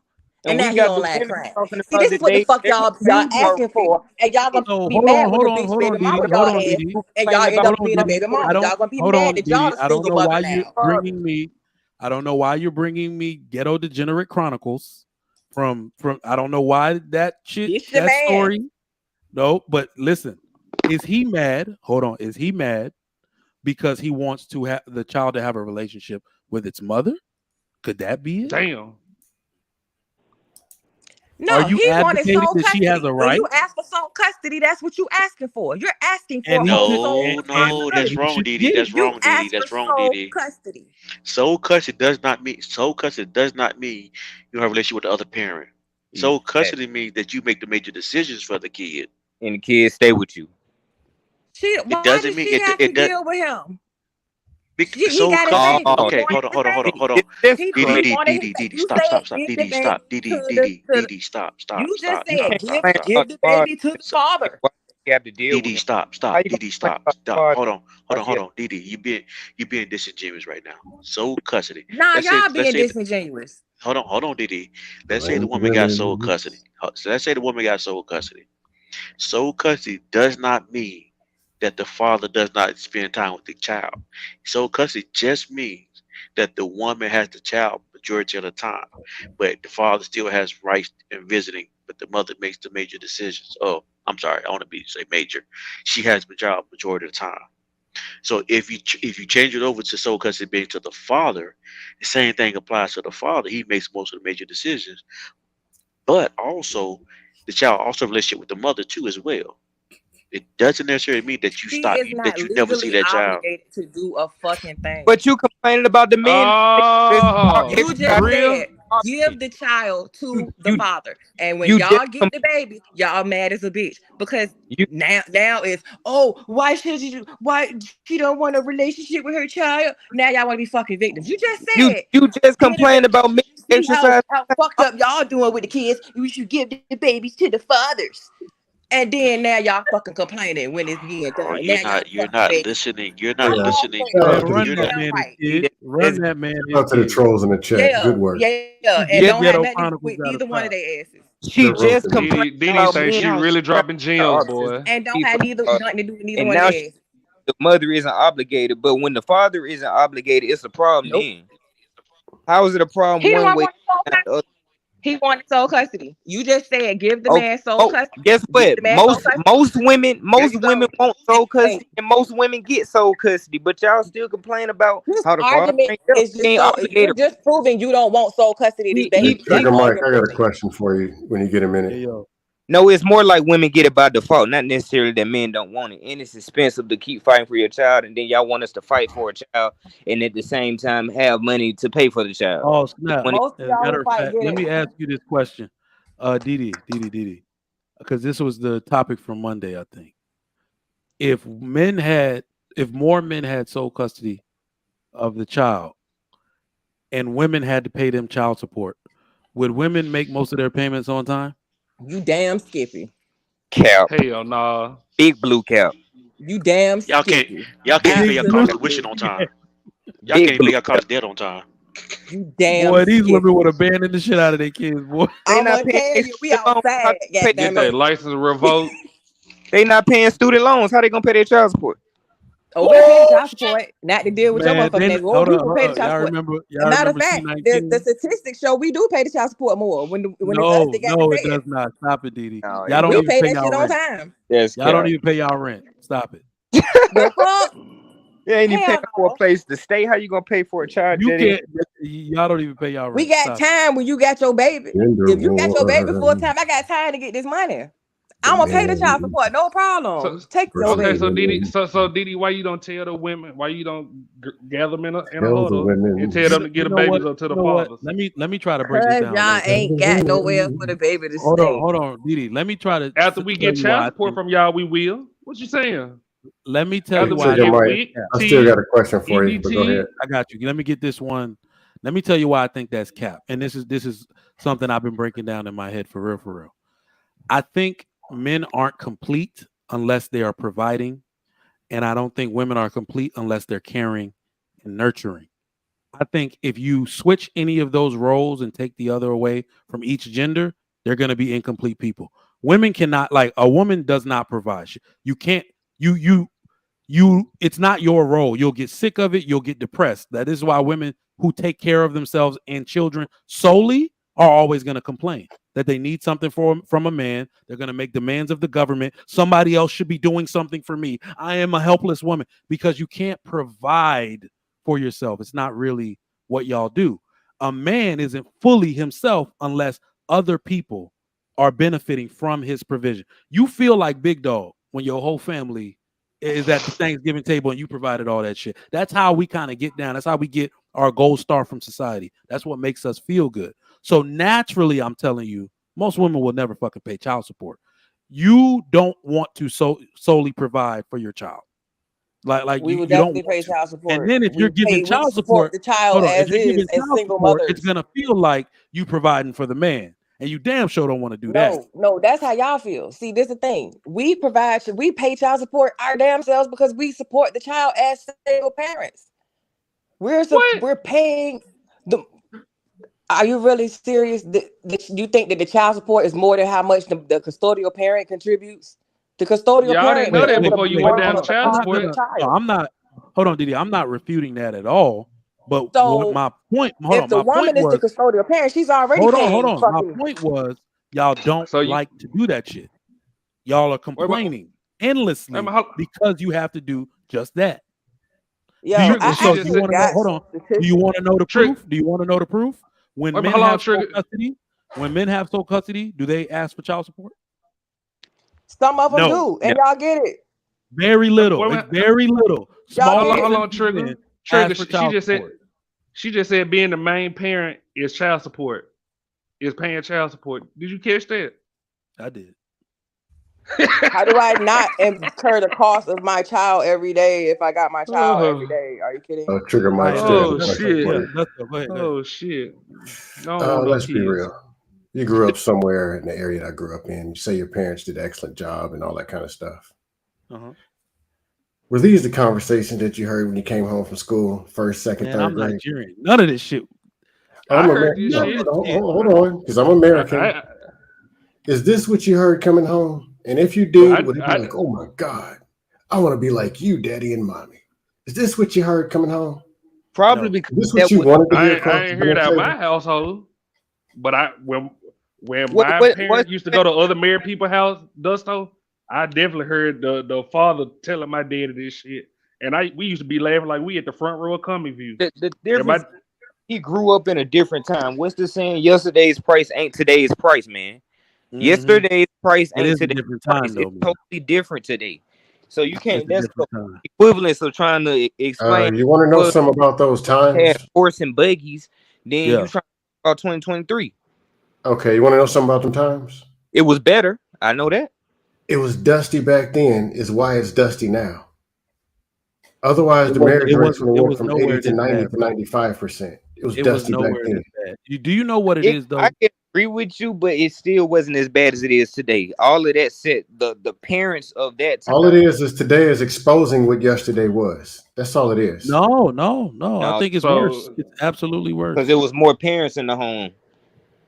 And now we he got the online women crying. talking See, about this the is what the day. fuck They're y'all confused asking for. And y'all gonna So be hold mad on, when hold the on, bitch hold baby on, mama Didi. y'all Hold on, ass. Didi. And y'all end Hold up on, being a Didi. baby mama. Y'all gonna be Hold mad on, that y'all Didi. the I don't single know mother why you're now. bringing me. I don't know why you're bringing me Ghetto Degenerate Chronicles from. I don't know why that shit. This your That man. story. No, but listen. Is he mad? Hold on. Is he mad because he wants to have the child to have a relationship with its mother? Could that be it? Damn. Are No, you he wanted advocating sole that she has custody. a When right? you ask for sole custody, that's what you asking for. You're asking for And he should. sole No, And that's he responsibility. wrong, should Didi. get it. That's You wrong, Didi. ask for That's wrong, sole Didi. custody. Sole custody does not mean you have a relationship with the other parent. Sole custody means that you make the major decisions for the kid. And the kids stay with you. It Why doesn't does mean she it. have to It does. deal with him? He Sole got his custody. baby. He Oh, Okay, wanted hold on, his hold on, hold on, baby. hold on. that's He crazy. wanted his baby. Didi, You stop, said stop, stop. give the Didi, baby stop. Didi, to Didi, the Didi, stop, you stop, just stop, You said stop, can't give stop, complain stop. give about the the father. baby to the So, like, father. why you have to deal with Didi, him? stop, How stop. you gonna Didi, complain stop, about the stop. father? Hold on, Didi. You being disingenuous right now. Sole custody. Nah, y'all Let's being say disingenuous. hold on, Didi. Let's say the Blame the woman got women. sole custody. So let's say the woman got sole custody. Sole custody does not mean that the father does not spend time with the child. Sole custody just means that the woman has the child majority of the time, but the father still has rights in visiting, but the mother makes the major decisions. Oh, I'm sorry, I want to say major. She has the child majority of the time. So if you change it over to sole custody being to the father, the same thing applies to the father. He makes most of the major decisions, but also the child also have a relationship with the mother too as well. It doesn't necessarily mean that He is not you never see legally that child. obligated to do a fucking thing. But you complaining about the men. Oh, You for just real? said give the child to the You father, and when you just y'all get the baby, y'all mad as a bitch because you now it's why she don't want a relationship with her child. Now y'all want to be fucking victims. You just said you just give the complain about men see exercise. how fucked up y'all doing with the kids. We should give the babies to the fathers. And then now y'all fucking complaining when it's being Oh, done. Now y'all you're fucking not begging. listening. You're not Yeah. listening. Shout Man, out to run the You're that not. man his Right. kid. Run that man his shout out to the kid. trolls in the chat. Yeah, Good work. and Get don't have Ghetto nothing to do Chronicles with gotta neither one of stop. their asses. She Good work just to you. complained Didi about thinks men she Y'all, really dropping gems, officers boy. And don't have nothing to do with neither and one of now their asses. the mother isn't obligated. But when the father isn't obligated, it's a problem. Nope. Then how is it a problem He the one one way? wanted sole Not the custody. other? He wanted sole custody. You just said give the Oh, man sole oh, custody. guess Give what? the man sole custody. Most women There you go. want And sole custody, and most women get sole custody. But y'all still complain about this how the father argument ain't there. is He just ain't so you're obligated. just proving you don't want sole custody of this Hey, baby. That's Trigger all Mike, you're I got a proving. question for you when you get a minute. Hey yo. No, it's more like women get it by default, not necessarily that men don't want it. And it's expensive to keep fighting for your child, and then y'all want us to fight for a child, and at the same time have money to pay for the child. Oh snap. Most of As a y'all matter who of fight fact, get let it. me ask you this question. Didi. Because this was the topic from Monday, I think. If more men had sole custody of the child and women had to pay them child support, would women make most of their payments on time? You damn Skippy. Cap, Hell nah. big blue cap, You damn y'all can't. Skippy. Y'all can't pay your college tuition Absolutely. on time. Y'all big can't pay blue your cap. college debt on time. You damn Boy, these women Skippy. would abandon the shit out of their kids, boy. They I'm not gonna paying tell their you, we student loans. How outside, they pay? Get goddammit. that license revoked. They not paying student loans. How they gonna pay their child support? Oh, we pay the child support, not to deal with your Man, motherfucking they ass. Oh, hold we up, will hold pay the up. child support. As a Y'all matter of remember fact, the C-19? statistics show we do pay the child support more when it's us that got to No, it pay does it. not. Stop it, Didi. No, Y'all it don't We don't. even pay pay that y'all shit on rent. time. That's Y'all don't cap. even pay y'all rent. Stop it. The fuck? You ain't even paying Hell for a no. place to stay. How you gonna pay for a child You that ain't? can't. Y'all don't even pay y'all We rent. got Stop it. time when you got your baby. Gender If you got your baby full war. time, I got time to get this money. I'm gonna pay the child support, no problem. Take your Okay, so baby. Didi, why you don't tell the women? Why you don't gather them in a Tell the huddle women. and tell them to get the babies up to the fathers? Let me try to break this Cause down. y'all ain't got nowhere for the baby to stay. Hold on, Didi. Let me try to. After we get child support from y'all, we will. What you saying? Let me tell you After why. I still got a question for you, but go ahead. I got you. Let me get this one. Let me tell you why I think that's cap. And this is something I've been breaking down in my head for real. I think men aren't complete unless they are providing, and I don't think women are complete unless they're caring and nurturing. I think if you switch any of those roles and take the other away from each gender, they're going to be incomplete people. Women cannot, like, a woman does not provide. You can't, it's not your role. You'll get sick of it. You'll get depressed. That is why women who take care of themselves and children solely are always going to complain that they need something from a man. They're going to make demands of the government. Somebody else should be doing something for me. I am a helpless woman, because you can't provide for yourself. It's not really what y'all do. A man isn't fully himself unless other people are benefiting from his provision. You feel like big dog when your whole family is at the Thanksgiving table and you provided all that shit. That's how we kind of get down. That's how we get our gold star from society. That's what makes us feel good. So naturally, I'm telling you, most women will never fucking pay child support. You don't want to solely provide for your child. Like we you would don't definitely pay child support. And then if you're giving child support, the child as is, as single mothers. It's gonna feel like you providing for the man, and you damn sure don't want to do that. No, that's how y'all feel. See, this is the thing. We pay child support our damn selves because we support the child as single parents. We're paying the. Are you really serious? You think that the child support is more than how much the custodial parent contributes? The custodial parent didn't know that before you went down to child support. I'm not. Hold on, Didi. I'm not refuting that at all. But my point. If the woman is the custodial parent, she's already paying. Hold on. My point was, y'all don't like to do that shit. Y'all are complaining endlessly because you have to do just that. Yeah. Hold on. Do you want to know the proof? Do you want to know the proof? When men have sole custody, do they ask for child support? Some of them do, and y'all get it. Very little. It's very little. Hold on, Trigger. She just said being the main parent is child support. Is paying child support. Did you catch that? I did. How do I not incur the cost of my child every day if I got my child every day? Are you kidding? Trigger Mike. Shit. Let's be real. You grew up somewhere in the area that I grew up in. You say your parents did an excellent job and all that kind of stuff. Were these the conversations that you heard when you came home from school, first, second, third grade? I'm Nigerian. None of this shit. Hold on, because I'm American. Is this what you heard coming home? And if you did, would it be like, oh my God, I want to be like you, daddy and mommy? Is this what you heard coming home? Probably because this what you wanted to hear. I ain't heard out my household, but when my parents used to go to other married people's house, I definitely heard the father telling my daddy this shit, and we used to be laughing like we at the front row of Comic View. The difference, he grew up in a different time. What's the saying? Yesterday's price ain't today's price, man. Mm-hmm. Yesterday's price ain't today's price. It's totally different today. So you can't. That's the equivalence of trying to explain. You want to know something about those times? Horse and buggies. Then you try about 2023. Okay, you want to know something about them times? It was better. I know that. It was dusty back then. Is why it's dusty now. Otherwise, the marriage rates would have went from 80 to 90 to 95%. It was dusty back then. Do you know what it is, though? I can agree with you, but it still wasn't as bad as it is today. All of that said, the parents of that time. All it is today is exposing what yesterday was. That's all it is. No. I think it's worse. It's absolutely worse. Because there was more parents in the home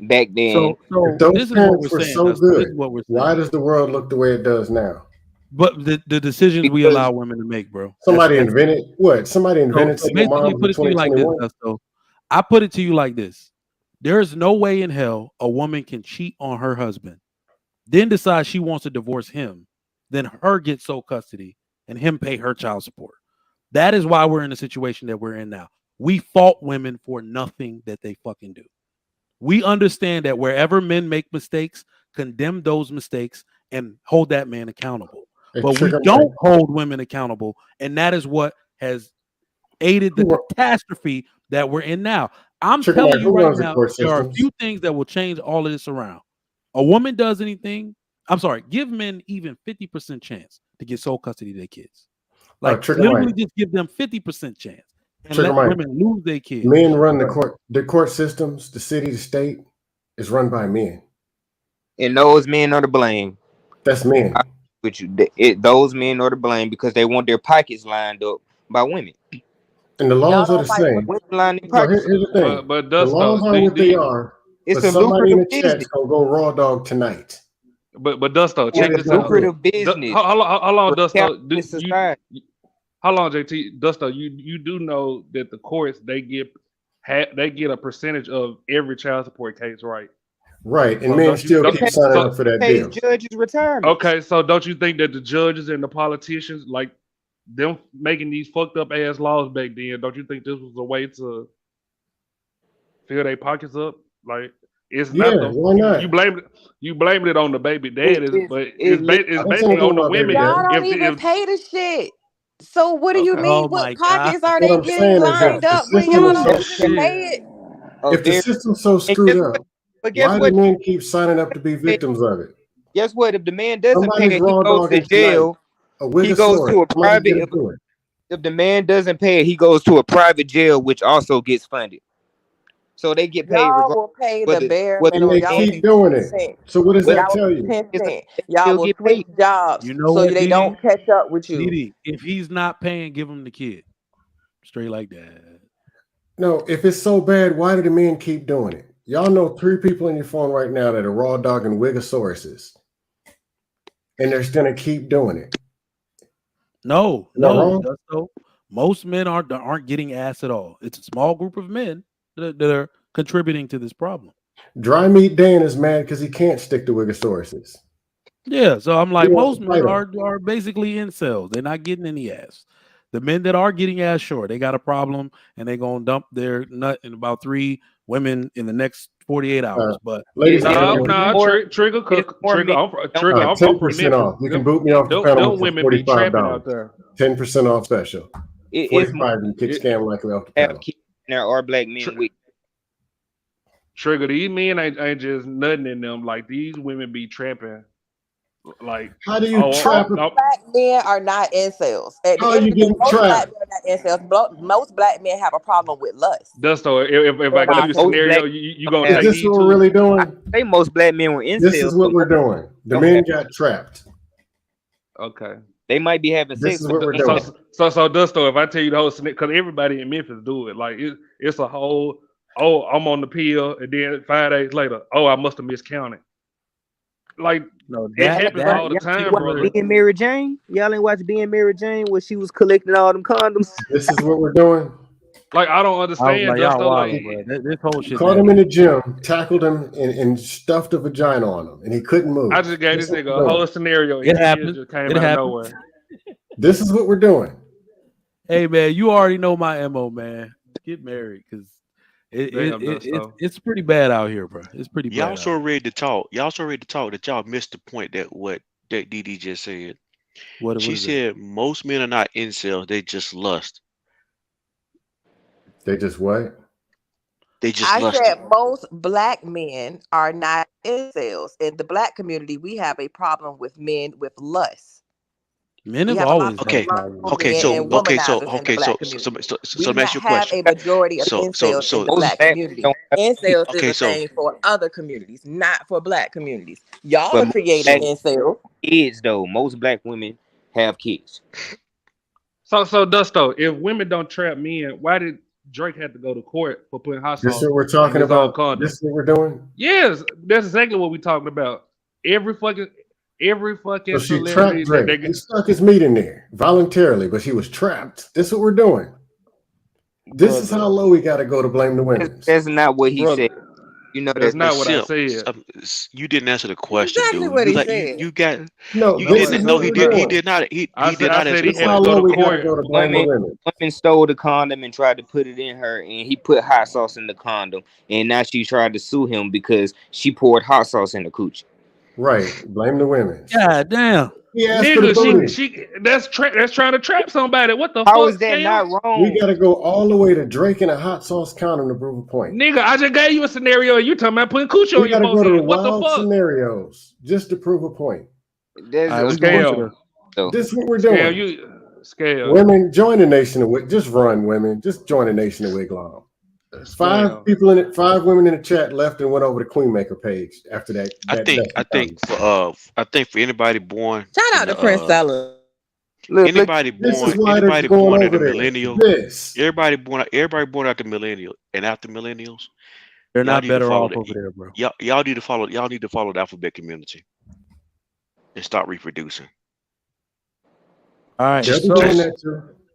back then. So if those parents were so good, why does the world look the way it does now? But the decisions we allow women to make, bro. Somebody invented what? Somebody invented single moms in 2021. I put it to you like this. There is no way in hell a woman can cheat on her husband, then decide she wants to divorce him, then her get sole custody and him pay her child support. That is why we're in the situation that we're in now. We fault women for nothing that they fucking do. We understand that wherever men make mistakes, condemn those mistakes and hold that man accountable. Hey, But we Trigger don't Mike. hold women accountable, and that is what has aided the catastrophe that we're in now. I'm Trigger telling Mike, you who right runs the now, court there are a systems? few things that will change all of this around. A woman does anything, I'm sorry, give men even 50% chance to get sole custody of their kids. Like Trigger literally Mike. just give them 50% chance and Trigger let Mike. women lose their kids. Men run the court systems, the city, the state is run by men. And those men are to blame. That's men. With you, those men are to blame because they want their pockets lined up by women. And the laws Y'all are the don't like same. women lining So pockets. here's the thing. But The laws are what they are. It's but a somebody in lucrative the chat's business. gonna go raw dog tonight. But Dusto, It's check a this out. lucrative business. How long, for Dusto? capitalist society. How long, JT? Dusto, you do know that the courts they get a percentage of every child support case, right? Right, and So men don't you- still don't- keep so- signing up for that Pays deal. judges' retirement. Okay, so don't you think that the judges and the politicians, like them making these fucked up ass laws back then, don't you think this was a way to fill their pockets up? Like it's not Yeah, why not? you blamed it on the baby daddies, but it's I basically on the women. Y'all don't If even pay the shit. So what do you Okay. mean? Oh my What pockets God. are What they I'm getting saying is that lined the up when system y'all is don't so even shit. pay it? if the system's so And screwed up, guess why what? do men keep signing up to be victims of it? Guess what? If the man doesn't Somebody's pay it, he raw goes to dogging tonight. jail. A He goes Wigosaurus. to a Somebody private. get him to it. If the man doesn't pay it, he goes to a private jail, which also gets funded. So they get paid Y'all regardless. will pay the Whether bare And minimum. they Y'all will keep be doing it. 10%. So what does that Y'all tell will you? be 10%. they Y'all still will get switch paid. jobs You know so what, they Didi? don't catch up with you. Didi, if he's not paying, give him the kid. Straight like that. No, if it's so bad, why do the men keep doing it? Y'all know 3 people in your phone right now that are raw dogging Wigosauruses. And they're gonna keep doing it. No, Am I wrong? Dusto. Most men aren't getting ass at all. It's a small group of men that are contributing to this problem. Dry Meat Dan is mad because he can't stick to Wigosauruses. Yeah, so I'm like, He wants most to fight men him. are basically incels. They're not getting any ass. The men that are getting ass, sure, they got a problem and they're gonna dump their nut in about 3 women in the next 48 hours. But Ladies and No, gentlemen, Trigger. I'm from 10% Memphis. off. You can boot me off the panel Them for women be trapping out $45. there. 10% off special. It's more 45 you kick scam likely off the have panel. kids there are black men with. Trigger, these men ain't just nothing in them. Like these women be trapping. Like How do you trap Most black men are not incels. At the How end you of the day, getting most black trapped? men are not incels. Most black men have a problem with lust. Dusto, if I In give my you a Most scenario, black you gonna Is take this heed what to we're it? really doing? I say most black men were incels. This is what we're doing. The don't men have- got trapped. Okay. They might be having This sex, is but what we're they doing. ain't So Dusto, if I tell you the whole scenario, because everybody in Memphis do it. Like it's a whole. Oh, I'm on the pill, and then 5 days later, oh, I must have miscounted. Like no, it happens all the Y'all time, ain't watch brother. Being Mary Jane? Y'all ain't watch Being Mary Jane where she was collecting all them condoms? This is what we're doing. Like I don't I was understand, like, y'all Dusto. wilding, Like bro. This whole shit. Caught him in the gym, tackled him, and stuffed a vagina on him, and he couldn't move. I just gave This this is nigga what a we're whole doing. scenario. It His kids happened. just came It out of happened. nowhere. This is what we're doing. Hey man, you already know my MO, man. Get married because Damn, Dusto. it's pretty bad out here, bro. It's pretty bad. Y'all out so here. ready to talk. Y'all so ready to talk that y'all missed the point that Didi just said. What She is it? said most men are not incels, they just lust. They just what? They just I lust. said most black men are not incels. In the black community, we have a problem with men with lust. Men We have have a lot always of had a Okay. problem with Okay, men men. and womanizers in the black community. so We let me ask you a have question. a majority of So incels in the Most black black community. don't have kids, Incels is okay, a thing for other communities, not for black communities. Y'all but are most creating black so incels. kids though. Most black women have kids. So Dusto, if women don't trap men, why did Drake have to go to court for putting hot This is sauce what we're in talking his own about. condom? This is what we're doing. Yes, that's exactly what we're talking about. Every fucking So she celebrity trapped that Drake. He stuck his meat in there voluntarily, but he was trapped. This is what we're doing. This is how low we got to go to blame the women. That's not what he brother, said. You know that's that. not what I Simp, said. you didn't answer the That's question, exactly dude. what You he like said. you got No, you No, this didn't is no what he we're did he doing. did not he I did not said answer he the This is had how to question. go low to we got to court. go to blame the women. Women stole the condom and tried to put it in her, and he put hot sauce in the condom, and now she tried to sue him because she poured hot sauce in the coochie. Right. Blame the women. God damn. He asked for the Nigga, booty. that's trying to trap somebody. What the How fuck, is that Scam? not wrong? We got to go all the way to Drake and a hot sauce condom to prove a point. Nigga, I just gave you a scenario. You talking about putting coochie on We your got to go to the forehead. What the wild fuck? scenarios just to prove a point. There's All right, a we going to scale. This is what we're Scam, doing. Scale. Women, join the nation of Wig. Just run, women. Just join the nation of Wigglom. Five women in the chat left and went over to Queenmaker page after that. I think for anybody born. Shout out to Prince Ella. Anybody born in the millennial. Everybody born after millennial and after millennials. They're not better off over there, bro. Y'all need to follow the alphabet community and stop reproducing. All right.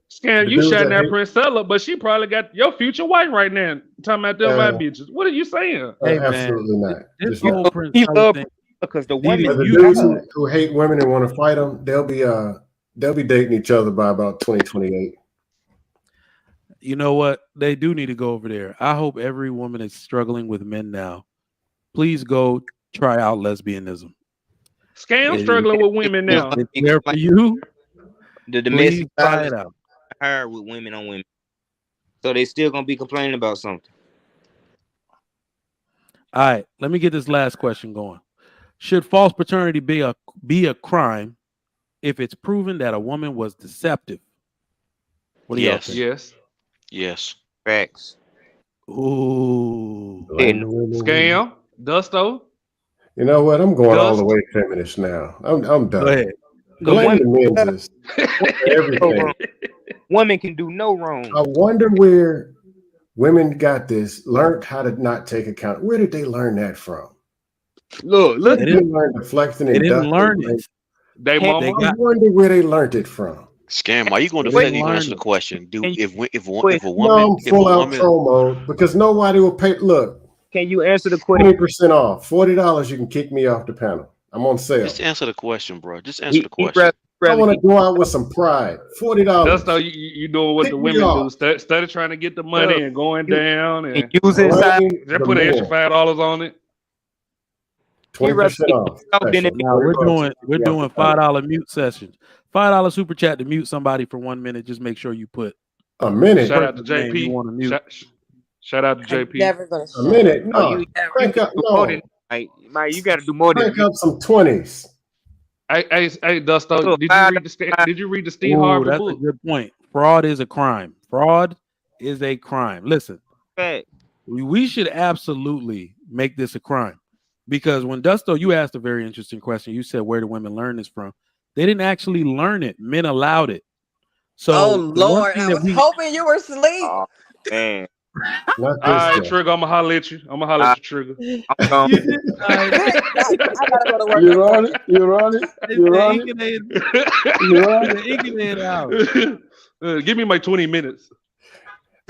Scam, you shouting at Princella, but she probably got your future wife right now. Talking about them my bitches. What are you saying? Hey, absolutely not. This whole Princella thing, because the women the dudes who hate women and want to fight them, they'll be dating each other by about 2028. You know what? They do need to go over there. I hope every woman is struggling with men now. Please go try out lesbianism. Scam struggling with women now. It's there for you. The domestic try it out. Higher with women on women, so they still gonna be complaining about something. All right, let me get this last question going. Should false paternity be a crime if it's proven that a woman was deceptive? What do y'all think? Yes. Facts. Ooh. Scam. Dusto. You know what? I'm going all the way feminist now. I'm done. Go ahead. Blame the men's everything. Women can do no wrong. I wonder where women got this, learned how to not take account. Where did they learn that from? Look. They didn't learn deflecting. They didn't learn it. I wonder where they learned it from. Scam, are you going to deflect? You answer the question? If a woman, no, I'm full out troll mode because nobody will pay. Look, can you answer the question? 20% off, $40. You can kick me off the panel. I'm on sale. Just answer the question, bro. Just answer the question. I want to go out with some pride. $40. That's how you doing what the women do. Instead of trying to get the money and going down and use it. They put an extra $5 on it. 20% off. Now we're doing $5 mute sessions. $5 super chat to mute somebody for 1 minute. Just make sure you put a minute. Shout out to JP. Shout out to JP. A minute. No. Crank up. No. You got to do more than crank up some 20s. Hey, Dusto, did you read the Steve Harvey that's book? A good point. Fraud is a crime. Fraud is a crime. Listen, we should absolutely make this a crime because when Dusto, you asked a very interesting question. You said, where do women learn this from? They didn't actually learn it. Men allowed it. So, oh Lord, I was hoping you were asleep. Oh, man. All right, Trigger, I'm gonna holler at you. Trigger. I gotta go to work. You're on it. Give me my 20 minutes.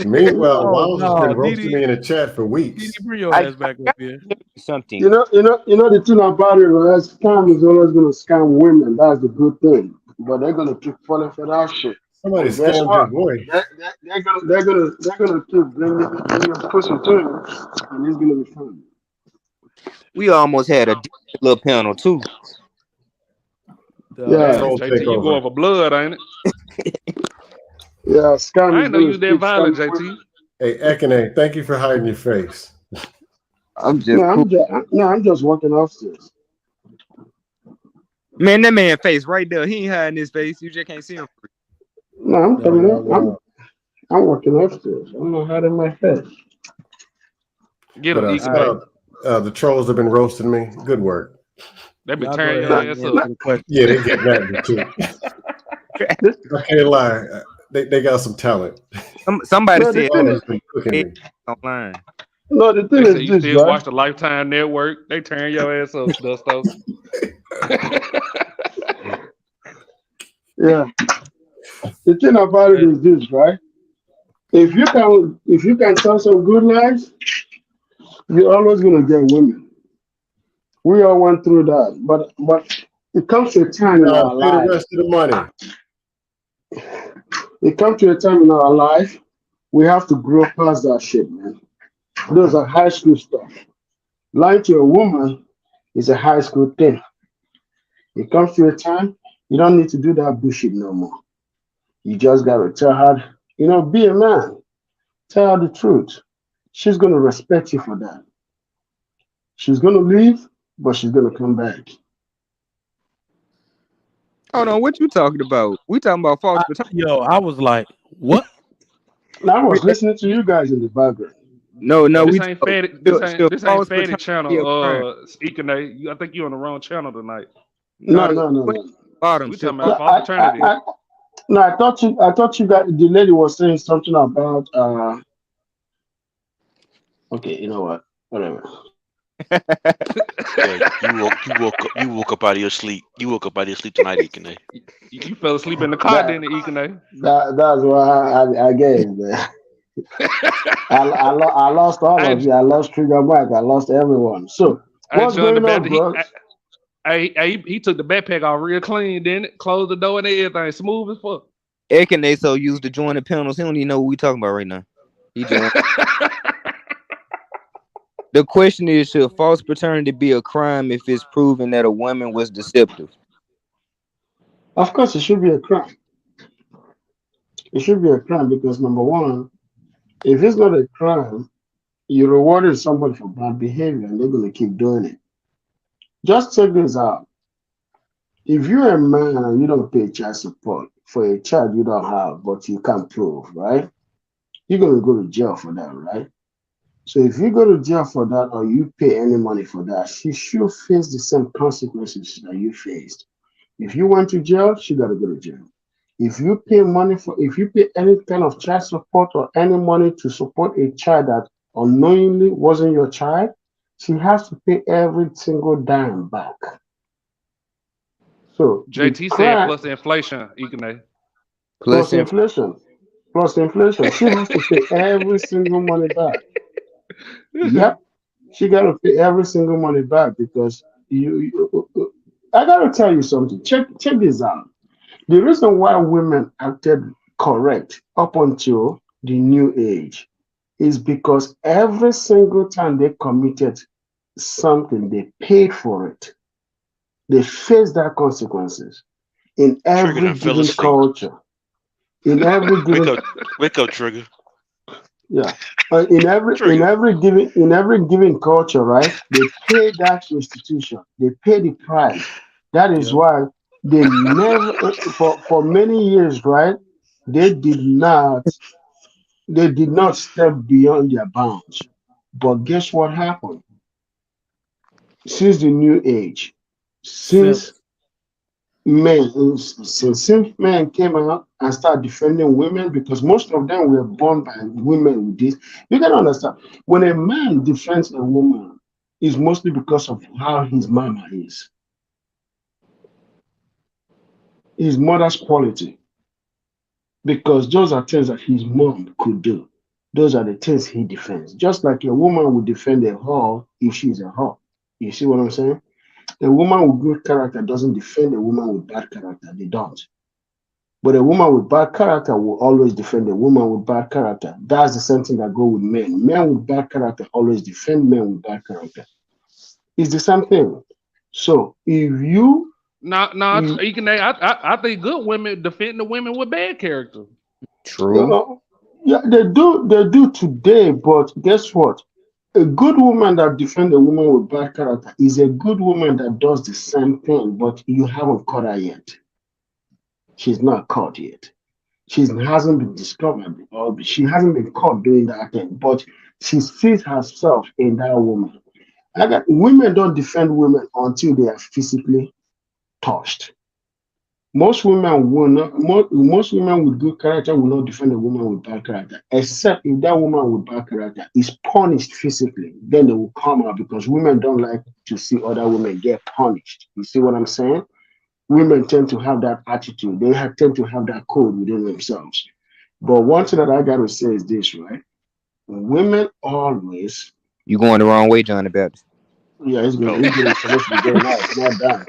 Meanwhile, Wiles has been roasting me in the chat for weeks. Bring your ass back up here. Something. You know the thing about it, scam is always gonna scam women. That's the good thing. But they're gonna keep falling for that shit. Somebody scammed your boy. They're gonna keep bringing pussy to you, and it's gonna be fun. We almost had a little panel too. Yeah, JT, you going for blood, ain't it? Yeah, scam. I didn't know you was that violent, JT. Hey, Ekene, thank you for hiding your face. I'm just walking upstairs. Man, that man face right there. He ain't hiding his face. You just can't see him. No, I'm coming up. I'm walking upstairs. I'm not hiding my face. Get him. The trolls have been roasting me. Good work. They've been tearing your ass up. Yeah, they get that too. I can't lie. They got some talent. Somebody said online. No, the thing is, you still watch the Lifetime Network. They tearing your ass up, Dusto. Yeah. The thing about it is this, right? If you can tell some good lies, you're always gonna get women. We all went through that, but it comes to a time in our life. The rest of the money. It comes to a time in our life we have to grow past that shit, man. Those are high school stuff. Lying to a woman It's a high school thing. It comes to a time you don't need to do that bullshit no more. You just gotta tell her, be a man. Tell her the truth. She's gonna respect you for that. She's gonna leave, but she's gonna come back. Hold on, what you talking about? We talking about false paternity. I was like, what? And I was listening to you guys in the background. No, This we ain't faded. should This ain't false faded paternity be a crime? channel. Ikane, I think you're on the wrong channel tonight. No, No, no. bottom. We Should talking No, about false paternity. no, I thought you got the lady was saying something about okay, you know what? Whatever. Yeah, you woke up out of your sleep. You woke up out of your sleep tonight, Ikane. You fell asleep in the car, didn't you, Ikane? That's why I gave. I lost all of you. I lost Trigger Mike. I lost everyone. So what's John the going on, Baptist, bro? he took the backpack off real clean, didn't it? Closed the door and everything, smooth as fuck. Ekene so used to join the panels, he don't even know what we talking about right now. He joined. The question is, should false paternity be a crime if it's proven that a woman was deceptive? Of course, it should be a crime. It should be a crime because number one, if it's not a crime, you rewarded somebody for bad behavior and they're gonna keep doing it. Just check this out. If you're a man and you don't pay child support for a child you don't have, but you can't prove, right? You're gonna go to jail for that, right? So if you go to jail for that or you pay any money for that, she should face the same consequences that you faced. If you went to jail, she gotta go to jail. If you pay any kind of child support or any money to support a child that unknowingly wasn't your child, she has to pay every single dime back. So JT said plus inflation, Ikane. Plus inflation. She has to pay every single money back. Yep, she got to pay every single money back because I got to tell you something. Check this out. The reason why women acted correct up until the new age is because every single time they committed something, they paid for it. They faced their consequences in every given culture. In every given wake up, Trigger. Yeah. In every given culture, right? They pay that restitution. They pay the price. That is why they never for many years, right? They did not step beyond their bounds. But guess what happened? Since the new age, since men came out and started defending women, because most of them were born by women with this. You can understand, when a man defends a woman, it's mostly because of how his mama is, his mother's quality, because those are things that his mom could do. Those are the things he defends. Just like a woman would defend a whore if she's a whore. You see what I'm saying? A woman with good character doesn't defend a woman with bad character. They don't. But a woman with bad character will always defend a woman with bad character. That's the same thing that goes with men. Men with bad character always defend men with bad character. It's the same thing. So if you I think good women defend the women with bad character. True. Yeah, they do today, but guess what? A good woman that defends a woman with bad character is a good woman that does the same thing, but you haven't caught her yet. She's not caught yet. She hasn't been discovered, or she hasn't been caught doing that thing, but she sees herself in that woman. Women don't defend women until they are physically touched. Most women will not. Most women with good character will not defend a woman with bad character, except if that woman with bad character is punished physically. Then they will come out, because women don't like to see other women get punished. You see what I'm saying? Women tend to have that attitude. They tend to have that code within themselves. But one thing that I got to say is this, right? Women always. You going the wrong way, John the Baptist. Yeah, it's supposed to be going out. It's not done.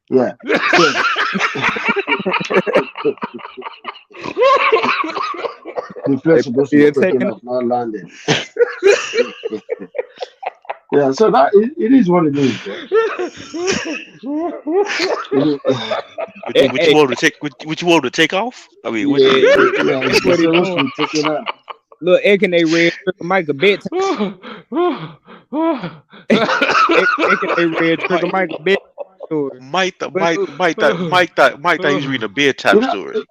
Yeah. So, the place supposed to be taking off, not landing. Yeah, so that it is what it is, bro. Would you want to take? Would you want to take off? I mean, what? Yeah, Yeah, that's it's what he supposed doing. to be taken out. Look, Ekin, they read Trigger Mike a bedtime. Ekin, they read Trigger Mike a bedtime story. Mike But thought he was reading a bedtime You know, story.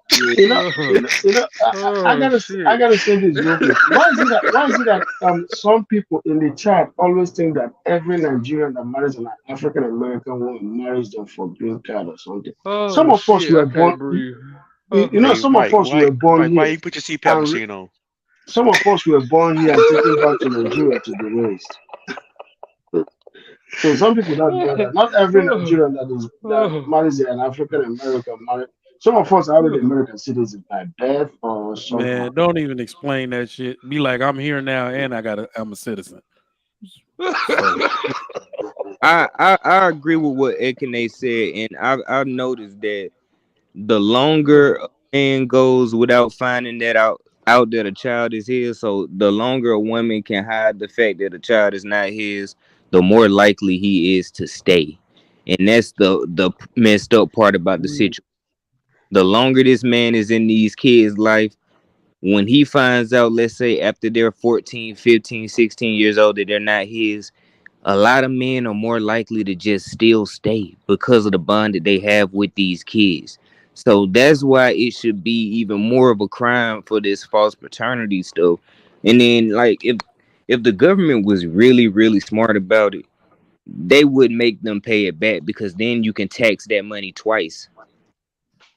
I Oh gotta, I shit. gotta say this real quick. Why is it that? Some people in the chat always think that every Nigerian that marries an African American woman marries them for green card or something. Some Oh of us shit. I were born. can't breathe. Hey, Some of us were born Why here, you put your CPAP and machine on? some of us were born here and taken back to Nigeria to be raised. So some people don't know that. Not every Nigerian that marries an African American married. Some of us are already American citizens by birth or somehow. Man, don't even explain that shit. Be like, I'm here now, and I'm a citizen. So, I agree with what Ekene said, and I've noticed that the longer a man goes without finding that out that a child is his, so the longer a woman can hide the fact that a child is not his, the more likely he is to stay. And that's the messed up part about the situation. The longer this man is in these kids' life, when he finds out, let's say after they're 14, 15, 16 years old, that they're not his, a lot of men are more likely to just still stay because of the bond that they have with these kids. So that's why it should be even more of a crime for this false paternity stuff. And then, like, if the government was really, really smart about it, they would make them pay it back, because then you can tax that money twice.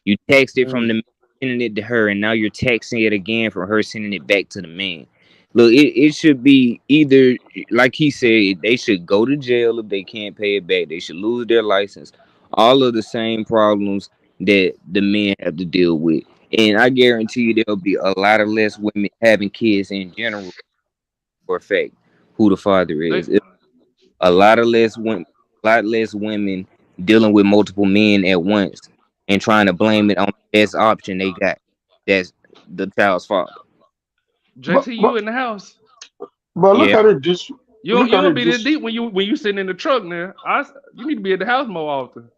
You taxed it from the man sending it to her, and now you're taxing it again from her sending it back to the man. Look, it should be either, like he said, they should go to jail if they can't pay it back. They should lose their license. All of the same problems that the men have to deal with. And I guarantee you there'll be a lot of less women having kids in general, for a fact, who the father is. A lot of less women, dealing with multiple men at once and trying to blame it on the best option they got. That's the child's father. But JT, you but in the house? but look Yeah. at it this. You Look at don't it be that this. deep when you sitting in the truck now. You need to be at the house more often.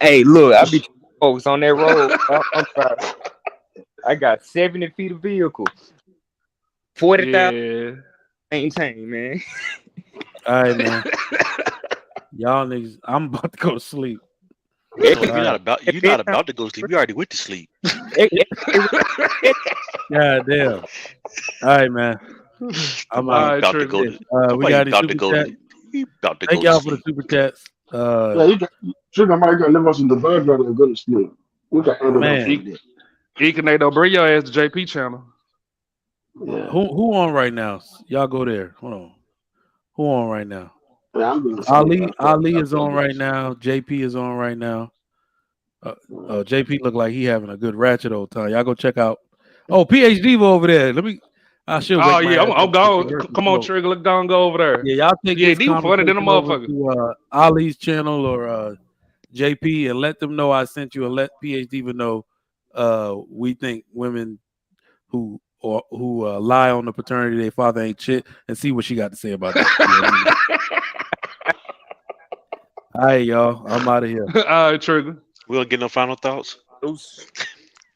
Hey, look, I be focused on that road. I'm sorry. I got 70 feet of vehicle, 40,000 Yeah. maintain, man. all right, man. Y'all niggas, I'm about to go to sleep. No, Ekin, you're not about to go to sleep. You already went to sleep. God damn. All right, man. I'm All out. right, About to Trigger. go to. We got any About to super go chats? to. He about to Thank go to y'all for the sleep. super chats. Yeah, you got Sugar Mike got leave us in the background and go to sleep. We can end it up Man, from there. Ekanado, bring your ass to JP channel. Yeah. who on right now? Y'all go there. Hold on. Who on right now? Yeah, I'm gonna sleep. Ali is on right now. JP is on right now. JP look like he having a good ratchet old time. Y'all go check out. Oh, PhD over there. I should Oh wake my yeah, ass I'm up. going. Come on, Trigger, let's go over there. Yeah, y'all take this PhD was funny than a conversation over motherfucker. to Ali's channel or JP and let them know I sent you, and let PhD even know we think women who lie on the paternity their father ain't shit, and see what she got to say about that. All right, y'all. I'm out of here. All right, Trigger. We don't get no final thoughts.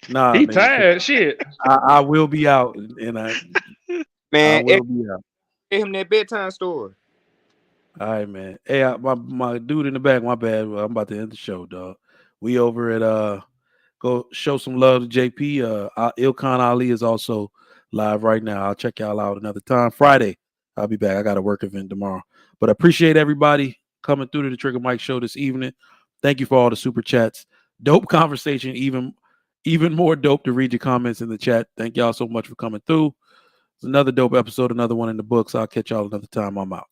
Nah, He nigga, tired. Shit. I will be out, and I Man, will be out. get him that bedtime story. All right, man. Hey, my dude in the back, my bad. I'm about to end the show, dog. We over at go show some love to JP. Ilkhan Ali is also live right now. I'll check y'all out another time. Friday, I'll be back. I got a work event tomorrow. But I appreciate everybody coming through to the Trigger Mike show this evening. Thank you for all the super chats. Dope conversation, even more dope to read your comments in the chat. Thank y'all so much for coming through. It's another dope episode, another one in the books. I'll catch y'all another time. I'm out.